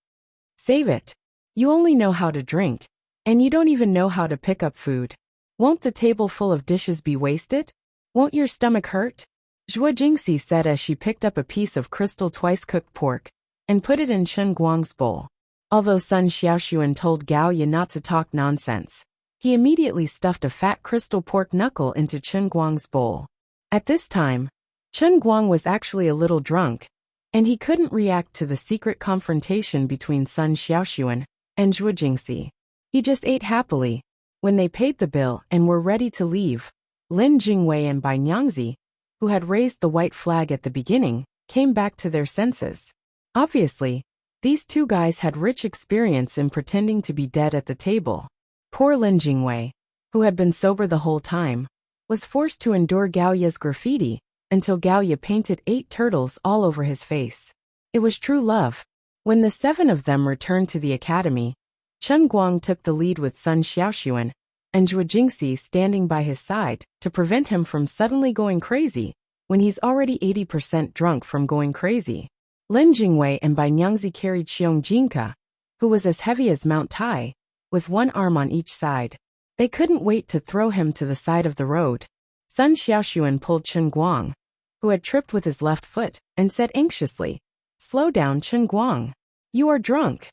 Save it. You only know how to drink, and you don't even know how to pick up food. Won't the table full of dishes be wasted? Won't your stomach hurt? Zhuo Jingxi said as she picked up a piece of crystal twice-cooked pork and put it in Chen Guang's bowl. Although Sun Xiaoxuan told Gao Ye not to talk nonsense, he immediately stuffed a fat crystal pork knuckle into Chen Guang's bowl. At this time, Chen Guang was actually a little drunk, and he couldn't react to the secret confrontation between Sun Xiaoxuan and Zhuo Jingxi. He just ate happily. When they paid the bill and were ready to leave, Lin Jingwei and Bai Nyangzi, who had raised the white flag at the beginning, came back to their senses. Obviously, these two guys had rich experience in pretending to be dead at the table. Poor Lin Jingwei, who had been sober the whole time, was forced to endure Gao Ye's graffiti until Gao Ye painted 8 turtles all over his face. It was true love. When the 7 of them returned to the academy, Chen Guang took the lead with Sun Xiaoxuan and Zhuo Jingxi standing by his side to prevent him from suddenly going crazy when he's already 80% drunk from going crazy. Lin Jingwei and Bai Nyangzi carried Xiong Jinka, who was as heavy as Mount Tai, with one arm on each side. They couldn't wait to throw him to the side of the road. Sun Xiaoxuan pulled Chen Guang, who had tripped with his left foot, and said anxiously, "Slow down, Chen Guang. You are drunk."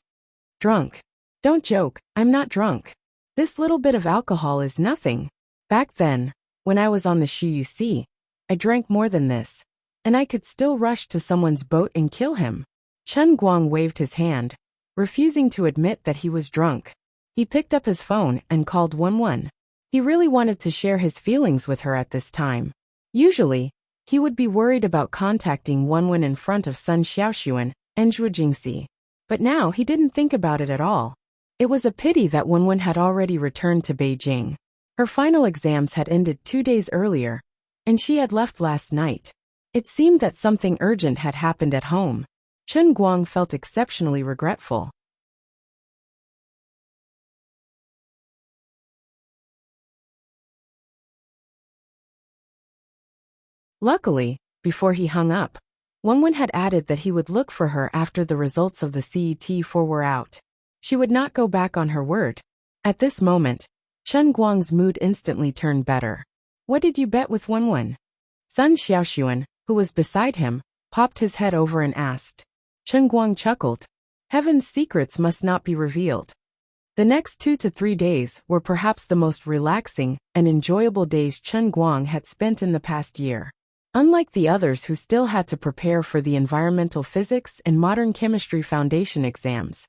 "Drunk? Don't joke, I'm not drunk. This little bit of alcohol is nothing. Back then, when I was on the Shiyu Sea, I drank more than this, and I could still rush to someone's boat and kill him." Chen Guang waved his hand, refusing to admit that he was drunk. He picked up his phone and called 11. He really wanted to share his feelings with her at this time. Usually, he would be worried about contacting 11 in front of Sun Xiaoxuan and Zhuo Jingxi. But now he didn't think about it at all. It was a pity that 11 had already returned to Beijing. Her final exams had ended 2 days earlier, and she had left last night. It seemed that something urgent had happened at home. Chen Guang felt exceptionally regretful. Luckily, before he hung up, 11 had added that he would look for her after the results of the CET4 were out. She would not go back on her word. At this moment, Chen Guang's mood instantly turned better. "What did you bet with 11? Sun Xiaoxuan, who was beside him, popped his head over and asked. Chen Guang chuckled. Heaven's secrets must not be revealed. The next 2 to 3 days were perhaps the most relaxing and enjoyable days Chen Guang had spent in the past year. Unlike the others who still had to prepare for the environmental physics and modern chemistry foundation exams,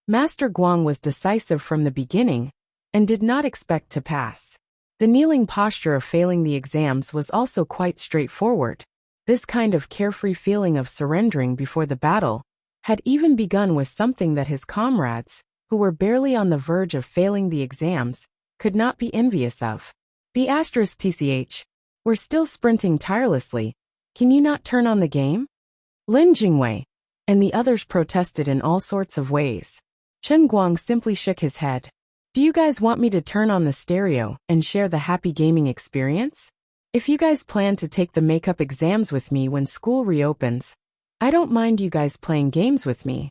Master Guang was decisive from the beginning and did not expect to pass. The kneeling posture of failing the exams was also quite straightforward. This kind of carefree feeling of surrendering before the battle had even begun with something that his comrades, who were barely on the verge of failing the exams, could not be envious of. *TCH. We're still sprinting tirelessly. Can you not turn on the game? Lin Jingwei and the others protested in all sorts of ways. Chen Guang simply shook his head. Do you guys want me to turn on the stereo and share the happy gaming experience? If you guys plan to take the makeup exams with me when school reopens, I don't mind you guys playing games with me.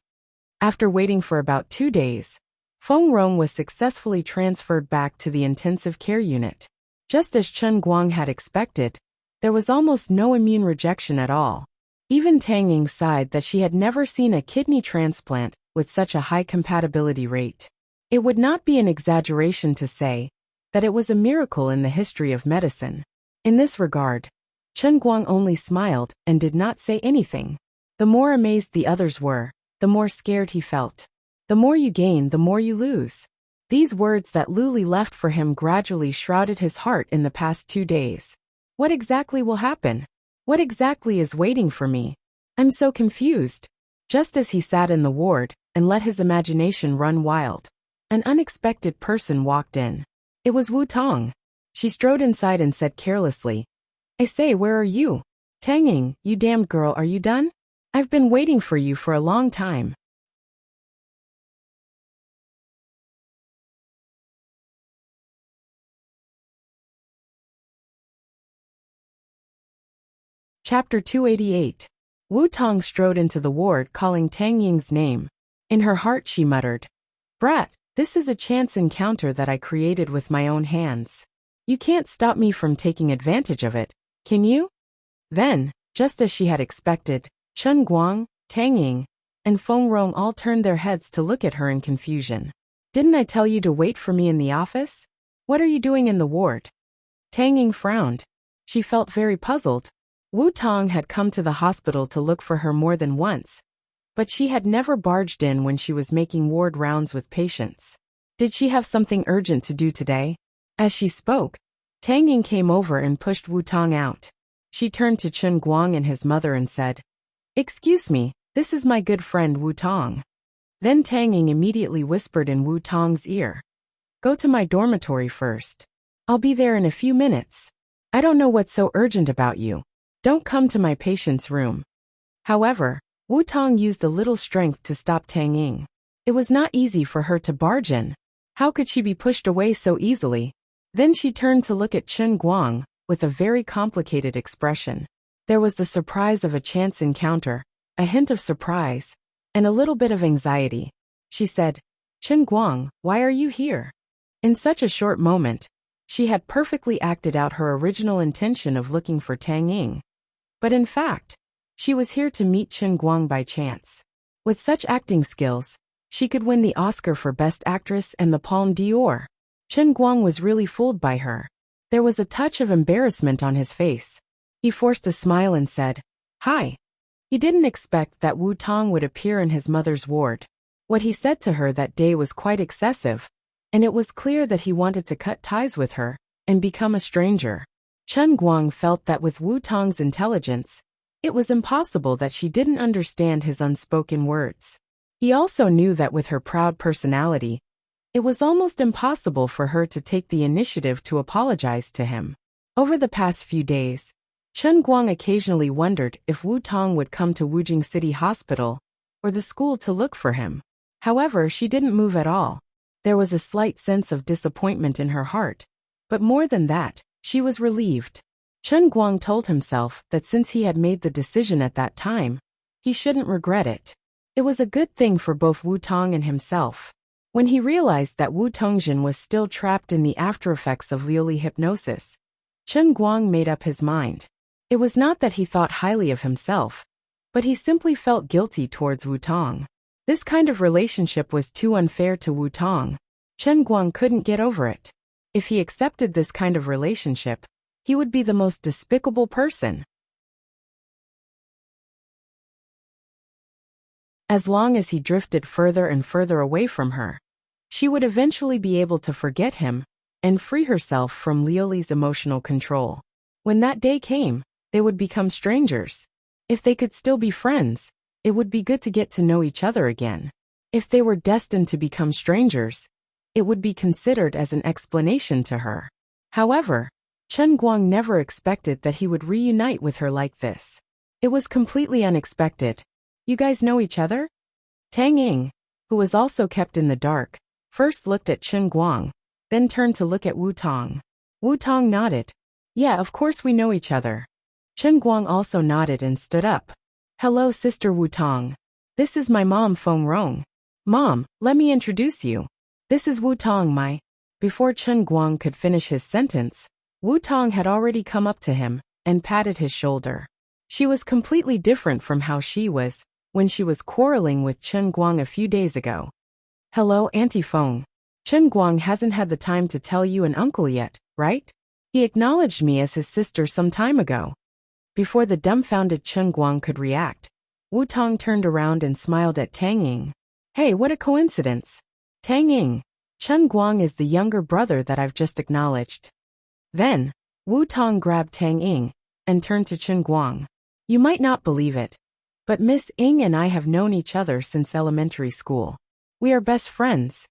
After waiting for about 2 days, Feng Rong was successfully transferred back to the intensive care unit. Just as Chen Guang had expected, there was almost no immune rejection at all. Even Tang Ying sighed that she had never seen a kidney transplant with such a high compatibility rate. It would not be an exaggeration to say that it was a miracle in the history of medicine. In this regard, Chen Guang only smiled and did not say anything. The more amazed the others were, the more scared he felt. The more you gain, the more you lose. These words that Luli left for him gradually shrouded his heart in the past 2 days. What exactly will happen? What exactly is waiting for me? I'm so confused. Just as he sat in the ward and let his imagination run wild, an unexpected person walked in. It was Wu Tong. She strode inside and said carelessly, I say, where are you? Tang Ying, you damned girl, are you done? I've been waiting for you for a long time. Chapter 288. Wu Tong strode into the ward calling Tang Ying's name. In her heart she muttered, Brat, this is a chance encounter that I created with my own hands. You can't stop me from taking advantage of it, can you? Then, just as she had expected, Chen Guang, Tang Ying, and Feng Rong all turned their heads to look at her in confusion. Didn't I tell you to wait for me in the office? What are you doing in the ward? Tang Ying frowned. She felt very puzzled. Wu Tong had come to the hospital to look for her more than once, but she had never barged in when she was making ward rounds with patients. Did she have something urgent to do today? As she spoke, Tang Ying came over and pushed Wu Tong out. She turned to Chen Guang and his mother and said, Excuse me, this is my good friend Wu Tong. Then Tang Ying immediately whispered in Wu Tong's ear, Go to my dormitory first. I'll be there in a few minutes. I don't know what's so urgent about you. Don't come to my patient's room. However, Wu Tong used a little strength to stop Tang Ying. It was not easy for her to barge in. How could she be pushed away so easily? Then she turned to look at Chen Guang with a very complicated expression. There was the surprise of a chance encounter, a hint of surprise, and a little bit of anxiety. She said, Chen Guang, why are you here? In such a short moment, she had perfectly acted out her original intention of looking for Tang Ying. But in fact, she was here to meet Chen Guang by chance. With such acting skills, she could win the Oscar for Best Actress and the Palme d'Or. Chen Guang was really fooled by her. There was a touch of embarrassment on his face. He forced a smile and said, Hi. He didn't expect that Wu Tong would appear in his mother's ward. What he said to her that day was quite excessive, and it was clear that he wanted to cut ties with her and become a stranger. Chen Guang felt that with Wu Tong's intelligence, it was impossible that she didn't understand his unspoken words. He also knew that with her proud personality, it was almost impossible for her to take the initiative to apologize to him. Over the past few days, Chen Guang occasionally wondered if Wu Tong would come to Wujing City Hospital or the school to look for him. However, she didn't move at all. There was a slight sense of disappointment in her heart, but more than that, she was relieved. Chen Guang told himself that since he had made the decision at that time, he shouldn't regret it. It was a good thing for both Wu Tong and himself. When he realized that Wu Tongjin was still trapped in the aftereffects of Liuli hypnosis, Chen Guang made up his mind. It was not that he thought highly of himself, but he simply felt guilty towards Wu Tong. This kind of relationship was too unfair to Wu Tong. Chen Guang couldn't get over it. If he accepted this kind of relationship, he would be the most despicable person. As long as he drifted further and further away from her, she would eventually be able to forget him and free herself from Liuli's emotional control. When that day came, they would become strangers. If they could still be friends, it would be good to get to know each other again. If they were destined to become strangers, it would be considered as an explanation to her. However, Chen Guang never expected that he would reunite with her like this. It was completely unexpected. You guys know each other? Tang Ying, who was also kept in the dark, first looked at Chen Guang, then turned to look at Wu Tong. Wu Tong nodded. Yeah, of course we know each other. Chen Guang also nodded and stood up. Hello, Sister Wu Tong. This is my mom, Feng Rong. Mom, let me introduce you. This is Wu Tong, my. Before Chen Guang could finish his sentence, Wu Tong had already come up to him and patted his shoulder. She was completely different from how she was when she was quarreling with Chen Guang a few days ago. Hello, Auntie Feng. Chen Guang hasn't had the time to tell you and uncle yet, right? He acknowledged me as his sister some time ago. Before the dumbfounded Chen Guang could react, Wu Tong turned around and smiled at Tang Ying. Hey, what a coincidence. Tang Ying, Chen Guang is the younger brother that I've just acknowledged. Then, Wu Tong grabbed Tang Ying and turned to Chen Guang. You might not believe it, but Miss Ying and I have known each other since elementary school. We are best friends.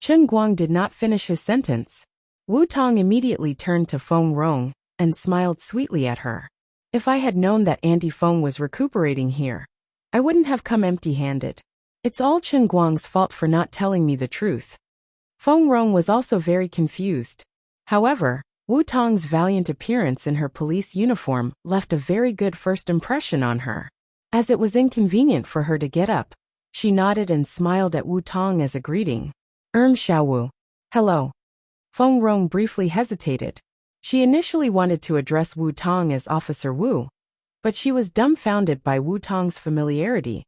Chen Guang did not finish his sentence. Wu Tong immediately turned to Feng Rong and smiled sweetly at her. If I had known that Auntie Feng was recuperating here, I wouldn't have come empty-handed. It's all Chen Guang's fault for not telling me the truth. Feng Rong was also very confused. However, Wu Tong's valiant appearance in her police uniform left a very good first impression on her. As it was inconvenient for her to get up, she nodded and smiled at Wu Tong as a greeting. Xiaowu. Hello. Feng Rong briefly hesitated. She initially wanted to address Wu Tong as Officer Wu, but she was dumbfounded by Wu Tong's familiarity,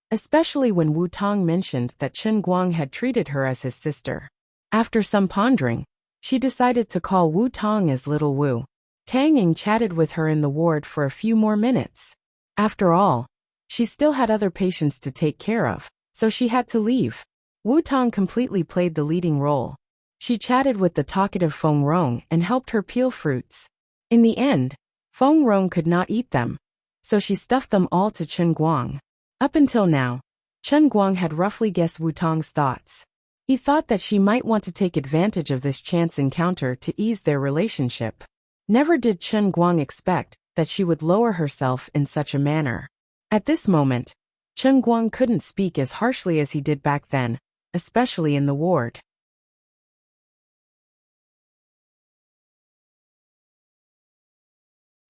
especially when Wu Tong mentioned that Chen Guang had treated her as his sister. After some pondering, she decided to call Wu Tong as Little Wu. Tang Ying chatted with her in the ward for a few more minutes. After all, she still had other patients to take care of, so she had to leave. Wu Tong completely played the leading role. She chatted with the talkative Feng Rong and helped her peel fruits. In the end, Feng Rong could not eat them, so she stuffed them all to Chen Guang. Up until now, Chen Guang had roughly guessed Wu Tong's thoughts. He thought that she might want to take advantage of this chance encounter to ease their relationship. Never did Chen Guang expect that she would lower herself in such a manner. At this moment, Chen Guang couldn't speak as harshly as he did back then, especially in the ward.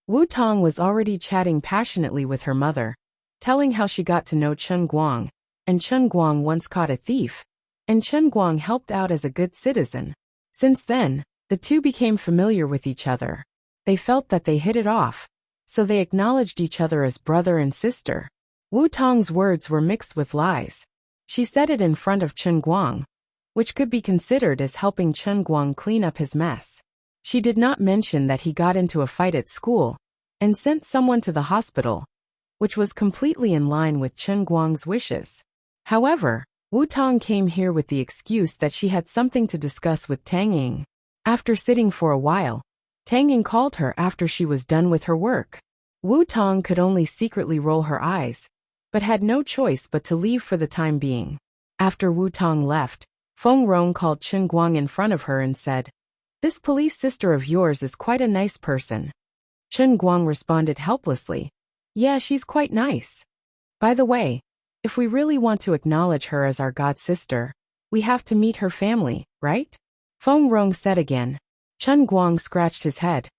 Wu Tong was already chatting passionately with her mother, telling how she got to know Chen Guang, and Chen Guang once caught a thief, and Chen Guang helped out as a good citizen. Since then, the two became familiar with each other. They felt that they hit it off, so they acknowledged each other as brother and sister. Wu Tong's words were mixed with lies. She said it in front of Chen Guang, which could be considered as helping Chen Guang clean up his mess. She did not mention that he got into a fight at school and sent someone to the hospital, which was completely in line with Chen Guang's wishes. However, Wu Tong came here with the excuse that she had something to discuss with Tang Ying. After sitting for a while, Tang Ying called her after she was done with her work. Wu Tong could only secretly roll her eyes, but had no choice but to leave for the time being. After Wu Tong left, Feng Rong called Chen Guang in front of her and said, "This police sister of yours is quite a nice person." Chen Guang responded helplessly, "Yeah, she's quite nice. By the way, if we really want to acknowledge her as our god sister, we have to meet her family, right?" Feng Rong said again. Chen Guang scratched his head.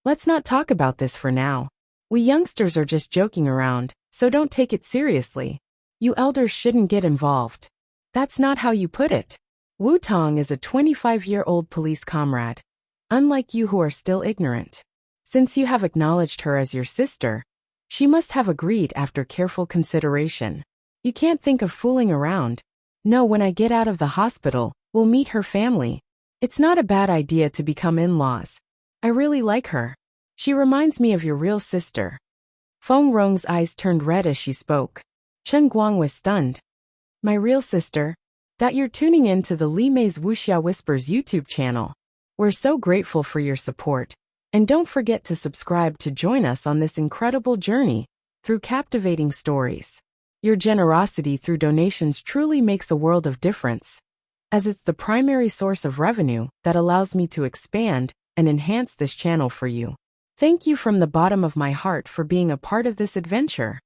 "Let's not talk about this for now. We youngsters are just joking around, so don't take it seriously. You elders shouldn't get involved." "That's not how you put it. Wu Tong is a 25-year-old police comrade, unlike you who are still ignorant. Since you have acknowledged her as your sister, she must have agreed after careful consideration. You can't think of fooling around. No, when I get out of the hospital, we'll meet her family. It's not a bad idea to become in-laws. I really like her. She reminds me of your real sister." Feng Rong's eyes turned red as she spoke. Chen Guang was stunned. "My real sister? That you're tuning in to the Li Mei's Wuxia Whispers YouTube channel. We're so grateful for your support. And don't forget to subscribe to join us on this incredible journey through captivating stories. Your generosity through donations truly makes a world of difference, as it's the primary source of revenue that allows me to expand and enhance this channel for you. Thank you from the bottom of my heart for being a part of this adventure."